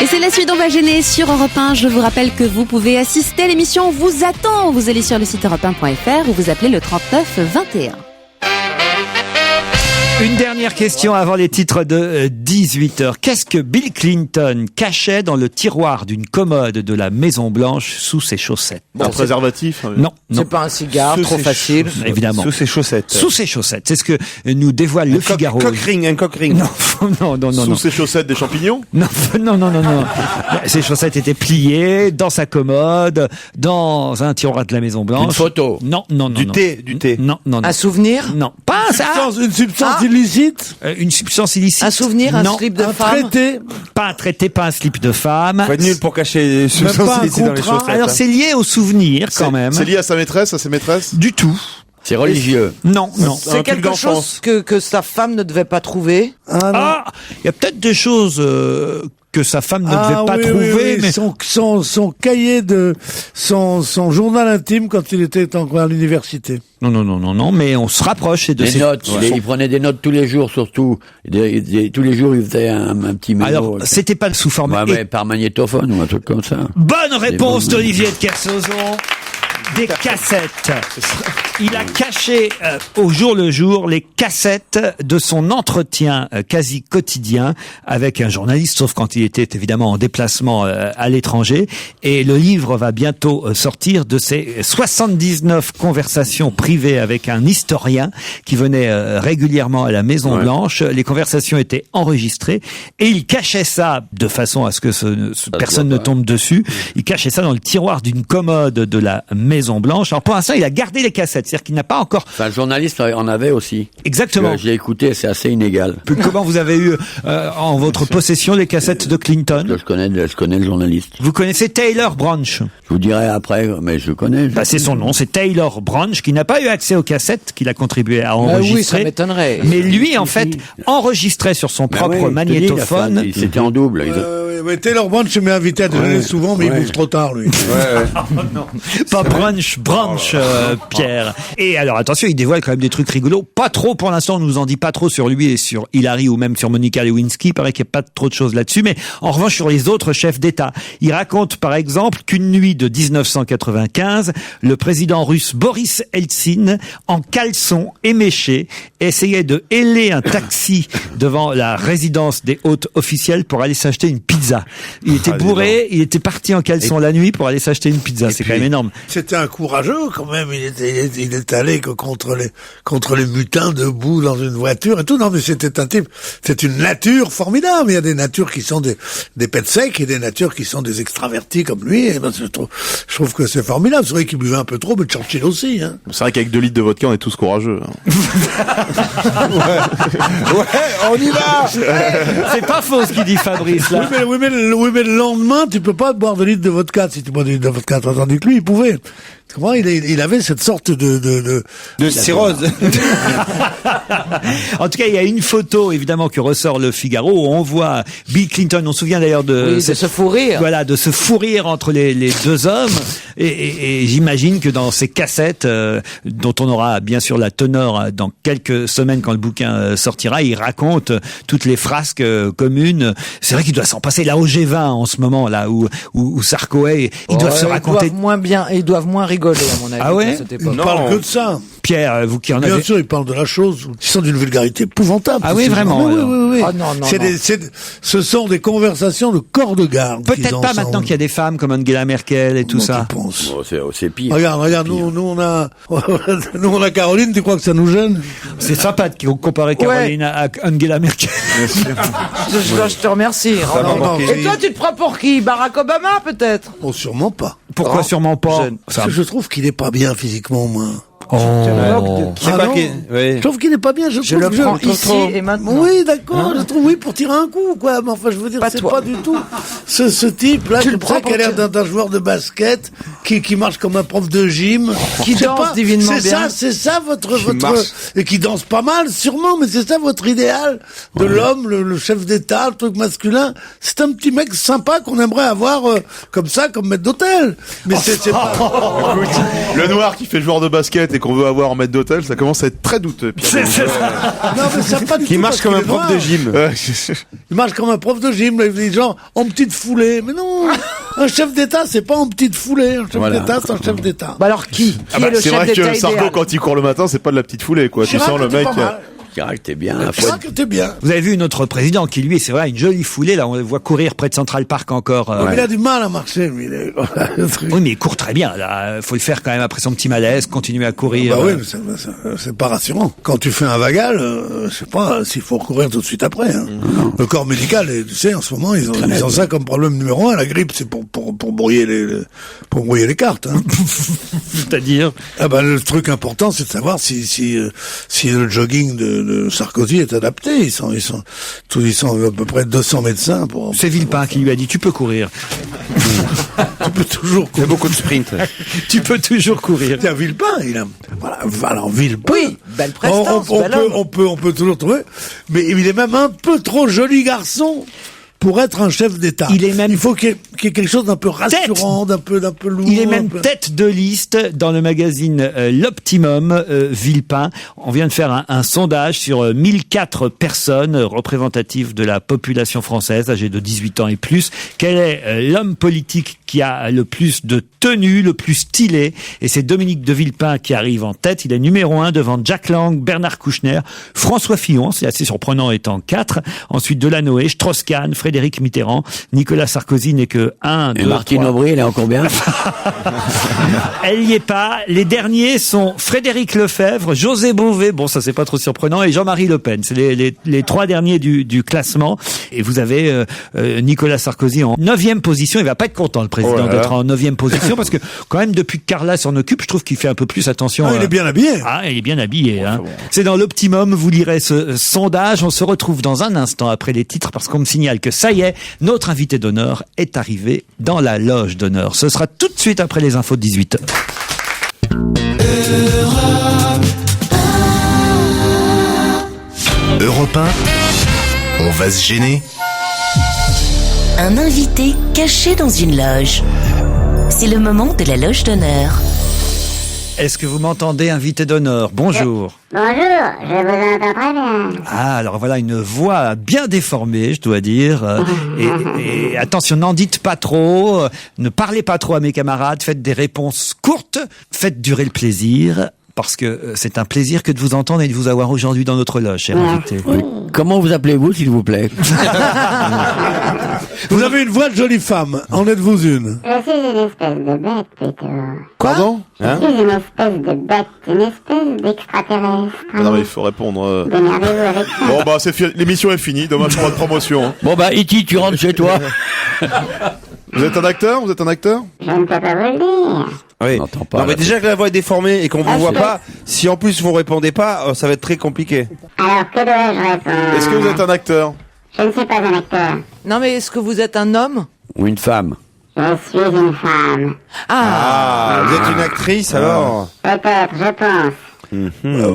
Et c'est la suite d'On va gêner sur Europe 1. Je vous rappelle que vous pouvez assister à l'émission On vous attend. Vous allez sur le site europe1.fr ou vous appelez le 39 21. Une dernière question avant les titres de 18h. Qu'est-ce que Bill Clinton cachait dans le tiroir d'une commode de la Maison Blanche sous ses chaussettes? Un préservatif? Non. C'est pas un cigare, trop facile. Évidemment. Sous ses chaussettes. Sous ses chaussettes. C'est ce que nous dévoile le Figaro. Un coq ring. Non. Sous ses chaussettes des champignons? Non. Ses chaussettes étaient pliées dans sa commode, dans un tiroir de la Maison Blanche. Une photo. Non. Du thé. Non. Un souvenir? Non. Pas ça. Une substance illicite? Une substance illicite. Un souvenir, un slip de femme? Traité? Pas un traité, pas un slip de femme. Faut être nul pour cacher les substances illicites dans les chaussettes. Alors c'est lié au souvenir quand même. C'est lié à sa maîtresse, à ses maîtresses? Du tout. C'est religieux. Non. C'est quelque chose que sa femme ne devait pas trouver. Ah, il y a peut-être des choses que sa femme ne devait pas trouver, mais son cahier son journal intime quand il était encore à l'université. Non, mais on se rapproche de ces notes. Il prenait des notes tous les jours, surtout. Tous les jours, il faisait un petit mémo. Alors, c'était pas sous forme. Par magnétophone ou un truc comme ça. Bonne réponse d'Olivier de Kersauzon. Des cassettes. Il a caché au jour le jour les cassettes de son entretien quasi quotidien avec un journaliste, sauf quand il était évidemment en déplacement à l'étranger. Et le livre va bientôt sortir de ses 79 conversations privées avec un historien qui venait régulièrement à la Maison Blanche. Les conversations étaient enregistrées et il cachait ça de façon à ce que personne ne tombe dessus. Il cachait ça dans le tiroir d'une commode de la Maison Blanche. Alors pour l'instant, il a gardé les cassettes, c'est-à-dire qu'il n'a pas encore... Enfin, le journaliste en avait aussi. Exactement. J'ai écouté, c'est assez inégal. Comment vous avez eu en votre possession les cassettes de Clinton? Je connais le journaliste. Vous connaissez Taylor Branch? Je vous dirai après, mais je connais. C'est son nom, c'est Taylor Branch, qui n'a pas eu accès aux cassettes qu'il a contribué à enregistrer. Oui, ça m'étonnerait. Mais lui, en fait, enregistrait sur son propre magnétophone. C'était en double. Oui, Taylor Branch m'est invité à déjeuner souvent, mais il bouffe trop tard, lui. Non, pas Branch, Pierre. Et alors, attention, il dévoile quand même des trucs rigolos. Pas trop, pour l'instant, on nous en dit pas trop sur lui et sur Hillary ou même sur Monica Lewinsky. Il paraît qu'il n'y a pas trop de choses là-dessus. Mais en revanche, sur les autres chefs d'État, il raconte, par exemple, qu'une nuit de 1995, le président russe Boris Eltsine, en caleçon éméché, essayait de héler un taxi devant la résidence des hôtes officiels pour aller s'acheter une pizza. Il était bourré, il était parti en caleçon la nuit pour aller s'acheter une pizza. C'est quand même énorme. C'était un courageux quand même. Il est allé que contre les mutins debout dans une voiture et tout. Non, mais c'était un type. C'est une nature formidable. Il y a des natures qui sont des pets secs et des natures qui sont des extravertis comme lui. Et ben, je trouve que c'est formidable. C'est vrai qu'il buvait un peu trop, mais Churchill aussi. Hein. C'est vrai qu'avec 2 litres de vodka, on est tous courageux. Ouais, on y va. C'est pas faux ce qu'il dit Fabrice là. Oui, mais le lendemain, tu peux pas boire 2 litres de vodka si tu bois 2 litres de vodka. Tandis que lui, il pouvait. Comment il avait cette sorte de cirrhose. En tout cas, il y a une photo, évidemment, que ressort le Figaro, où on voit Bill Clinton. On se souvient d'ailleurs de se fou rire. Voilà, de se fou rire entre les deux hommes. Et j'imagine que dans ces cassettes, dont on aura bien sûr la teneur dans quelques semaines quand le bouquin sortira, il raconte toutes les frasques communes. C'est vrai qu'il doit s'en passer là au G20 en ce moment, là où Sarko est. Ils doivent se raconter. Ils doivent moins rigoler, à mon avis. Ah ouais? À cette époque. Ils parlent que de ça. Pierre, vous qui en Bien avez... sûr, ils parlent de la chose. Ils sont d'une vulgarité épouvantable. Ah oui, vraiment. Oui. Ah non. Ce sont des conversations de corps de garde. Peut-être pas maintenant qu'il y a des femmes comme Angela Merkel et tout ça. C'est pire. Regarde, nous on a Caroline, tu crois que ça nous gêne? C'est sympa de comparer Caroline à Angela Merkel. Je te remercie. Et toi, tu te prends pour qui? Barack Obama, peut-être? Oh, sûrement pas. Pourquoi sûrement pas? Parce que je trouve qu'il est pas bien physiquement, moi. Je trouve qu'il est pas bien. Je le prends ici et maintenant. Oui, d'accord. Je trouve pour tirer un coup, quoi. Mais enfin, je veux dire, c'est pas du tout ce type-là. Tu le prends qui a l'air d'un joueur de basket qui marche comme un prof de gym, qui danse divinement bien. C'est ça votre et qui danse pas mal, sûrement. Mais c'est ça votre idéal de l'homme, le chef d'État, le truc masculin. C'est un petit mec sympa qu'on aimerait avoir comme ça, comme maître d'hôtel. Mais c'est pas. Écoute, le noir qui fait joueur de basket et qu'on veut avoir en maître d'hôtel, ça commence à être très douteux. C'est ça. Non, mais ça pas du Qui tout marche comme un prof de gym. Il marche comme un prof de gym, les gens en petite foulée. Mais non, un chef d'État, c'est pas en petite foulée. Un chef d'État, c'est un chef d'État. Bah alors qui est le chef d'État? C'est vrai que Sarko, quand il court le matin, c'est pas de la petite foulée, quoi. Tu sens le mec. T'es bien. T'es bien. Vous avez vu notre président qui, lui, c'est vrai, une jolie foulée. Là, on le voit courir près de Central Park encore. Mais il a du mal à marcher, lui. Oui, mais il court très bien. Là, faut le faire quand même après son petit malaise, continuer à courir. Bah oui, mais c'est pas rassurant. Quand tu fais un vagal, je sais pas s'il faut courir tout de suite après. Hein. Le corps médical, tu sais, en ce moment, ils ont ça comme problème numéro 1. La grippe, c'est pour brouiller les cartes. Hein. C'est-à-dire? Ah bah, le truc important, c'est de savoir si le jogging de Sarkozy est adapté. Ils sont à peu près 200 médecins pour. C'est Villepin qui lui a dit tu peux courir. Tu peux toujours courir. Il y a beaucoup de sprint. Tu peux toujours courir. Tiens, Villepin, voilà, alors Villepin. Oui, belle prestance, on peut toujours trouver. Mais il est même un peu trop joli garçon pour être un chef d'État. Il faut qu'il y ait quelque chose d'un peu rassurant, d'un peu lourd. Il est même tête de liste dans le magazine L'Optimum, Villepin. On vient de faire un sondage sur 1004 personnes représentatives de la population française âgée de 18 ans et plus. Quel est l'homme politique qui a le plus de tenue, le plus stylé? Et c'est Dominique de Villepin qui arrive en tête. Il est numéro 1 devant Jack Lang, Bernard Kouchner, François Fillon, c'est assez surprenant étant 4. Ensuite Delanoë, Strauss-Kahn, Frédéric Mitterrand, Nicolas Sarkozy n'est que 1, 2, et Martine 3. Aubry, elle est encore bien. Elle y est pas. Les derniers sont Frédéric Lefebvre, José Bové, bon ça c'est pas trop surprenant, et Jean-Marie Le Pen. C'est les 3 derniers du classement. Et vous avez Nicolas Sarkozy en 9e position. Il va pas être content le président d'être en 9e position parce que quand même depuis que Carla s'en occupe, je trouve qu'il fait un peu plus attention. Il est bien habillé. Il est bien habillé. Hein. C'est dans l'Optimum, vous lirez ce sondage. On se retrouve dans un instant après les titres parce qu'on me signale que ça y est, notre invité d'honneur est arrivé dans la loge d'honneur. Ce sera tout de suite après les infos de 18h. Europe 1, on va se gêner. Un invité caché dans une loge. C'est le moment de la loge d'honneur. Est-ce que vous m'entendez, invité d'honneur? Bonjour. Bonjour, je vous entends très bien. Ah, alors voilà une voix bien déformée, je dois dire. Et attention, n'en dites pas trop, ne parlez pas trop à mes camarades, faites des réponses courtes, faites durer le plaisir. Parce que c'est un plaisir que de vous entendre et de vous avoir aujourd'hui dans notre loge, cher invité. Comment vous appelez-vous, s'il vous plaît? Vous avez une voix de jolie femme. En êtes-vous une? Je suis une espèce de bête, plutôt. Pardon? Je suis une espèce de bête, une espèce d'extraterrestre. Non mais il faut répondre. Démerdez-vous avec ça. Bon bah l'émission est finie, dommage pour la promotion. Hein. Bon bah Iti, tu rentres chez toi. Vous êtes un acteur? Vous êtes un acteur? Je ne peux pas vous le dire. Oui. Non, mais déjà que la voix est déformée et qu'on vous voit pas, si en plus vous répondez pas, ça va être très compliqué. Alors, que dois-je répondre? Est-ce que vous êtes un acteur? Je ne suis pas un acteur. Non, mais est-ce que vous êtes un homme? Ou une femme? Je suis une femme. Vous êtes une actrice alors? Peut-être, je pense.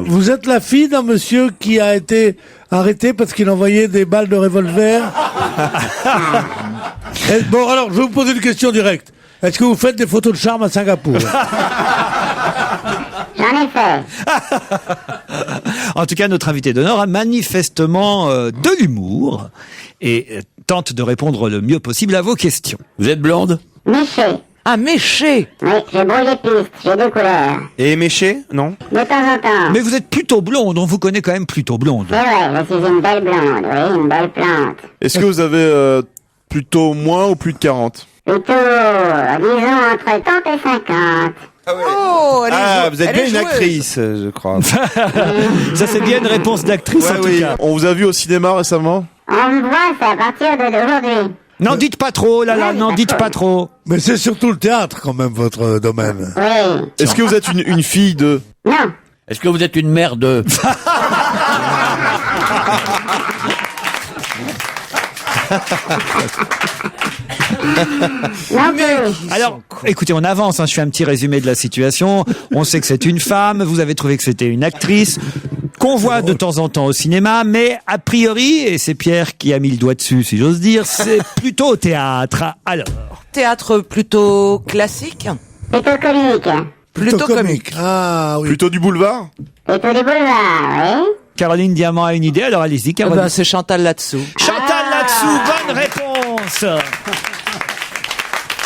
Vous êtes la fille d'un monsieur qui a été arrêté parce qu'il envoyait des balles de revolver. Bon, alors, je vais vous poser une question directe. Est-ce que vous faites des photos de charme à Singapour? J'en ai fait. En tout cas, notre invité d'honneur a manifestement de l'humour et tente de répondre le mieux possible à vos questions. Vous êtes blonde? Méché. Ah, méché. Oui, je brouille les pistes, j'ai 2 couleurs. Et méché? Non? De temps en temps. Mais vous êtes plutôt blonde, on vous connaît quand même plutôt blonde. C'est vrai, je suis une belle blonde, oui, une belle plante. Est-ce que vous avez plutôt moins ou plus de 40? Plutôt, disons, entre 30 et 50. Oh, vous êtes bien une actrice, je crois. Ça, c'est bien une réponse d'actrice, en tout cas. On vous a vu au cinéma récemment? On me voit, c'est à partir d'aujourd'hui. Non, dites pas trop, non, dites pas trop. Mais c'est surtout le théâtre, quand même, votre domaine. Oui. Est-ce que vous êtes une fille de... Non. Est-ce que vous êtes une mère de... Alors, écoutez, on avance, je fais un petit résumé de la situation. On sait que c'est une femme, vous avez trouvé que c'était une actrice, qu'on voit de temps en temps au cinéma, mais a priori, et c'est Pierre qui a mis le doigt dessus, si j'ose dire, c'est plutôt au théâtre. Alors, Théâtre plutôt classique? Plutôt comique. Plutôt comique. Ah oui. Plutôt du boulevard? Plutôt du boulevard, oui. Caroline Diamant a une idée, alors allez-y, Caroline. C'est Chantal là-dessous. Chantal là-dessous, bonne réponse.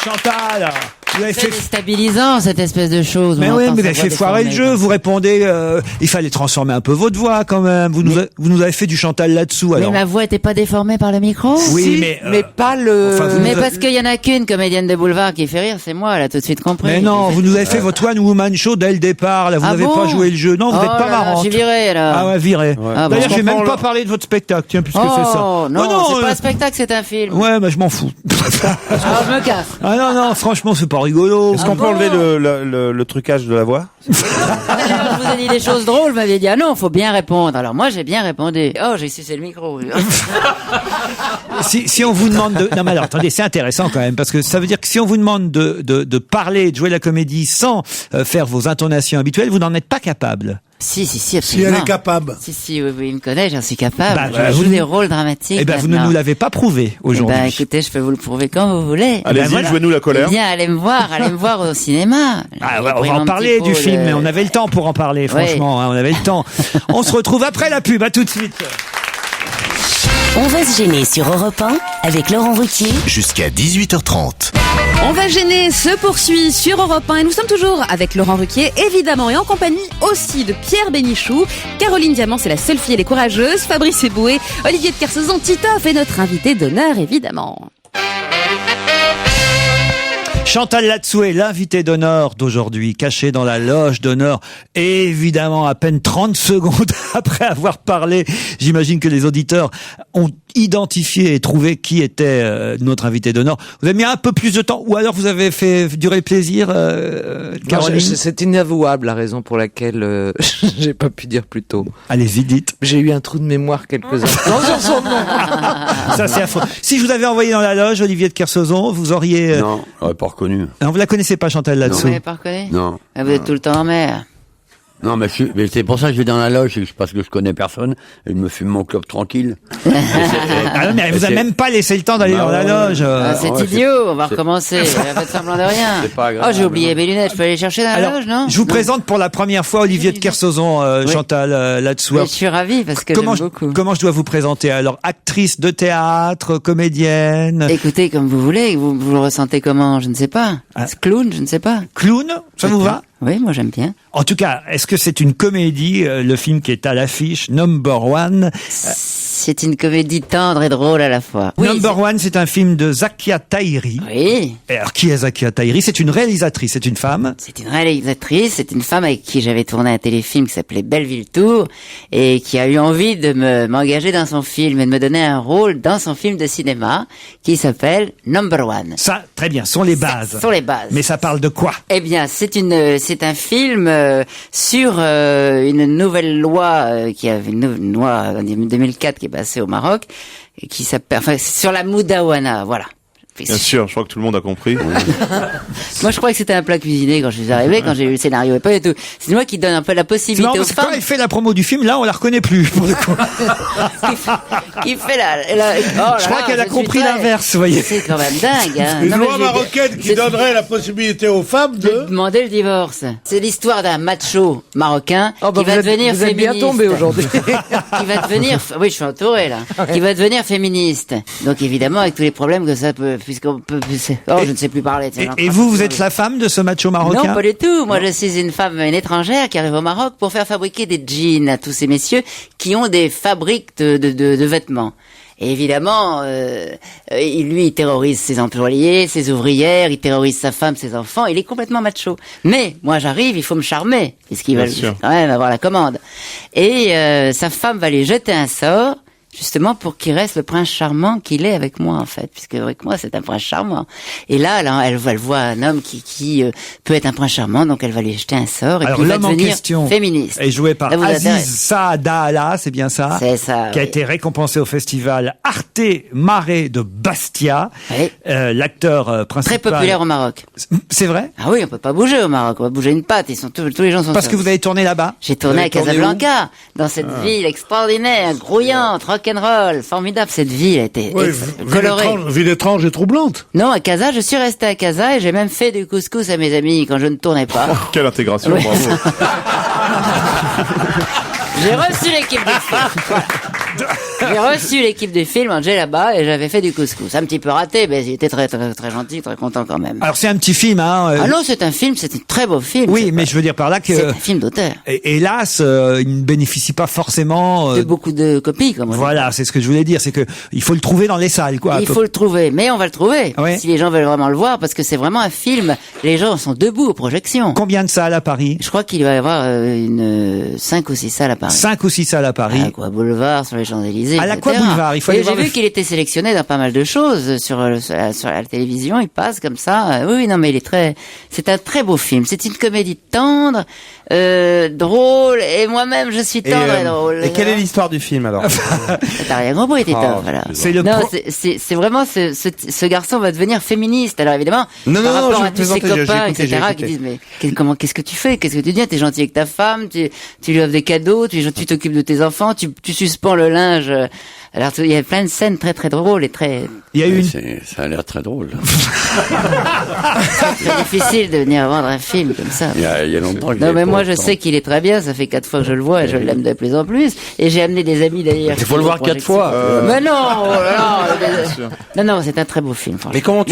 Chantal, vous avez C'est fait... déstabilisant, cette espèce de chose. Mais On oui, entend mais vous sa avez voix fait foirer le déformée, jeu, vous répondez, il fallait transformer un peu votre voix quand même. Vous nous avez fait du Chantal là-dessous, Mais alors. ma voix était pas déformée par le micro? Oui, Si, mais pas le... enfin, vous Mais nous parce qu'il y en a qu'une comédienne de boulevard qui fait rire, c'est moi, elle a tout de suite compris. Mais non, vous nous avez fait votre One Woman Show dès le départ, là, vous Ah n'avez bon pas joué le jeu. Non, vous Oh n'êtes pas là là, marrante. je suis virée, alors. Ah ouais, viré. Ah bon. D'ailleurs, je vais même comprends pas parler de votre spectacle, tiens, puisque c'est ça. Oh non, c'est pas un spectacle, c'est un film. Ouais, bah je m'en fous. Alors je me casse. Ah non, franchement, c'est pas rigolo. Est-ce qu'on peut enlever le trucage de la voix? Je vous ai dit des choses drôles, vous m'aviez dit, ah non, faut bien répondre. Alors moi, j'ai bien répondu. Oh, j'ai sucé le micro. Si on vous demande de... Non mais alors, attendez, c'est intéressant quand même, parce que ça veut dire que si on vous demande de parler, de jouer la comédie sans faire vos intonations habituelles, vous n'en êtes pas capable. Si, Si absolument. elle est capable. Si, oui, il me connaît, j'en suis capable. Bah, je joue vous- des rôles dramatiques. Eh ben, vous ne maintenant. nous l'avez pas prouvé aujourd'hui. Eh ben, écoutez, je peux vous le prouver quand vous voulez. Allez-y, voilà. jouez-nous la colère. Eh bien, allez me voir au cinéma. Ah, J'ai ouais, on pris va en mon parler petit du pot film, de- mais on avait le temps pour en parler, franchement, on avait le temps. On se retrouve après la pub, à tout de suite. On va se gêner sur Europe 1 avec Laurent Ruquier. Jusqu'à 18h30. On va gêner se poursuit sur Europe 1 et nous sommes toujours avec Laurent Ruquier, évidemment, et en compagnie aussi de Pierre Bénichou. Caroline Diamant, c'est la seule fille, elle est courageuse. Fabrice Eboué, Olivier de Kersauzon, Titoff et notre invité d'honneur, évidemment. Chantal Latsou est l'invité d'honneur d'aujourd'hui, caché dans la loge d'honneur. Et évidemment, à peine 30 secondes après avoir parlé, j'imagine que les auditeurs ont identifié et trouvé qui était notre invité d'honneur. Vous avez mis un peu plus de temps, ou alors vous avez fait durer le plaisir, Caroline? C'est inavouable la raison pour laquelle j'ai pas pu dire plus tôt. Allez-y, dites. J'ai eu un trou de mémoire quelques instants sur son nom. Ça, c'est affreux. Si je vous avais envoyé dans la loge, Olivier de Kersauzon, vous auriez... Non, j'aurais pas reconnu. Non, vous la connaissez pas, Chantal Latsou? Vous l'avez pas reconnu? Non. Ah, vous êtes tout le temps en mer. Non, mais c'est pour ça que je vais dans la loge, c'est parce que je connais personne, et je me fume mon club tranquille. Ah non, mais elle vous a même pas laissé le temps d'aller dans la loge. Ah, c'est ouais, idiot, on va c'est- recommencer. Faites semblant de rien. C'est pas grave. Oh, j'ai oublié mes lunettes, je peux aller chercher dans la Alors, loge, non? je vous Non. présente pour la première fois Olivier de Kersauzon, Oui. Chantal Latsou. Oui, je suis ravie parce que Comment j'aime beaucoup. comment je dois vous présenter? Alors, actrice de théâtre, comédienne, Écoutez, comme vous voulez, vous le ressentez comment? Je ne sais pas. Ah. Clown, je ne sais pas. clown, ça vous va? Oui, moi j'aime bien. En tout cas, est-ce que c'est une comédie, le film qui est à l'affiche, Number One? C'est une comédie tendre et drôle à la fois. Oui, Number One, c'est un film de Zakia Tahiri. Oui. Et alors, qui est Zakia Tahiri? C'est une réalisatrice, c'est une femme. C'est une réalisatrice, c'est une femme avec qui j'avais tourné un téléfilm qui s'appelait Belleville Tour et qui a eu envie de m'engager dans son film et de me donner un rôle dans son film de cinéma qui s'appelle Number One. Ça, très bien, sont les bases. Ce sont les bases. Mais ça parle de quoi? Eh bien, c'est un film sur une nouvelle loi qui avait une loi en 2004 qui est passée au Maroc et qui s'appelle, enfin, sur la Moudawana, voilà. Bien sûr, je crois que tout le monde a compris. Moi, je croyais que c'était un plat cuisiné quand je suis arrivé, quand j'ai lu le scénario, et pas du tout. C'est moi qui donne un peu la possibilité aux femmes. Quand il fait la promo du film, là, on la reconnaît plus, pour le coup. Qui fait je crois qu'elle a compris l'inverse, vous voyez. C'est quand même dingue, hein. Une loi marocaine qui donnerait la possibilité aux femmes de demander le divorce. C'est l'histoire d'un macho marocain qui va devenir vous êtes féministe. bien tombé aujourd'hui. Qui va devenir, oui, je suis entouré, là. Qui va devenir féministe. Donc, évidemment, avec tous les problèmes que ça peut, puisqu'on peut, je ne sais plus parler. Et vous êtes la femme de ce macho marocain? Non, pas du tout. Moi, je suis une étrangère qui arrive au Maroc pour faire fabriquer des jeans à tous ces messieurs qui ont des fabriques de vêtements. Et évidemment, lui, il terrorise ses employés, ses ouvrières, il terrorise sa femme, ses enfants, il est complètement macho. Mais, moi, j'arrive, il faut me charmer, puisqu'il va quand même avoir la commande. Et sa femme va lui jeter un sort, justement pour qu'il reste le prince charmant qu'il est avec moi, en fait, puisque avec moi c'est un prince charmant. Et là elle voit un homme qui peut être un prince charmant, donc elle va lui jeter un sort et puis il va devenir féministe. Est joué par Aziz Saada, c'est bien ça? C'est ça. Qui a été récompensé au festival Arte Mare de Bastia. Oui. L'acteur principal. Très populaire au Maroc. C'est vrai? Ah oui, on peut pas bouger au Maroc, on va bouger une patte. Tous les gens sont. Parce que vous avez tourné là-bas? J'ai tourné à Casablanca, dans cette ville extraordinaire, grouillante, rock'n'roll, formidable. Cette ville était colorée. Ville étrange et troublante. Non, à Casa, je suis resté à Casa et j'ai même fait du couscous à mes amis quand je ne tournais pas. Quelle intégration, bravo. J'ai reçu l'équipe du film. J'ai reçu l'équipe du film, j'ai là-bas, et j'avais fait du couscous. Un petit peu raté, mais il était très, très, très gentil, très content quand même. Alors c'est un petit film, hein. Ah non, c'est un film, c'est un très beau film. Oui, mais je veux dire par là que... C'est un film d'auteur. Hélas, il ne bénéficie pas forcément... de beaucoup de copies, comme on dit. Voilà, c'est ce que je voulais dire, c'est que il faut le trouver dans les salles, quoi. Il faut le trouver, mais on va le trouver. Ouais. Si les gens veulent vraiment le voir, parce que c'est vraiment un film, les gens sont debout aux projections. Combien de salles à Paris? Je crois qu'il va y avoir 5 ou 6 salles à Paris. 5 ou 6 salles à Paris. À l'Aqua Boulevard, sur les Champs-Élysées. À l'Aqua Boulevard, il faut aller voir. J'ai vu qu'il était sélectionné dans pas mal de choses sur la télévision. Il passe comme ça. Oui, non, mais c'est un très beau film. C'est une comédie tendre, drôle, et moi-même je suis tendre et drôle. Et quelle est l'histoire du film alors? T'as rien compris, Titoff, voilà. C'est vraiment ce garçon va devenir féministe. Alors évidemment, par rapport à tous ses copains, etc., qui disent mais qu'est-ce que tu fais? Qu'est-ce que tu dis? T'es gentil avec ta femme, tu lui offres des cadeaux, tu t'occupes de tes enfants, tu suspends le linge. Alors il y a plein de scènes très très drôles et très. Il y a eu ça a l'air très drôle. C'est très difficile de venir vendre un film comme ça. Il y a longtemps que non mais moi je sais qu'il est très bien, ça fait 4 fois que je le vois et je l'aime de plus en plus. Et j'ai amené des amis d'ailleurs. Il faut le voir 4 fois. Mais non, non, c'est un très beau film. Mais comment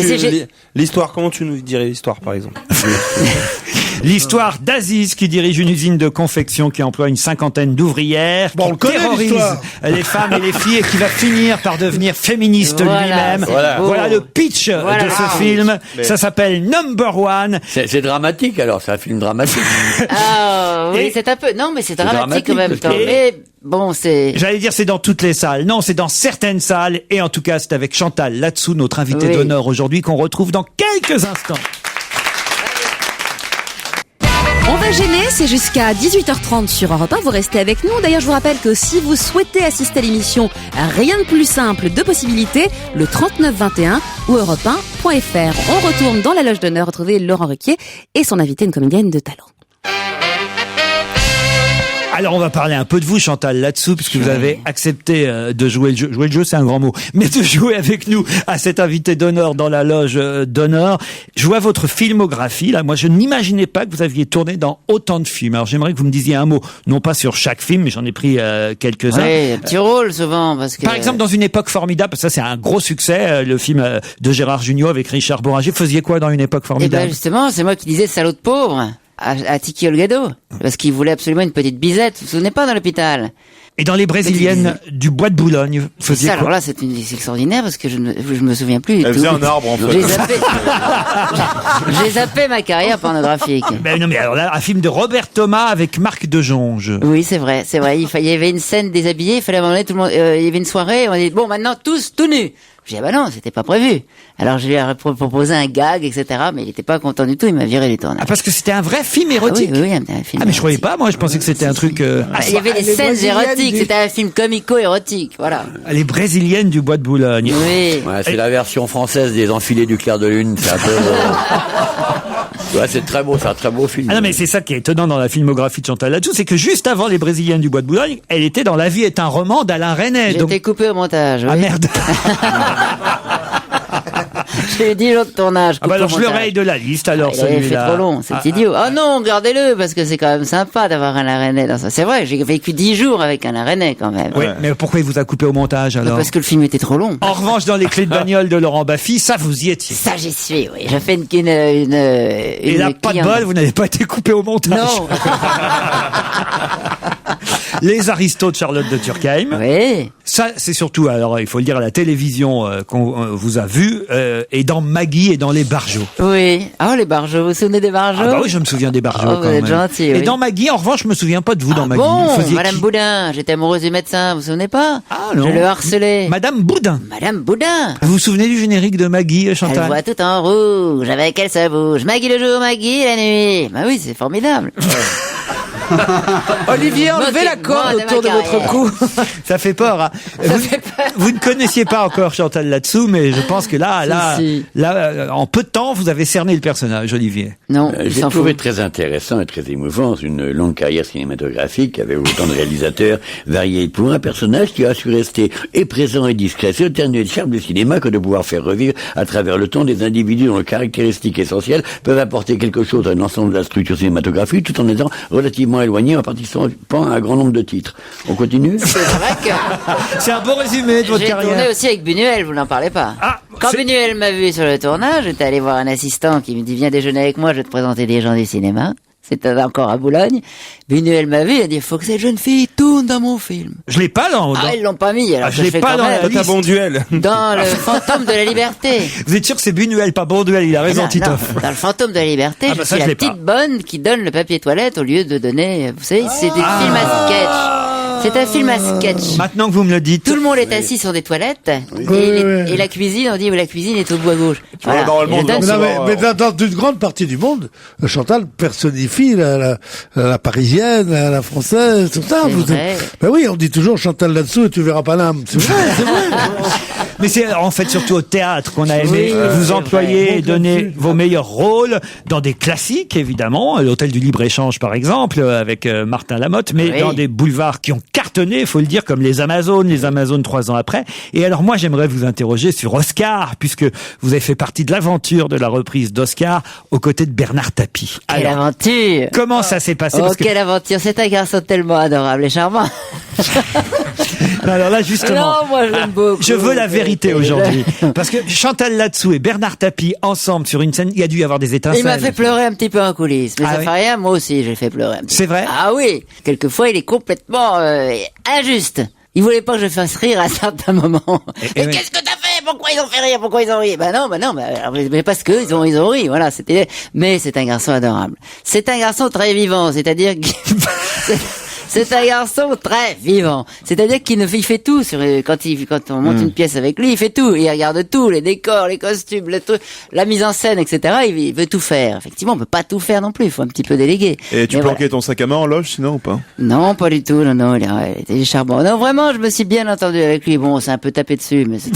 l'histoire, comment tu nous dirais l'histoire par exemple? L'histoire d'Aziz qui dirige une usine de confection qui emploie une cinquantaine d'ouvrières, qui terrorise les femmes et les filles et qui va finir par devenir féministe lui-même. Voilà le pitch de ce film. Ça s'appelle Number One. C'est dramatique alors, c'est un film dramatique. Ah oui, c'est un peu. Non, mais c'est dramatique en même temps. Mais bon, j'allais dire c'est dans toutes les salles. Non, c'est dans certaines salles. Et en tout cas, c'est avec Chantal Latsou, notre invitée d'honneur aujourd'hui, qu'on retrouve dans quelques instants. On va gêner, c'est jusqu'à 18h30 sur Europe 1. Vous restez avec nous. D'ailleurs, je vous rappelle que si vous souhaitez assister à l'émission, rien de plus simple, deux possibilités, le 3921 ou europe1.fr. On retourne dans la loge d'honneur retrouver Laurent Ruquier et son invité, une comédienne de talent. Alors on va parler un peu de vous, Chantal Latsou, puisque vous avez accepté de jouer le jeu. Jouer le jeu, c'est un grand mot, mais de jouer avec nous à cet invité d'honneur dans la loge d'honneur. Je vois votre filmographie. Là, moi, je n'imaginais pas que vous aviez tourné dans autant de films. Alors j'aimerais que vous me disiez un mot, non pas sur chaque film, mais j'en ai pris quelques-uns. Oui, petit rôle souvent, parce que. Par exemple, dans Une époque formidable, ça c'est un gros succès, le film de Gérard Jugnot avec Richard Boranger. Vous faisiez quoi dans Une époque formidable? Eh ben justement, c'est moi qui disais salaud de pauvre. À Tiki Olgado, parce qu'il voulait absolument une petite bisette. Vous vous souvenez pas dans l'hôpital? Et dans Les Brésiliennes du Bois de Boulogne, vous faisiez quoi? Alors là, c'est extraordinaire parce que je me souviens plus du tout. Elle faisait un arbre en fait. J'ai zappé ma carrière pornographique. Ben non, mais alors là, un film de Robert Thomas avec Marc Dejonge. Oui, c'est vrai. Il y avait une scène déshabillée. Il fallait à un moment donné, tout le monde. Il y avait une soirée. On a dit bon, maintenant tous tout nus. J'ai dit, ah bah non, c'était pas prévu. Alors je lui ai proposé un gag, etc., mais il était pas content du tout, il m'a viré du tournage. Ah, parce que c'était un vrai film érotique. Ah oui, un film. Ah, mais je croyais pas, moi, je pensais que c'était un truc... Il y avait des scènes érotiques, c'était un film comico-érotique, voilà. Les Brésiliennes du Bois de Boulogne. Oui. Ouais, c'est la version française des Enfilés du Clair de Lune, c'est un peu... Ouais, c'est très beau, c'est un très beau film. Ah non, mais c'est ça qui est étonnant dans la filmographie de Chantal Latsou, c'est que juste avant Les Brésiliennes du Bois de Boulogne, elle était dans La vie est un roman d'Alain Resnais. J'étais coupé au montage. Ah oui. merde. J'ai eu 10 jours de tournage. Ah bah alors je le montage. raye de la liste alors Il avait fait celui-là. trop long, c'est idiot. Oh non, gardez-le, parce que c'est quand même sympa d'avoir Alain Resnais dans ça. C'est vrai, j'ai vécu 10 jours avec Alain Resnais quand même. Oui, mais pourquoi il vous a coupé au montage alors? Parce que le film était trop long. En revanche, dans Les clés de bagnole de Laurent Baffy, ça vous y étiez. Ça j'y suis, oui. J'ai fait une Et là, pas de cliente. bol, vous n'avez pas été coupé au montage. Non. Les Aristos de Charlotte de Turckheim. Oui. Ça, c'est surtout, alors il faut le dire, à la télévision qu'on vous a vu, et dans Maggie et dans Les Barjots. Oui. Ah, les Barjots, vous vous souvenez des Barjots? Ah bah oui, je me souviens des Barjots Oh, quand vous êtes même. gentil, Et oui. dans Maggie, en revanche, je me souviens pas de vous dans Maggie. Bon, Vous faisiez Madame qui? Boudin, j'étais amoureuse du médecin, vous vous souvenez pas? Ah non. Je le harcelais. Madame Boudin. Madame Boudin. Vous vous souvenez du générique de Maggie, Elle Chantal? voit tout en rouge, avec elle ça bouge. Maggie le jour, Maggie la nuit. Bah oui, c'est formidable. Olivier, enlevez la corde autour de votre cou. Ça fait peur. Hein. Vous ne connaissiez pas encore Chantal Latsou, mais je pense que là, en peu de temps, vous avez cerné le personnage, Olivier. Non, j'ai trouvé très intéressant et très émouvant une longue carrière cinématographique avec autant de réalisateurs variés pour un personnage qui a su rester et présent et discret. C'est le dernier charme du cinéma que de pouvoir faire revivre à travers le temps des individus dont les caractéristiques essentielles peuvent apporter quelque chose à l'ensemble de la structure cinématographique tout en étant relativement éloigné en participant à un grand nombre de titres. On continue? C'est vrai que... C'est un beau résumé de votre J'ai carrière. tourné aussi avec Buñuel, vous n'en parlez pas. Quand Buñuel m'a vu sur le tournage, j'étais allé voir un assistant qui me dit viens déjeuner avec moi, je vais te présenter des gens du cinéma. C'était encore à Boulogne. Buñuel m'a vu, il a dit faut que cette jeune fille tourne dans mon film. Je l'ai pas dans... Ah, ils l'ont pas mis. Alors je l'ai pas dans la liste. Dans le fantôme de la liberté. Vous êtes sûr que c'est Buñuel, pas Bonduel, il a raison, Non, Titoff. non, dans le fantôme de la liberté, Ah bah je ça, suis je la l'ai pas. petite bonne qui donne le papier toilette au lieu de donner, vous savez, c'est des films à sketch. C'est un film à sketch. Maintenant que vous me le dites. Tout le monde est assis sur des toilettes et la cuisine, on dit la cuisine est au bout à gauche. Voilà. Et je donne Mais dans une grande partie du monde, Chantal personnifie la parisienne, la française, tout ça. vrai. Ben oui, on dit toujours Chantal là-dessous et tu verras pas l'âme. C'est vrai, c'est vrai. Mais c'est en fait surtout au théâtre qu'on a aimé Oui, vous c'est employer vrai. et donner vos meilleurs rôles dans des classiques, évidemment, l'Hôtel du Libre-Échange par exemple, avec Martin Lamotte, mais Oui. dans des boulevards qui ont cartonné, il faut le dire, comme les Amazones 3 ans après. Et alors moi j'aimerais vous interroger sur Oscar, puisque vous avez fait partie de l'aventure de la reprise d'Oscar aux côtés de Bernard Tapie. Quelle Alors, aventure! comment ça s'est passé? Oh, Parce que- quelle aventure! C'est un garçon tellement adorable et charmant. Alors là, justement, Non, moi je l'aime beaucoup. je veux la vérité aujourd'hui. Parce que Chantal Latsou et Bernard Tapie ensemble sur une scène, il y a dû y avoir des étincelles. Il m'a fait pleurer un petit peu en coulisses, mais Ah ça oui. fait rien, moi aussi j'ai fait pleurer un petit C'est peu. vrai? Ah oui! Quelquefois il est complètement injuste. Il voulait pas que je fasse rire à certains moments. Et oui. qu'est-ce que t'as fait? Pourquoi ils ont fait rire? Pourquoi ils ont ri? Ben non, mais parce que ils ont ri, voilà, c'était, mais c'est un garçon adorable. C'est un garçon très vivant, c'est-à-dire que, c'est un garçon très vivant. C'est-à-dire qu'il fait tout quand on monte une pièce avec lui, il fait tout. Il regarde tout, les décors, les costumes, les trucs, la mise en scène, etc. Il veut tout faire. Effectivement, on peut pas tout faire non plus. Il faut un petit peu déléguer. Et tu Mais planquais ton sac à main en loge sinon ou pas? non, pas du tout. Non, il était charmant. Non, vraiment, je me suis bien entendu avec lui. Bon, c'est un peu tapé dessus, mais c'est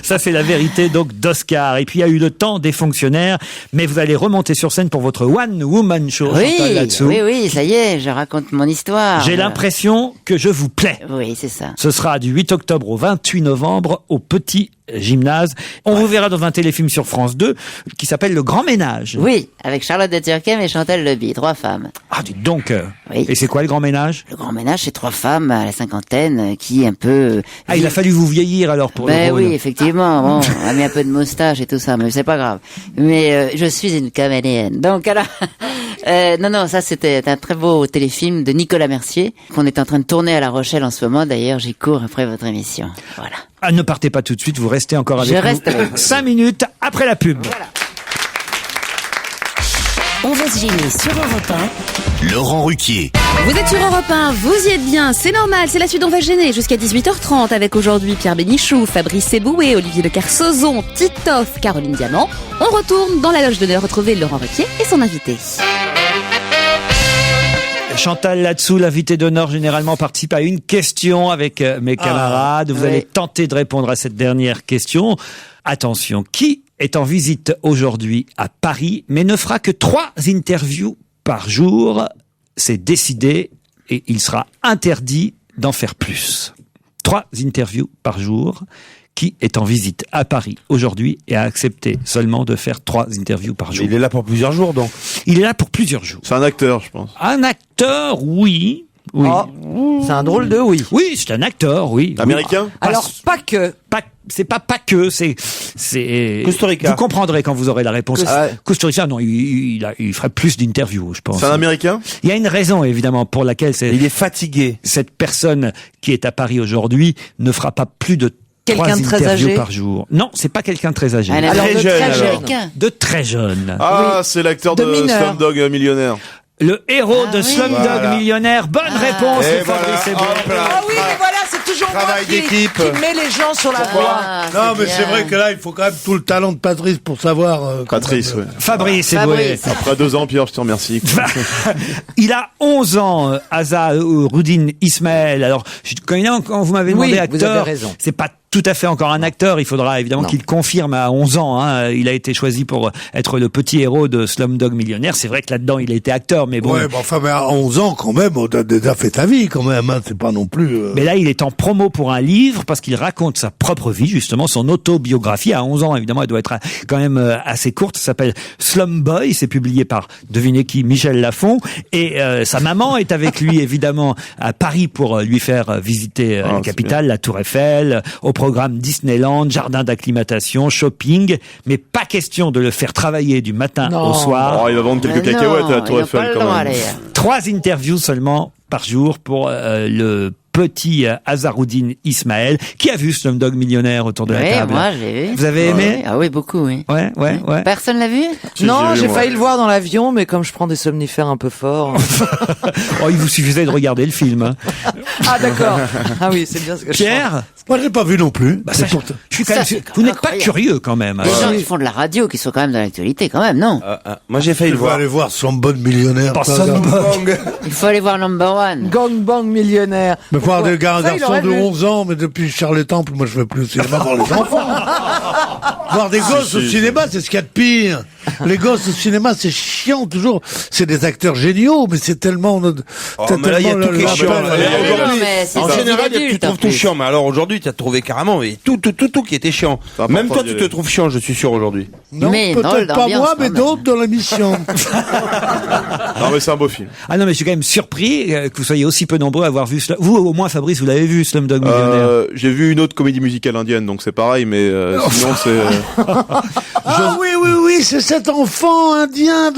Ça, c'est la vérité donc d'Oscar. Et puis, il y a eu le temps des fonctionnaires, mais vous allez remonter sur scène pour votre One Woman Show, Chantal Latsou. oui, ça y est, je raconte mon histoire. J'ai l'impression que je vous plais. Oui, c'est ça. Ce sera du 8 octobre au 28 novembre au Petit Gymnase. On vous verra dans un téléfilm sur France 2 qui s'appelle Le Grand Ménage. Oui, avec Charlotte de Turckheim et Chantal Leby, 3 femmes. Ah, dites donc. Oui. Et c'est quoi le Grand Ménage? Le Grand Ménage, c'est 3 femmes à la cinquantaine qui un peu... Ah, il a fallu vous vieillir alors pour Ben le rôle. oui, effectivement. Bon, on a mis un peu de moustache et tout ça, mais c'est pas grave. Mais je suis une comédienne. Donc alors, non, ça c'était un très beau téléfilm de Nicolas Mercier qu'on est en train de tourner à La Rochelle en ce moment. D'ailleurs, j'y cours après votre émission. Voilà. Ah, ne partez pas tout de suite, vous restez encore avec Je nous. reste avec vous. 5 minutes après la pub. On va se gêner sur Europe 1. Laurent Ruquier. Vous êtes sur Europe 1, vous y êtes bien, c'est normal, c'est la suite On va se gêner jusqu'à 18h30 avec aujourd'hui Pierre Bénichou, Fabrice Eboué, Olivier Le Carsozon, Titoff, Caroline Diamant. On retourne dans la loge d'honneur retrouver Laurent Ruquier et son invité. Chantal là-dessous, l'invité d'honneur généralement participe à une question avec mes camarades. Vous allez tenter de répondre à cette dernière question. Attention, qui est en visite aujourd'hui à Paris mais ne fera que 3 interviews par jour? C'est décidé et il sera interdit d'en faire plus. 3 interviews par jour. Qui est en visite à Paris aujourd'hui et a accepté seulement de faire 3 interviews par jour. Il est là pour plusieurs jours, donc. Il est là pour plusieurs jours. C'est un acteur, je pense. Un acteur, oui. Oui. Oh, c'est un drôle de oui. Oui, c'est un acteur, oui. Américain? Oui. Alors, pas que. C'est pas que, c'est. Costa Rica. Vous comprendrez quand vous aurez la réponse. Costa Rica, non, il ferait plus d'interviews, je pense. C'est un Américain? Il y a une raison, évidemment, pour laquelle il est fatigué. Cette personne qui est à Paris aujourd'hui ne fera pas plus de quelqu'un de très interviews âgé par jour. Non, c'est pas quelqu'un de très âgé. Alors, très jeune. De très jeune. Ah, c'est l'acteur de Slumdog Millionnaire. Le héros de Slumdog Voilà. Millionnaire. Bonne réponse, Et Fabrice Eboué. Ah oui, mais voilà, c'est toujours moi qui met les gens sur la voie. Non, mais c'est vrai que là, il faut quand même tout le talent de Patrice pour savoir. Patrice, oui. Fabrice Eboué. Après 2 ans, Pierre, je te remercie. Il a 11 ans, Azzaruddin Ismaël. Alors, quand vous m'avez demandé acteur, vous avez raison. c'est pas tout à fait encore un acteur. Il faudra évidemment qu'il confirme à 11 ans. Hein. Il a été choisi pour être le petit héros de Slumdog Millionnaire. C'est vrai que là-dedans, il a été acteur, mais bon. Ouais, mais enfin, mais à 11 ans, quand même, t'as déjà fait ta vie, quand même. Hein. C'est pas non plus. Mais là, il est en promo pour un livre parce qu'il raconte sa propre vie, justement, son autobiographie. À 11 ans, évidemment, elle doit être quand même assez courte. Ça s'appelle Slum Boy. C'est publié par, devinez qui, Michel Lafon. Et sa maman est avec lui, évidemment, à Paris pour lui faire visiter la capitale, la Tour Eiffel, au programme Disneyland, jardin d'acclimatation, shopping. Mais pas question de le faire travailler du matin au soir. Oh, il va vendre quelques cacahuètes à la Tour Eiffel, quand même. 3 interviews seulement par jour pour le petit Azzaruddin Ismaël, qui a vu Slumdog Millionnaire autour de la table. Moi, je l'ai vu. Vous avez aimé? Ah oui, beaucoup, oui. Ouais. Personne l'a vu? Non, j'ai failli le voir dans l'avion, mais comme je prends des somnifères un peu forts. Oh, il vous suffisait de regarder le film. Hein. Ah, d'accord. Ah oui, c'est bien ce que Pierre? Moi, je l'ai pas vu non plus. Bah, ça, je suis quand même, vous n'êtes pas curieux, quand même. Les gens qui font de la radio, qui sont quand même dans l'actualité, quand même, non? Moi, j'ai failli le voir. Il faut aller voir Slumdog Millionnaire. Il faut aller voir Number One. Gangbang Millionnaire. Mais voir des garçons de 11 ans, mais depuis Charles Temple, moi je vais plus au cinéma voir les enfants. Voir des gosses au cinéma, c'est ce qu'il y a de pire. Les gosses au cinéma, c'est chiant toujours. C'est des acteurs géniaux, mais c'est tellement. Mais là, il y a tout qui est chiant. En général, tu trouves tout chiant, mais alors aujourd'hui, tu as trouvé carrément tout qui était chiant. Même toi, tu te trouves chiant, je suis sûr aujourd'hui. Non, peut-être pas moi, mais d'autres dans l'émission. Non, mais c'est un beau film. Ah non, mais je suis quand même surpris que vous soyez aussi peu nombreux à avoir vu cela. Vous, au moins, Fabrice, vous l'avez vu, Slumdog Millionnaire. J'ai vu une autre comédie musicale indienne, donc c'est pareil, mais sinon c'est. Ah oui, c'est cet enfant indien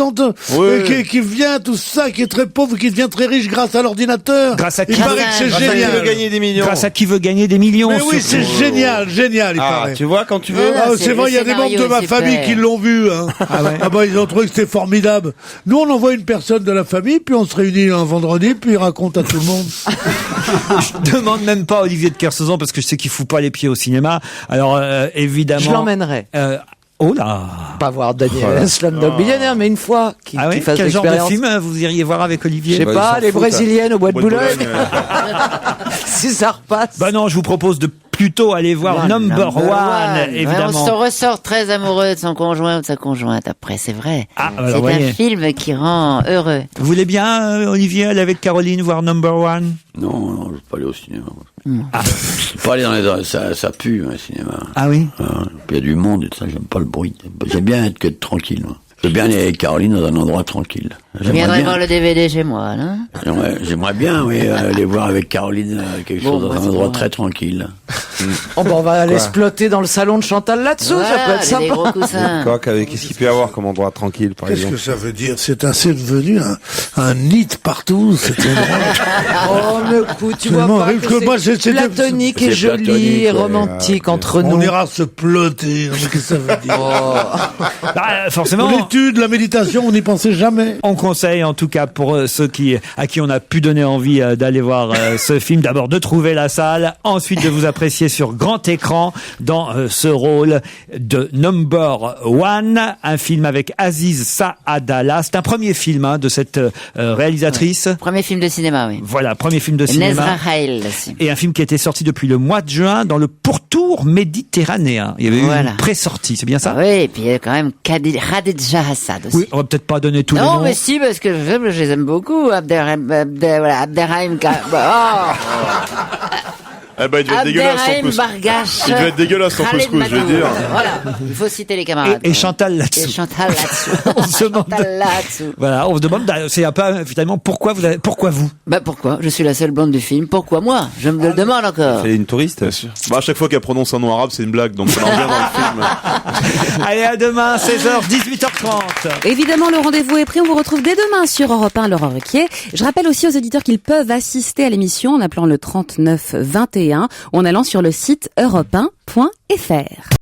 qui vient, tout ça, qui est très pauvre, qui devient très riche grâce à l'ordinateur. Grâce à qui? Il paraît que c'est génial. Qui veut gagner des millions. Grâce à qui veut gagner des millions. Mais oui, c'est génial, il paraît. Tu vois, quand tu veux. C'est vrai, il y a des membres de ma famille qui l'ont vu. Hein. Ah bah, ils ont trouvé que c'était formidable. Nous, on envoie une personne de la famille, puis on se réunit un vendredi, puis il raconte à tout le monde. Je demande même pas à Olivier de Kersauzon parce que je sais qu'il fout pas les pieds au cinéma. Alors, évidemment. Je l'emmènerai. Oh là! Pas voir Daniel Slumdog Millionnaire, mais une fois qu'il fasse Quel genre l'expérience. de film vous iriez voir avec Olivier? Je sais pas, les Brésiliennes au Bois de Boulogne. Si ça repasse. Bah non, je vous propose de plutôt aller voir Number One, évidemment. On se ressort très amoureux de son conjoint ou de sa conjointe après, c'est vrai. Alors, c'est voyez. un film qui rend heureux. Vous voulez bien, Olivier, aller avec Caroline voir Number One? Non, je veux pas aller au cinéma. Je veux pas aller ça pue, le cinéma. Ah oui? Il y a du monde et tout ça, j'aime pas le bruit. J'aime bien être que tranquille, moi. Je veux bien aller avec Caroline dans un endroit tranquille. Je viendrai voir le DVD chez moi, là. J'aimerais bien, oui, aller voir avec Caroline quelque chose dans un endroit très tranquille. Oh, on va aller Quoi se plotter dans le salon de Chantal là-dessous, ça peut être sympa. Qu'est-ce qu'il peut y avoir comme endroit tranquille, par Qu'est-ce exemple? que ça veut dire? C'est assez devenu un nid partout, cet endroit. Oh, mais écoute, tu vois Tellement pas horrible que que moi, c'est c'est platonique et c'est joli platonique, et ouais. romantique entre nous. On ira se plotter. Mais qu'est-ce que ça veut dire? Forcément. L'étude, la méditation, on n'y pensait jamais. On conseille en tout cas pour ceux à qui on a pu donner envie d'aller voir ce film, d'abord de trouver la salle, ensuite de vous apprécier sur grand écran dans ce rôle de Number One, un film avec Aziz Saadallah. C'est un premier film de cette réalisatrice. Ouais. Premier film de cinéma, oui. Voilà, premier film de cinéma. Nezra Hail aussi. Et un film qui était sorti depuis le mois de juin dans le pourtour méditerranéen. Il y avait eu une pré-sortie, c'est bien ça? Oui, et puis il y a quand même Khadija Hassad aussi. Oui, on va peut-être pas donner tous les Non, noms. mais si, parce que je les aime beaucoup. Abderrahim. Eh ben, il devait être dégueulasse son Abderrahim couscous. Bargache. Il devait être dégueulasse son Khaled couscous, je veux Madour. dire. Voilà, il faut citer les camarades. Et Chantal là-dessous. Et Chantal là-dessous. On se demande. Chantal là-dessous. Voilà, on se demande, c'est un peu finalement pourquoi vous? Bah pourquoi? Je suis la seule blonde du film. Pourquoi moi? Je me le demande encore. C'est une touriste. Bien sûr. Bah, à chaque fois qu'elle prononce un nom arabe, c'est une blague, donc ça en vient dans le film. Allez, à demain, 16h, 18h30. Évidemment, le rendez-vous est pris. On vous retrouve dès demain sur Europe 1, Laurent Ruquier. Je rappelle aussi aux auditeurs qu'ils peuvent assister à l'émission en appelant le 39 21 ou en allant sur le site europe1.fr.